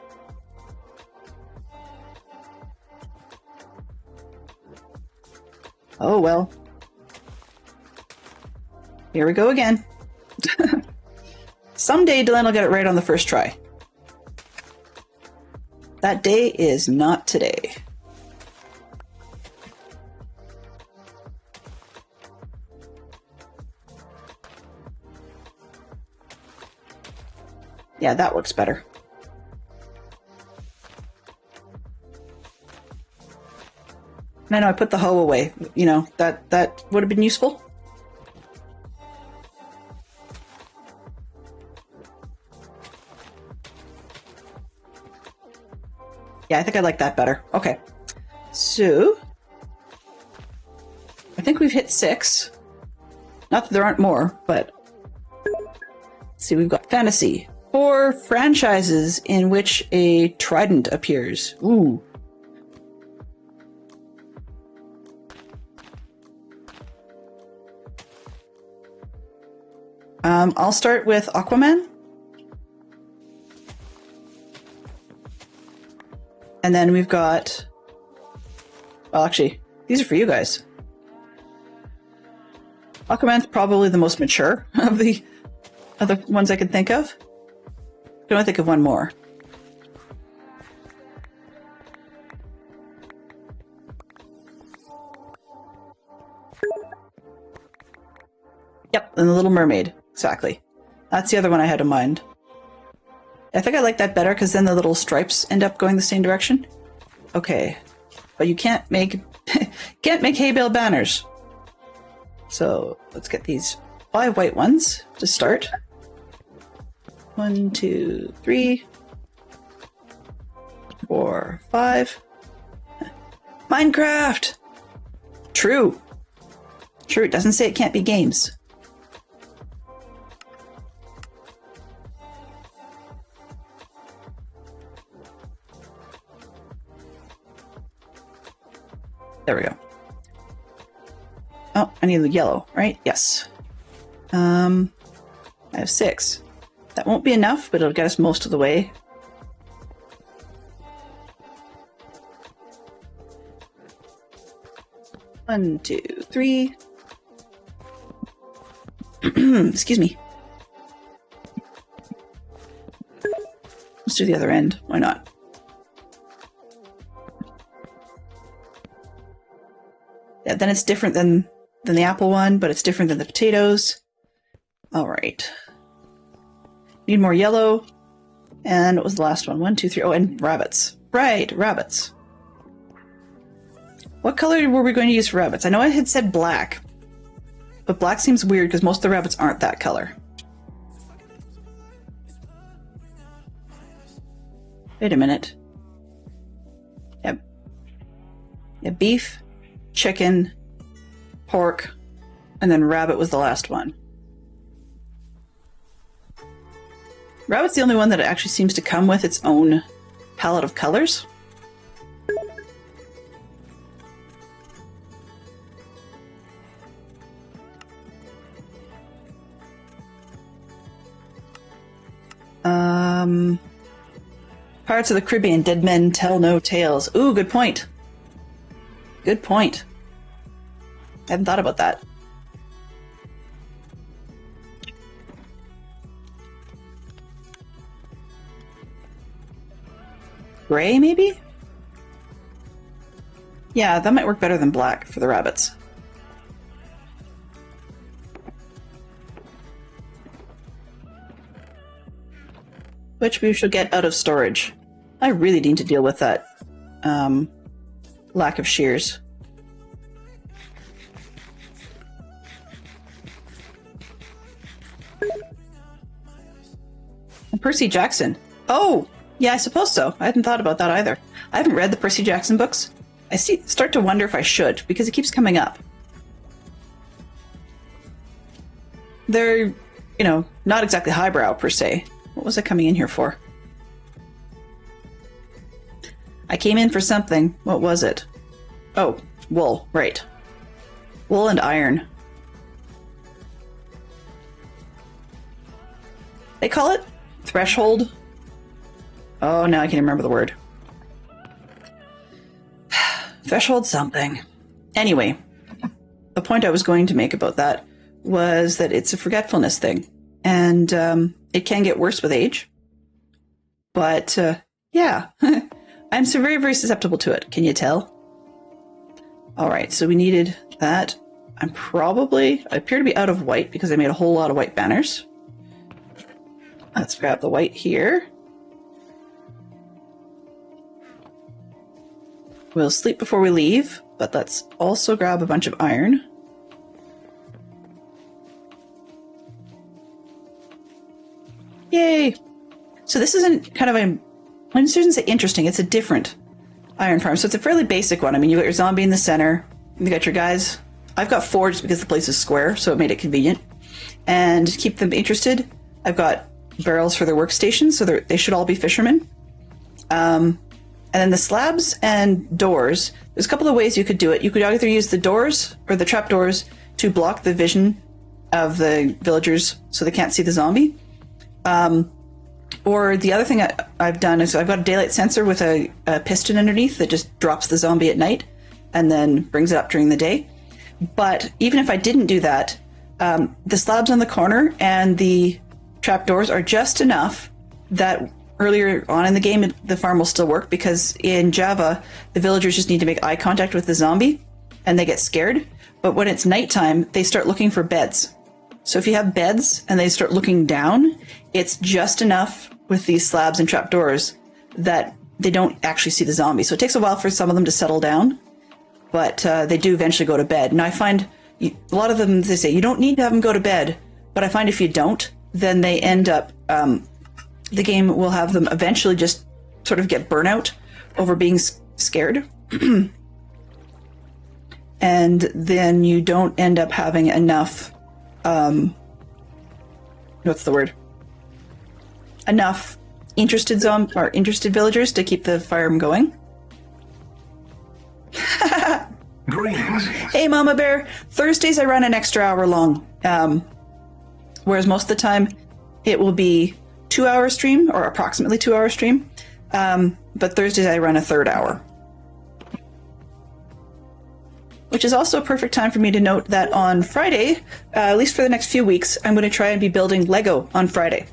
Oh well. Here we go again. Someday Dylan will get it right on the first try. That day is not today. Yeah, that works better. I know I put the hoe away. You know, that would have been useful. Yeah, I think I like that better. Okay. So, I think we've hit 6. Not that there aren't more, but let's see, we've got fantasy. 4 franchises in which a trident appears. Ooh. I'll start with Aquaman. And then we've got... Well, actually, these are for you guys. Aquaman's probably the most mature of the other ones I can think of. I don't think of one more. Yep, and the Little Mermaid. Exactly. That's the other one I had in mind. I think I like that better because then the little stripes end up going the same direction. Okay. But you can't make hay bale banners. So let's get these 5 white ones to start. 1, 2, 3, 4, 5. Minecraft! True. True, it doesn't say it can't be games. There we go. Oh, I need the yellow, right? Yes. I have 6. That won't be enough, but it'll get us most of the way. One, 2, 3. Excuse me. Let's do the other end. Why not? Yeah, then it's different than the apple one, but it's different than the potatoes. All right. Need more yellow. And what was the last one? 1, 2, 3. Oh, and rabbits. Right, rabbits. What color were we going to use for rabbits? I know I had said black, but black seems weird because most of the rabbits aren't that color. Wait a minute. Yep. Yeah, beef, chicken, pork, and then rabbit was the last one. Rabbit's the only one that actually seems to come with its own palette of colors. Pirates of the Caribbean, Dead Men Tell No Tales. Ooh, good point. Good point. I hadn't thought about that. Gray, maybe? Yeah, that might work better than black for the rabbits. Which we should get out of storage. I really need to deal with that lack of shears. And Percy Jackson. Oh, yeah, I suppose so. I hadn't thought about that either. I haven't read the Percy Jackson books. I start to wonder if I should, because it keeps coming up. They're, you know, not exactly highbrow per se. What was I coming in here for? I came in for something. What was it? Oh, wool, right. Wool and iron. They call it threshold. Oh, now I can't remember the word. Threshold something. Anyway, the point I was going to make about that was that it's a forgetfulness thing. And it can get worse with age. But, yeah. I'm so very, very susceptible to it. Can you tell? Alright, so we needed that. I appear to be out of white because I made a whole lot of white banners. Let's grab the white here. We'll sleep before we leave, but let's also grab a bunch of iron. Yay! So this isn't kind of a... I shouldn't say interesting, it's a different iron farm. So it's a fairly basic one. I mean, you got your zombie in the center, you got your guys. I've got 4 just because the place is square, so it made it convenient. And to keep them interested, I've got barrels for their workstations, so they should all be fishermen. And then the slabs and doors, there's a couple of ways you could do it. You could either use the doors or the trap doors to block the vision of the villagers so they can't see the zombie. Or the other thing I've done is I've got a daylight sensor with a piston underneath that just drops the zombie at night and then brings it up during the day. But even if I didn't do that, the slabs on the corner and the trapdoors are just enough that earlier on in the game the farm will still work, because in Java the villagers just need to make eye contact with the zombie and they get scared. But when it's nighttime, they start looking for beds. So if you have beds and they start looking down, it's just enough with these slabs and trapdoors that they don't actually see the zombie. So it takes a while for some of them to settle down, but they do eventually go to bed. And I find a lot of them, they say, you don't need to have them go to bed. But I find if you don't, then they end up, the game will have them eventually just sort of get burnout over being scared. And then you don't end up having enough, what's the word? Enough interested villagers to keep the farm going. Greetings. Hey, Mama Bear. Thursdays I run an extra hour long, whereas most of the time it will be 2-hour stream or approximately 2-hour stream. But Thursdays I run a 3rd hour. Which is also a perfect time for me to note that on Friday, at least for the next few weeks, I'm going to try and be building Lego on Friday.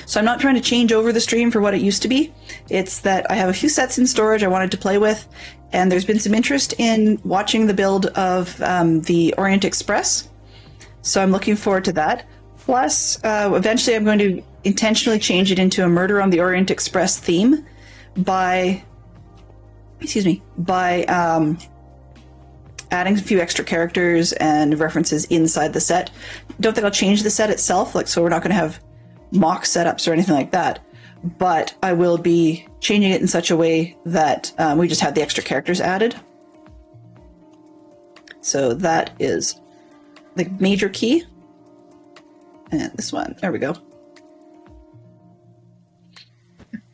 So I'm not trying to change over the stream for what it used to be. It's that I have a few sets in storage I wanted to play with, and there's been some interest in watching the build of the Orient Express. So I'm looking forward to that. Plus, eventually I'm going to intentionally change it into a Murder on the Orient Express theme by adding a few extra characters and references inside the set. Don't think I'll change the set itself, so we're not going to have mock setups or anything like that, but I will be changing it in such a way that we just have the extra characters added. So that is the major key. And this one, there we go.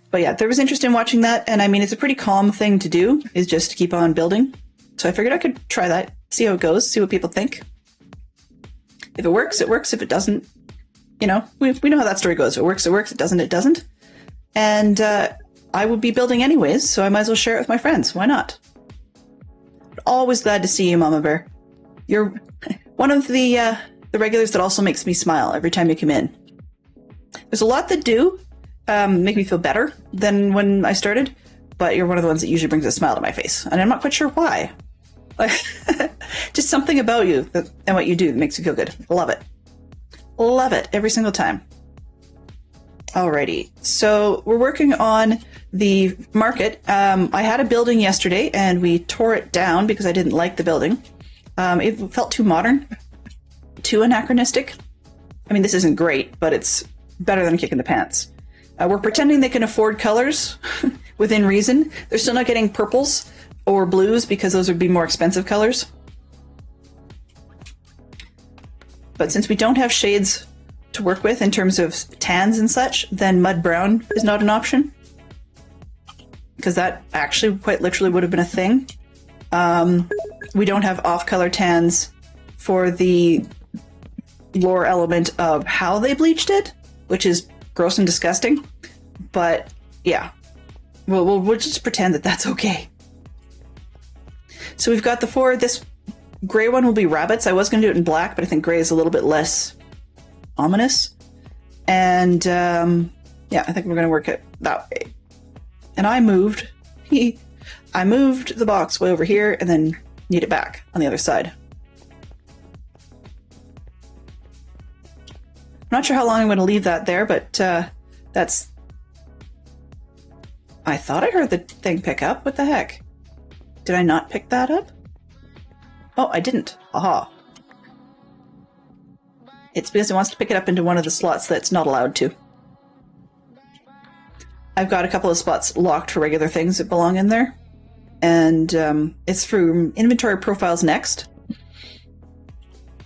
But yeah, there was interest in watching that, and I mean, it's a pretty calm thing to do, is just to keep on building. So I figured I could try that, see how it goes, see what people think. If it works, it works. If it doesn't, you know, we know how that story goes. If it works, it works. It doesn't, it doesn't. And I would be building anyways, so I might as well share it with my friends. Why not? Always glad to see you, Mama Bear. You're one of the regulars that also makes me smile every time you come in. There's a lot that do make me feel better than when I started, but you're one of the ones that usually brings a smile to my face, and I'm not quite sure why. Just something about you and what you do that makes me feel good. Love it. Love it every single time. Alrighty, so we're working on the market. I had a building yesterday and we tore it down because I didn't like the building. It felt too modern, too anachronistic. I mean, this isn't great, but it's better than a kick in the pants. We're pretending they can afford colors within reason. They're still not getting purples or blues because those would be more expensive colors. But since we don't have shades to work with in terms of tans and such, then mud brown is not an option. Because that actually quite literally would have been a thing. We don't have off-color tans for the lore element of how they bleached it, which is gross and disgusting. But yeah, we'll just pretend that that's okay. So we've got the four. This gray one will be rabbits. I was going to do it in black, but I think gray is a little bit less ominous. And yeah, I think we're going to work it that way. And I moved the box way over here and then need it back on the other side. I'm not sure how long I'm going to leave that there, but that's... I thought I heard the thing pick up. What the heck? Did I not pick that up? Oh, I didn't. Aha. It's because it wants to pick it up into one of the slots that's not allowed to. I've got a couple of spots locked for regular things that belong in there. And it's through inventory profiles next.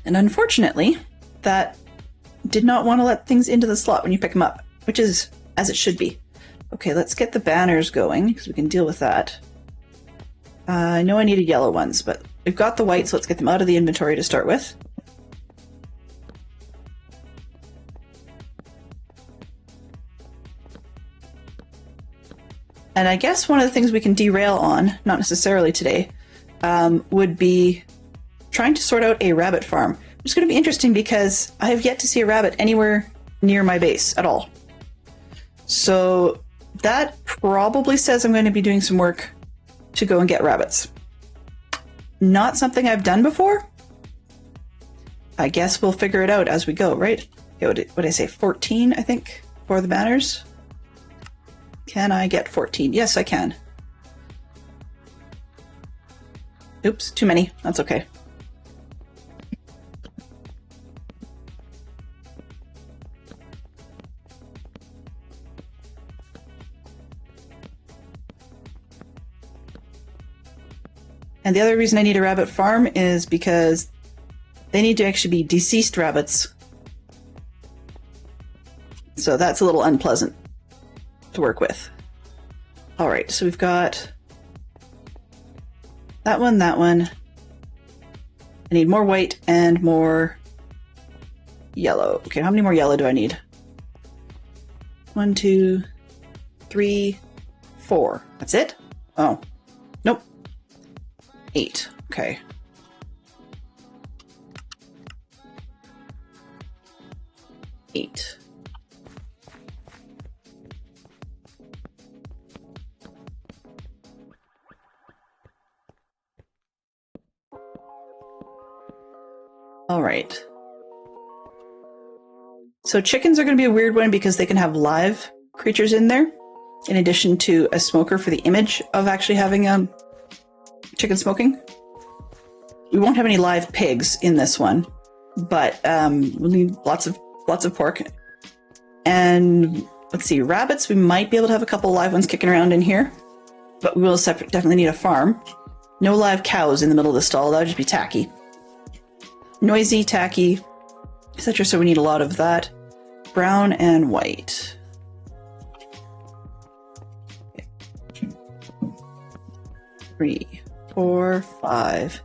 And unfortunately, that did not want to let things into the slot when you pick them up, which is as it should be. Okay, let's get the banners going, because we can deal with that. I know I needed yellow ones, but we've got the white, so let's get them out of the inventory to start with. And I guess one of the things we can derail on, not necessarily today, would be trying to sort out a rabbit farm. Which is going to be interesting because I have yet to see a rabbit anywhere near my base at all. So that probably says I'm going to be doing some work to go and get rabbits. Not something I've done before. I guess we'll figure it out as we go, right? Okay, what did I say? 14, I think, for the banners. Can I get 14? Yes, I can. Oops, too many. That's okay. And the other reason I need a rabbit farm is because they need to actually be deceased rabbits. So that's a little unpleasant to work with. All right, so we've got that one, that one. I need more white and more yellow. Okay, how many more yellow do I need? 1, 2, 3, 4. That's it? Oh, nope. 8. Okay. Eight. All right. So chickens are going to be a weird one because they can have live creatures in there, in addition to a smoker for the image of actually having chicken smoking. We won't have any live pigs in this one, but we'll need lots of pork. And let's see, rabbits, we might be able to have a couple live ones kicking around in here, but we will definitely need a farm. No live cows in the middle of the stall, that would just be tacky. Noisy, tacky, etc. So we need a lot of that. Brown and white. 3, 4, 5,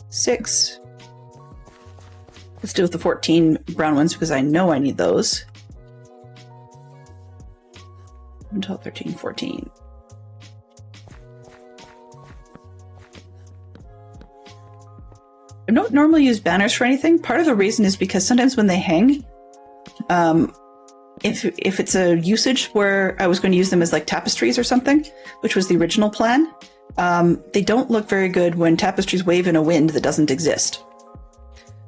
6. Let's do with the 14 brown ones because I know I need those. 12, 13, 14. don't normally use banners for anything. Part of the reason is because sometimes when they hang, if it's a usage where I was going to use them as like tapestries or something, which was the original plan, they don't look very good when tapestries wave in a wind that doesn't exist.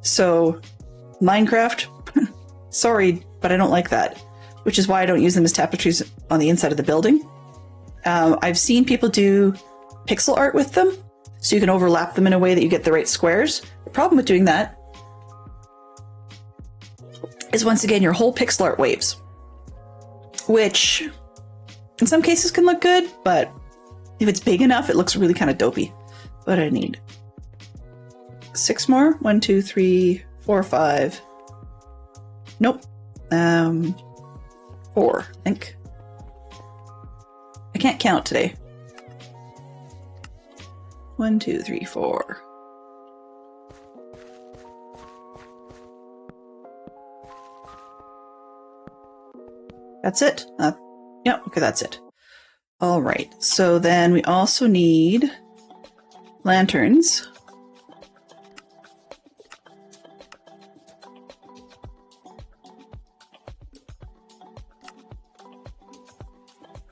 So, Minecraft, sorry, but I don't like that, which is why I don't use them as tapestries on the inside of the building. I've seen people do pixel art with them, so you can overlap them in a way that you get the right squares. The problem with doing that is, once again, your whole pixel art waves, which in some cases can look good, but if it's big enough, it looks really kind of dopey. What do I need? 6 more? 1, 2, 3, 4, 5. Nope. 4, I think. I can't count today. 1, 2, 3, 4. That's it? Yeah, okay, that's it. All right, so then we also need lanterns.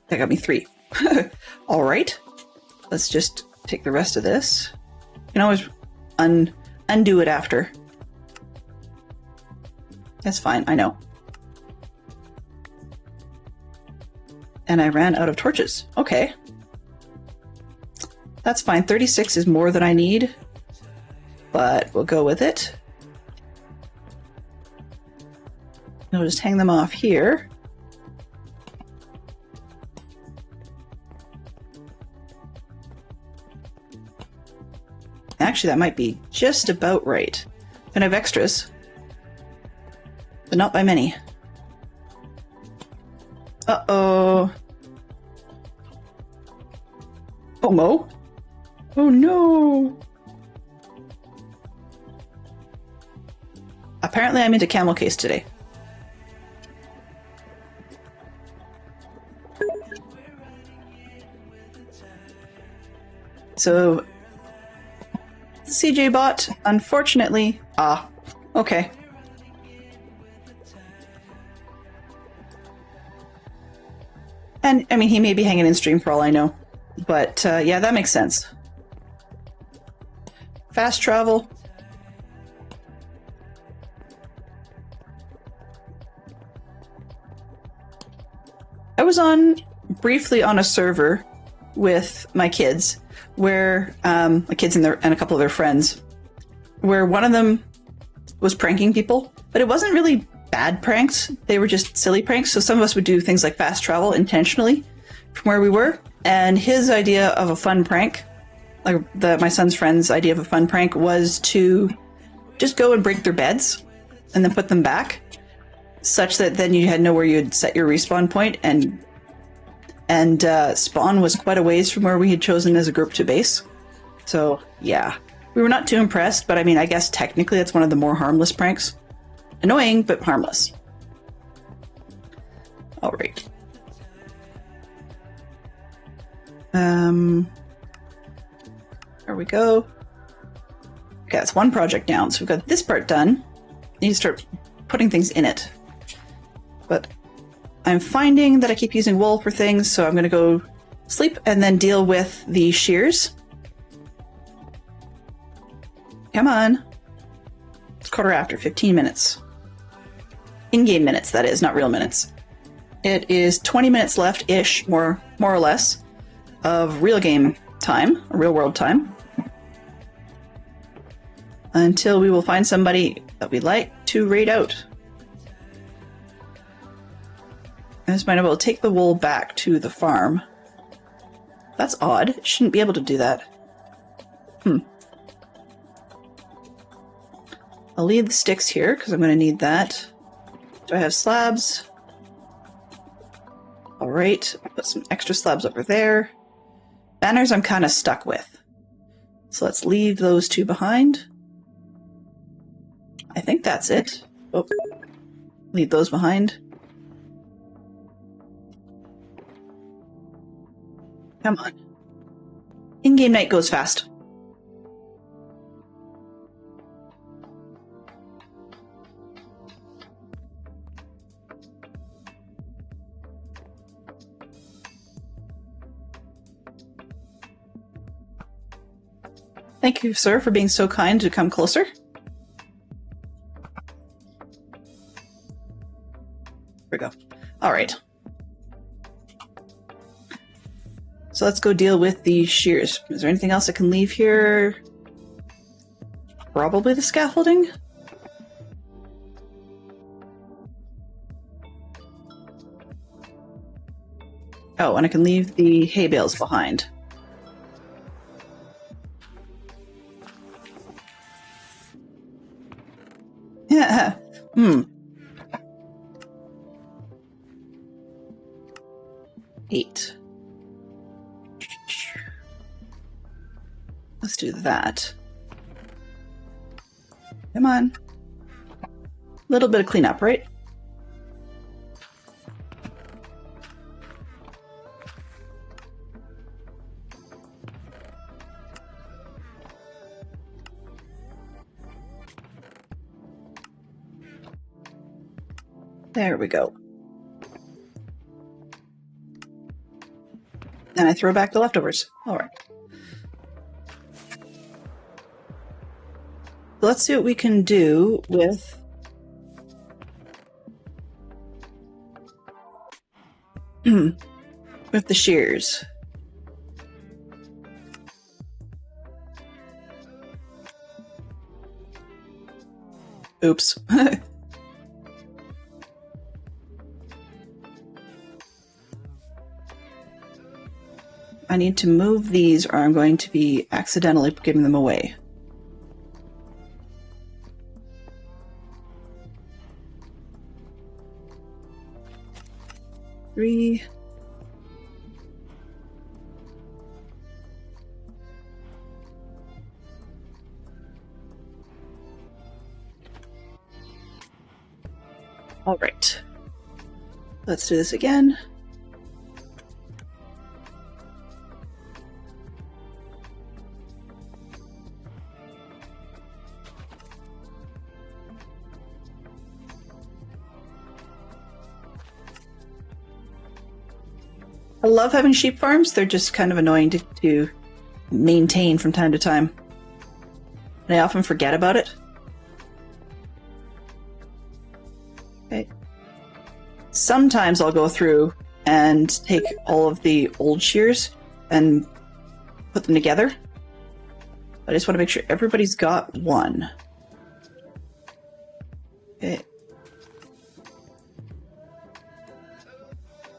That got me 3. All right, let's just take the rest of this. You can always undo it after. That's fine, I know. And I ran out of torches. Okay. That's fine. 36 is more than I need, but we'll go with it. I'll just hang them off here. Actually, that might be just about right. And I have extras, but not by many. Uh-oh. Oh, Mo? Oh, no. Apparently, I'm into camel case today. So, CJ bot, unfortunately... Ah, okay. And, I mean, he may be hanging in stream for all I know. But, yeah, that makes sense. Fast travel. I was briefly on a server with my kids, where, my kids and a couple of their friends, where one of them was pranking people, but it wasn't really bad pranks. They were just silly pranks. So some of us would do things like fast travel intentionally from where we were. And his idea of a fun prank, like my son's friend's idea of a fun prank, was to just go and break their beds and then put them back, such that then you had nowhere you'd set your respawn point, and spawn was quite a ways from where we had chosen as a group to base. So yeah, we were not too impressed, but I mean, I guess technically it's one of the more harmless pranks. Annoying, but harmless. All right. There we go. Okay, that's one project down. So we've got this part done. Need to start putting things in it. But I'm finding that I keep using wool for things, so I'm going to go sleep and then deal with the shears. Come on. It's 15 minutes. In-game minutes, that is, not real minutes. It is 20 minutes left-ish, more or less, of real game time, or real world time, until we will find somebody that we'd like to raid out. I just might be able to take the wool back to the farm. That's odd. It shouldn't be able to do that. I'll leave the sticks here, because I'm going to need that. Do I have slabs? Alright, put some extra slabs over there. Banners I'm kind of stuck with. So let's leave those 2 behind. I think that's it. Oh, leave those behind. Come on. In-game night goes fast. Thank you, sir, for being so kind to come closer. Here we go. All right. So let's go deal with the shears. Is there anything else I can leave here? Probably the scaffolding. Oh, and I can leave the hay bales behind. Yeah. 8. Let's do that. Come on. A little bit of cleanup, right? There we go. And I throw back the leftovers. All right. Let's see what we can do with with the shears. Oops. I need to move these or I'm going to be accidentally giving them away. Three. All right. Let's do this again. I love having sheep farms. They're just kind of annoying to maintain from time to time. And I often forget about it. Okay. Sometimes I'll go through and take all of the old shears and put them together. I just want to make sure everybody's got one. Okay.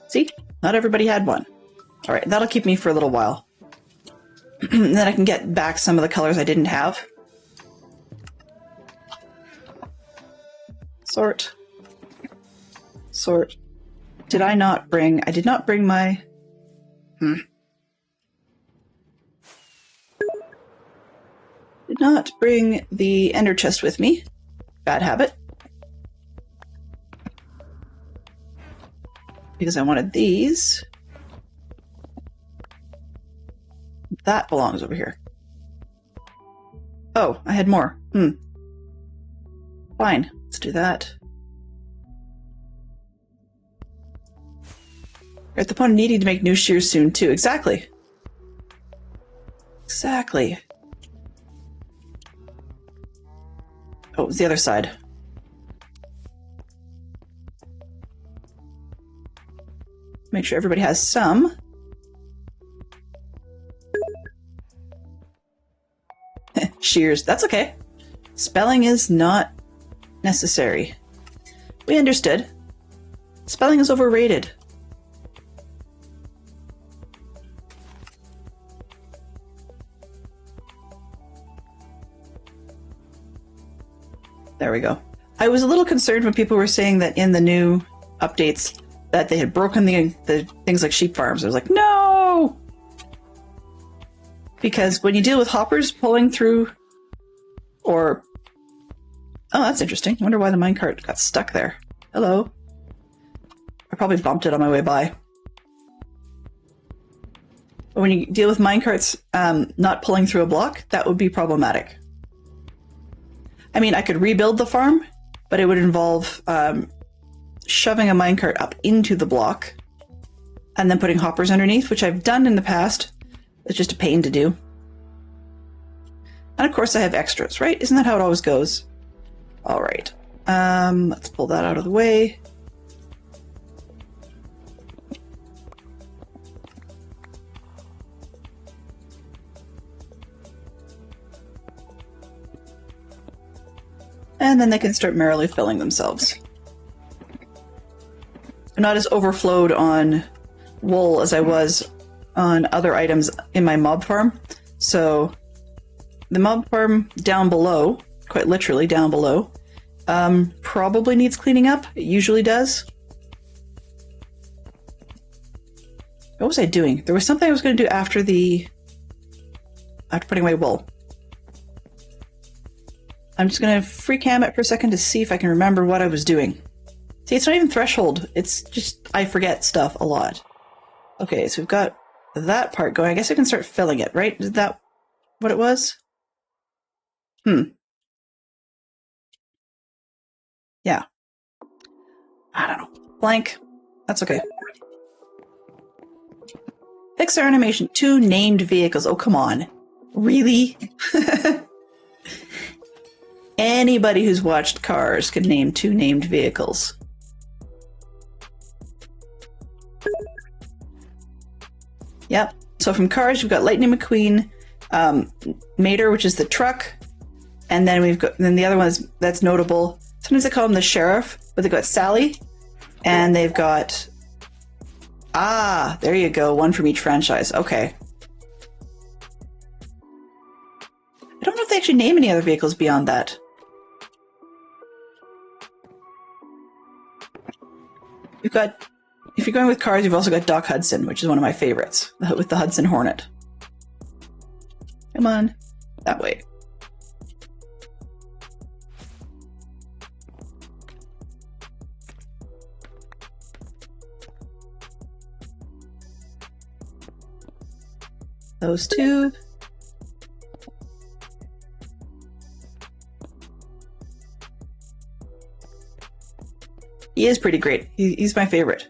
See? Not everybody had one. All right, that'll keep me for a little while. Then I can get back some of the colors I didn't have. Sort. Sort. Did I not bring... I did not bring my... Did not bring the ender chest with me. Bad habit. Because I wanted these. That belongs over here. Oh, I had more. Fine, let's do that. We're at the point of needing to make new shears soon, too. Exactly. Exactly. Oh, it's the other side. Make sure everybody has some. Shears. That's okay. Spelling is not necessary. We understood. Spelling is overrated. There we go. I was a little concerned when people were saying that in the new updates that they had broken the things like sheep farms. I was like, no! Because when you deal with hoppers pulling through, or... Oh, that's interesting. I wonder why the minecart got stuck there. Hello. I probably bumped it on my way by. But when you deal with minecarts not pulling through a block, that would be problematic. I mean, I could rebuild the farm, but it would involve shoving a minecart up into the block and then putting hoppers underneath, which I've done in the past. It's just a pain to do. And of course I have extras, right? Isn't that how it always goes? All right. Let's pull that out of the way. And then they can start merrily filling themselves. I'm not as overflowed on wool as I was on other items in my mob farm. So the mob farm down below, quite literally down below, probably needs cleaning up. It usually does. What was I doing? There was something I was going to do after putting away wool. I'm just going to free cam it for a second to see if I can remember what I was doing. See, it's not even threshold. It's just, I forget stuff a lot. Okay, so we've got that part going. I guess I can start filling it, right? Is that what it was? Yeah. I don't know. Blank. That's okay. Pixar animation. 2 named vehicles. Oh, come on. Really? Anybody who's watched Cars can name 2 named vehicles. Yep. So from Cars, we've got Lightning McQueen, Mater, which is the truck, and then the other one that's notable. Sometimes they call him the sheriff, but they've got Sally, and they've got there you go, 1 from each franchise. Okay. I don't know if they actually name any other vehicles beyond that. You've got, if you're going with Cars, you've also got Doc Hudson, which is one of my favorites, with the Hudson Hornet. Come on, that way. Those 2. He is pretty great. He's my favorite.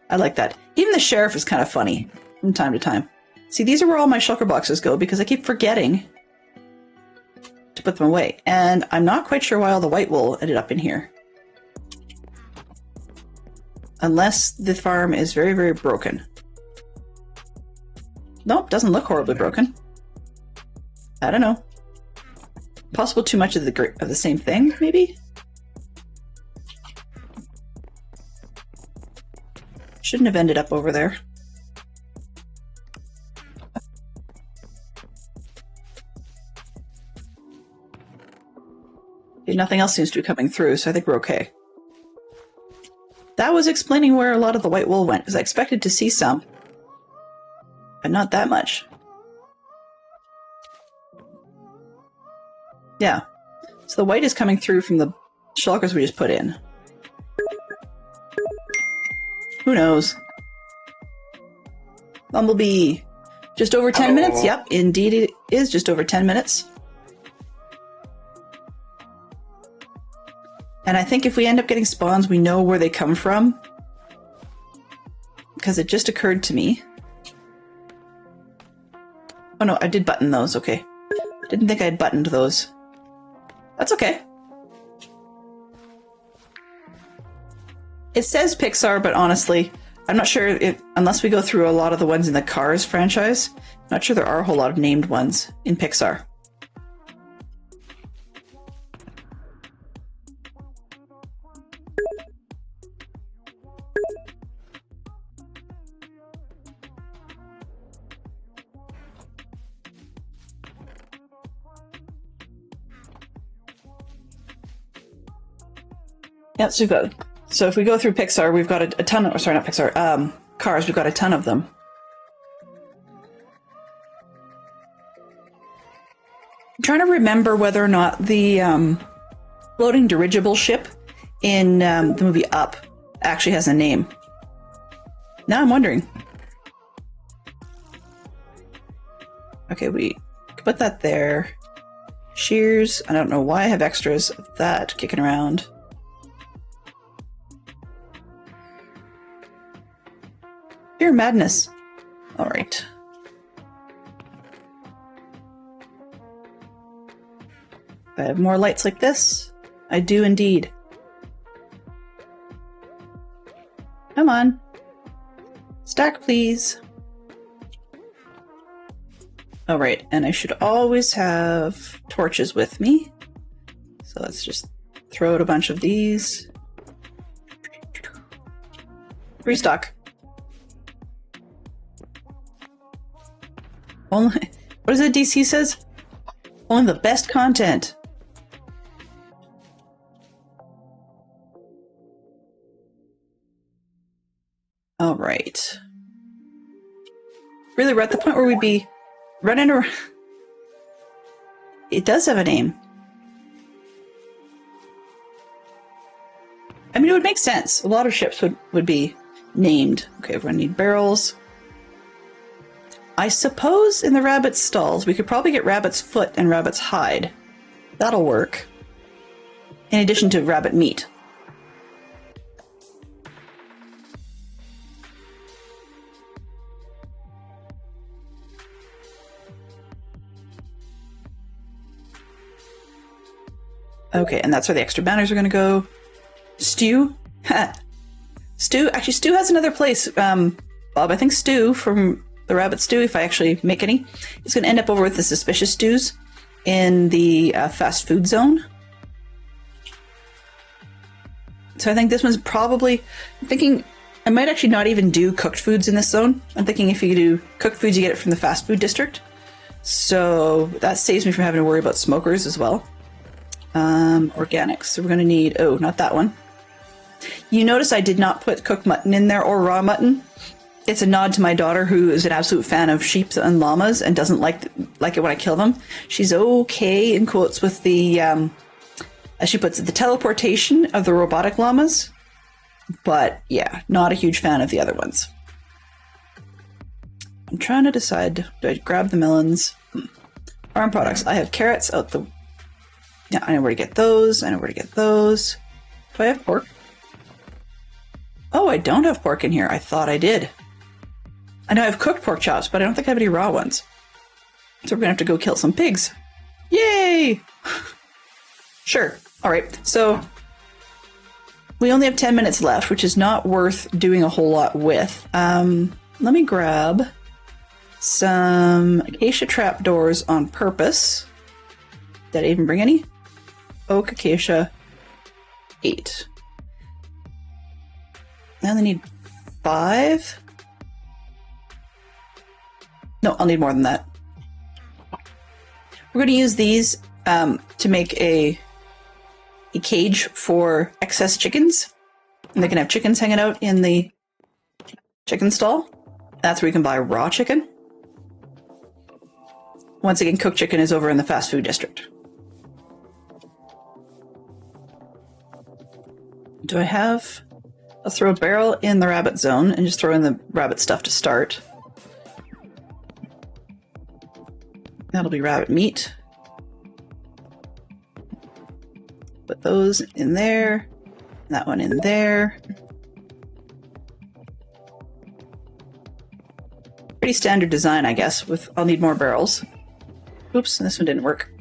I like that. Even the sheriff is kind of funny from time to time. See, these are where all my shulker boxes go because I keep forgetting to put them away. And I'm not quite sure why all the white wool ended up in here. Unless the farm is very, very broken. Nope, doesn't look horribly broken. I don't know. Possible too much of the same thing, maybe? Shouldn't have ended up over there. Okay, nothing else seems to be coming through, so I think we're okay. That was explaining where a lot of the white wool went, because I expected to see some, but not that much. Yeah. So the white is coming through from the shulkers we just put in. Who knows? Bumblebee. Just over 10 minutes? Yep, indeed it is just over 10 minutes. And I think if we end up getting spawns, we know where they come from. Because it just occurred to me. Oh no, I did button those, okay. Didn't think I had buttoned those. That's okay. It says Pixar, but honestly, I'm not sure if, unless we go through a lot of the ones in the Cars franchise, I'm not sure there are a whole lot of named ones in Pixar. Yeah, so if we go through Pixar, we've got a ton of, sorry, not Pixar, Cars, we've got a ton of them. I'm trying to remember whether or not the floating dirigible ship in the movie Up actually has a name. Now I'm wondering. Okay, we put that there. Shears, I don't know why I have extras of that kicking around. Pure madness. All right. I have more lights like this? I do indeed. Come on. Stack, please. Oh, right, and I should always have torches with me. So let's just throw out a bunch of these. Restock. Only, what is it DC says? Only the best content. All right. Really, we're at the point where we'd be running around. It does have a name. I mean, it would make sense. A lot of ships would be named. Okay, we're gonna need barrels. I suppose in the rabbit's stalls, we could probably get rabbit's foot and rabbit's hide. That'll work. In addition to rabbit meat. Okay, and that's where the extra banners are going to go. Stew? Stew? Actually, Stew has another place. Bob, I think Stew from the Rabbit Stew, if I actually make any, is going to end up over with the Suspicious Stews in the fast food zone. So I think this one's probably... I'm thinking I might actually not even do cooked foods in this zone. I'm thinking if you do cooked foods, you get it from the fast food district. So that saves me from having to worry about smokers as well. Organics. So we're going to need... Oh, not that one. You notice I did not put cooked mutton in there or raw mutton. It's a nod to my daughter, who is an absolute fan of sheep and llamas and doesn't like it when I kill them. She's okay, in quotes, with the, as she puts it, the teleportation of the robotic llamas. But yeah, not a huge fan of the other ones. I'm trying to decide, do I grab the melons? Farm products. I have carrots out the... Yeah, I know where to get those. I know where to get those. Do I have pork? Oh, I don't have pork in here. I thought I did. I know I have cooked pork chops, but I don't think I have any raw ones. So we're gonna have to go kill some pigs. Yay! Sure. All right. So we only have 10 minutes left, which is not worth doing a whole lot with. Let me grab some acacia trapdoors on purpose. Did I even bring any? Oak, acacia, 8. I only need 5. No, I'll need more than that. We're going to use these to make a cage for excess chickens. And they can have chickens hanging out in the chicken stall. That's where you can buy raw chicken. Once again, cooked chicken is over in the fast food district. Do I have... I'll throw a barrel in the rabbit zone and just throw in the rabbit stuff to start. That'll be rabbit meat. Put those in there. That one in there. Pretty standard design, I guess, with... I'll need more barrels. Oops, this one didn't work.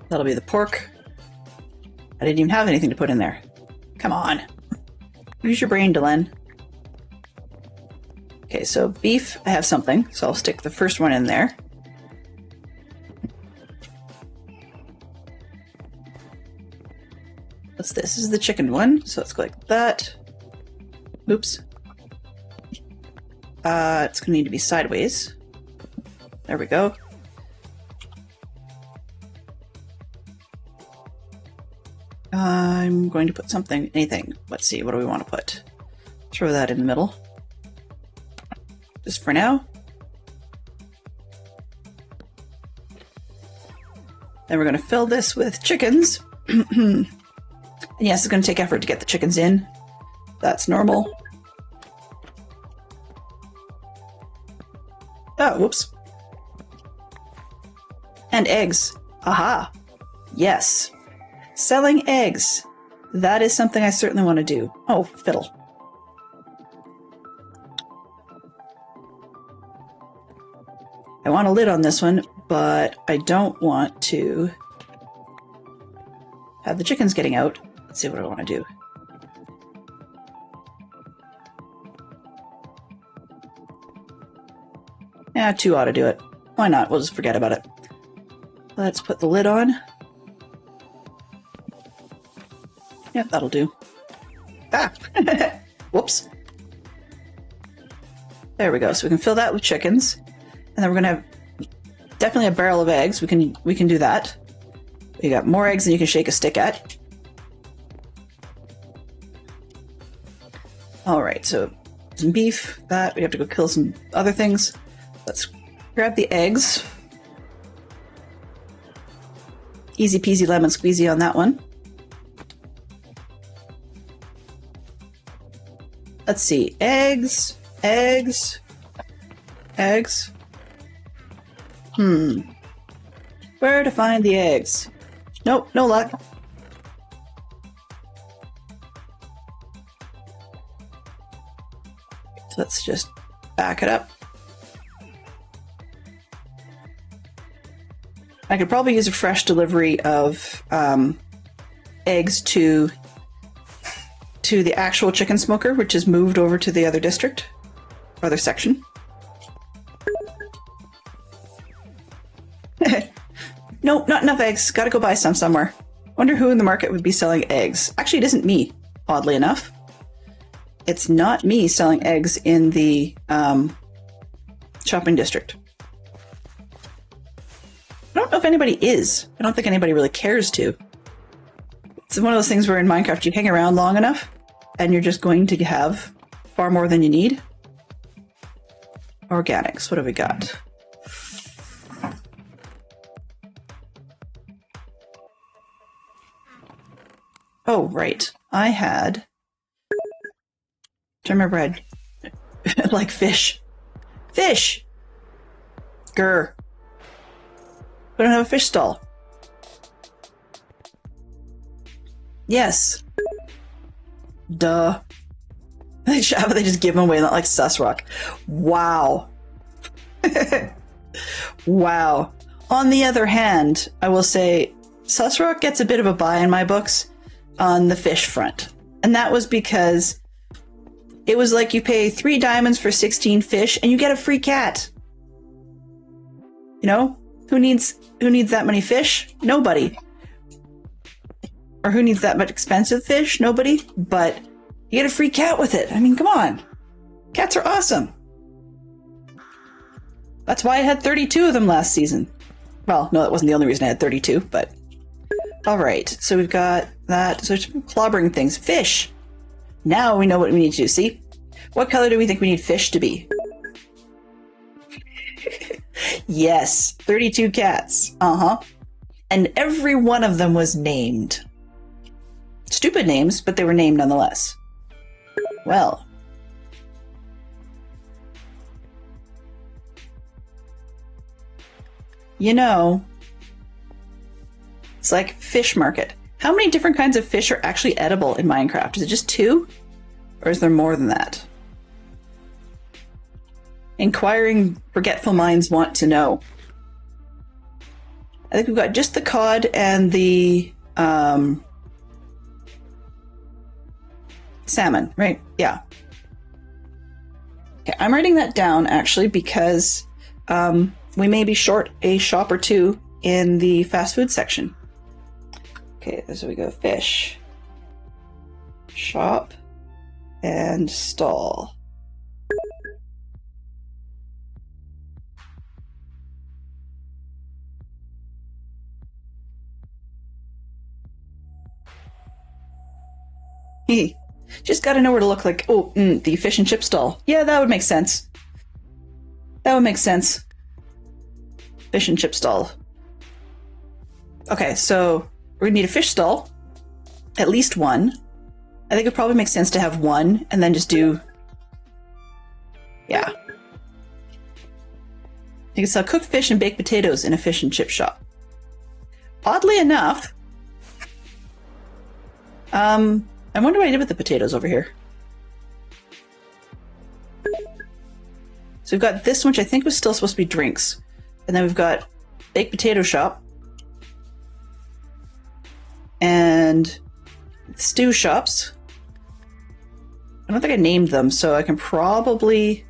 That'll be the pork. I didn't even have anything to put in there. Come on. Use your brain, Delenn. Okay, so beef, I have something, so I'll stick the first one in there. What's this? This is the chicken one, so let's go like that. Oops. It's gonna need to be sideways. There we go. I'm going to put something, anything. Let's see, what do we want to put? Throw that in the middle. Just for now. Then we're going to fill this with chickens. And yes, it's going to take effort to get the chickens in. That's normal. Oh, whoops. And eggs. Aha. Yes. Selling eggs. That is something I certainly want to do. Oh, fiddle. I want a lid on this one, but I don't want to have the chickens getting out. Let's see what I want to do. Yeah, 2 ought to do it. Why not? We'll just forget about it. Let's put the lid on. Yep, that'll do. Ah! Whoops. There we go. So we can fill that with chickens. And then we're going to have definitely a barrel of eggs. We can do that. You got more eggs than you can shake a stick at. Alright, so some beef, that. We have to go kill some other things. Let's grab the eggs. Easy peasy lemon squeezy on that one. Let's see. Eggs. Eggs. Eggs. Where to find the eggs? Nope, no luck. So let's just back it up. I could probably use a fresh delivery of eggs to the actual chicken smoker, which is moved over to the other district, other section. Nope, not enough eggs. Gotta go buy some somewhere. Wonder who in the market would be selling eggs. Actually, it isn't me, oddly enough. It's not me selling eggs in the shopping district. I don't know if anybody is. I don't think anybody really cares to. It's one of those things where in Minecraft you hang around long enough and you're just going to have far more than you need. Organics, what have we got? Oh, right. I had... I remember I had... like fish. Fish! Grr. We don't have a fish stall. Yes. Duh. They just give them away, not like Susrock. Wow. Wow. On the other hand, I will say Susrock gets a bit of a buy in my books on the fish front. And that was because it was like you pay 3 diamonds for 16 fish and you get a free cat. You know? Who needs that many fish? Nobody. Or who needs that much expensive fish? Nobody. But you get a free cat with it. I mean, come on. Cats are awesome. That's why I had 32 of them last season. Well, no, that wasn't the only reason I had 32, but... Alright, so we've got that. So it's clobbering things. Fish! Now we know what we need to do, see? What color do we think we need fish to be? Yes, 32 cats. Uh-huh. And every one of them was named. Stupid names, but they were named nonetheless. Well. You know, it's like fish market. How many different kinds of fish are actually edible in Minecraft? Is it just 2? Or is there more than that? Inquiring, forgetful minds want to know. I think we've got just the cod and the salmon, right? Yeah. Okay, I'm writing that down actually because we may be short a shop or 2 in the fast food section. Okay, so we go fish, shop, and stall. Hey, just gotta know where to look like. Oh, the fish and chip stall. Yeah, that would make sense. That would make sense. Fish and chip stall. Okay, so we're gonna need a fish stall. At least 1. I think it probably makes sense to have 1 and then just do... Yeah. You can sell cooked fish and baked potatoes in a fish and chip shop. Oddly enough... I wonder what I did with the potatoes over here. So we've got this one, which I think was still supposed to be drinks. And then we've got baked potato shop. And stew shops. I don't think I named them, so I can probably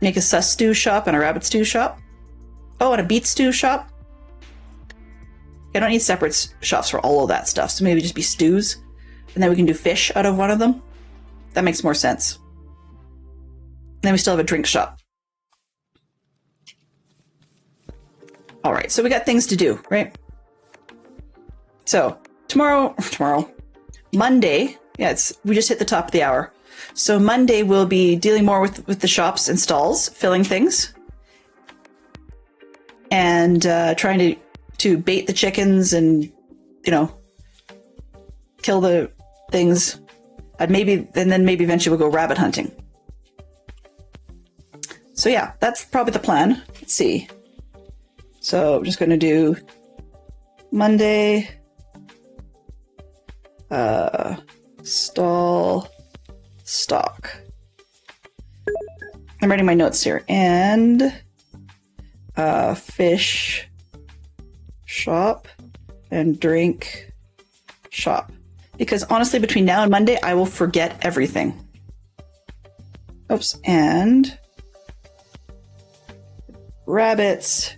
make a sus stew shop and a rabbit stew shop. Oh, and a beet stew shop. I don't need separate shops for all of that stuff, so maybe just be stews. And then we can do fish out of one of them. That makes more sense. And then we still have a drink shop. All right, so we got things to do, right? So Monday, we just hit the top of the hour. So Monday we'll be dealing more with the shops and stalls, filling things, and trying to bait the chickens and, kill the things. And then maybe eventually we'll go rabbit hunting. So yeah, that's probably the plan. Let's see. So I'm just going to do Monday, stall, stock. I'm writing my notes here. And fish shop and drink shop. Because honestly, between now and Monday, I will forget everything. Oops. And rabbits.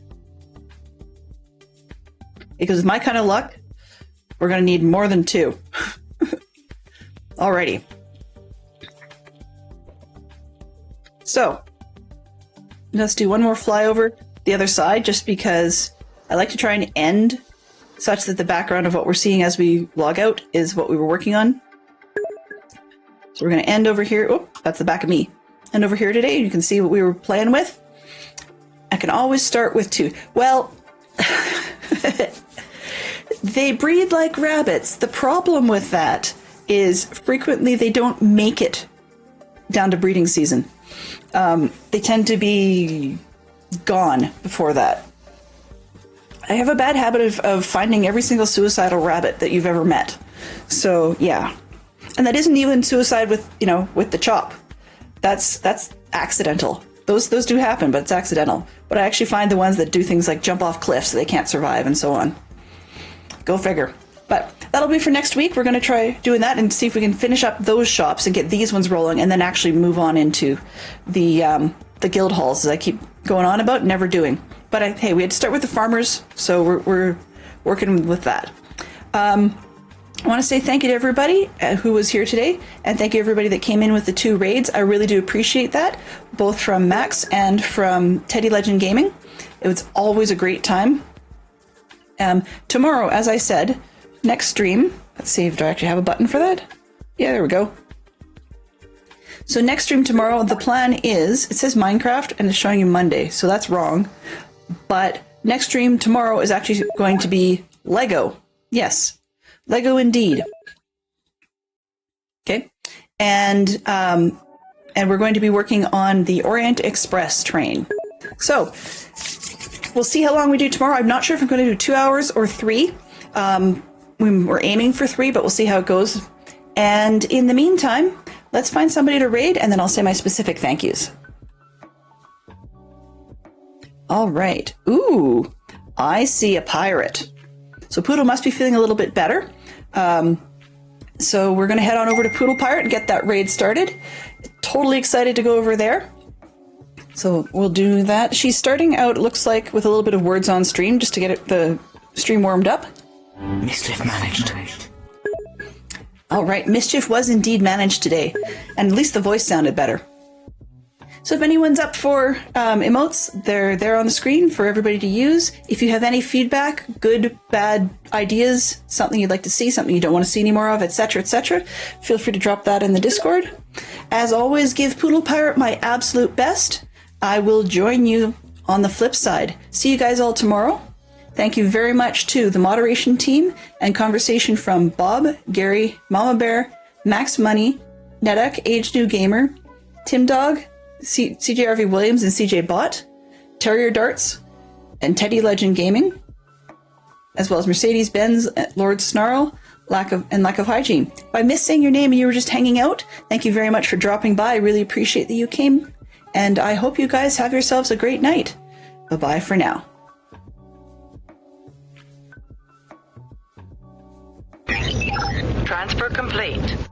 Because with my kind of luck, we're going to need more than 2. Alrighty. So, let's do one more flyover the other side, just because I like to try and end such that the background of what we're seeing as we log out is what we were working on. So we're going to end over here. Oh, that's the back of me. And over here today, you can see what we were playing with. I can always start with 2. Well, they breed like rabbits. The problem with that is frequently they don't make it down to breeding season. They tend to be gone before that. I have a bad habit of finding every single suicidal rabbit that you've ever met. So yeah. And that isn't even suicide with the chop. That's accidental. Those do happen, but it's accidental. But I actually find the ones that do things like jump off cliffs so they can't survive and so on. Go figure. But that'll be for next week. We're going to try doing that and see if we can finish up those shops and get these ones rolling, and then actually move on into the guild halls, as I keep going on about never doing. But hey, we had to start with the farmers, so we're working with that. I want to say thank you to everybody who was here today, and thank you everybody that came in with the 2 raids. I really do appreciate that, both from Max and from Teddy Legend Gaming. It was always a great time. Tomorrow, as I said, next stream, let's see, do I actually have a button for that? Yeah, there we go. So next stream tomorrow, the plan is, it says Minecraft and it's showing you Monday, so that's wrong. But next stream tomorrow is actually going to be Lego. Yes, Lego indeed. Okay, and we're going to be working on the Orient Express train. So we'll see how long we do tomorrow. I'm not sure if I'm going to do 2 hours or 3. We're aiming for 3, but we'll see how it goes. And in the meantime, let's find somebody to raid, and then I'll say my specific thank yous. All right. Ooh, I see a pirate. So Poodle must be feeling a little bit better. So we're going to head on over to Poodle Pirate and get that raid started. Totally excited to go over there. So we'll do that. She's starting out, it looks like, with a little bit of words on stream, just to get the stream warmed up. Mischief managed. All right, Mischief was indeed managed today, and at least the voice sounded better. So if anyone's up for emotes, they're there on the screen for everybody to use. If you have any feedback, good, bad ideas, something you'd like to see, something you don't want to see any more of, etc., feel free to drop that in the Discord. As always, give Poodle Pirate my absolute best. I will join you on the flip side. See you guys all tomorrow. Thank you very much to the moderation team and conversation from Bob, Gary, Mama Bear, Max Money, Neduk, Age New Gamer, Tim Dog, CJRV Williams and CJ Bot, Terrier Darts, and Teddy Legend Gaming, as well as Mercedes Benz, Lord Snarl, Lack of Hygiene. If I missed saying your name and you were just hanging out, thank you very much for dropping by. I really appreciate that you came, and I hope you guys have yourselves a great night. Bye-bye for now. Transfer complete.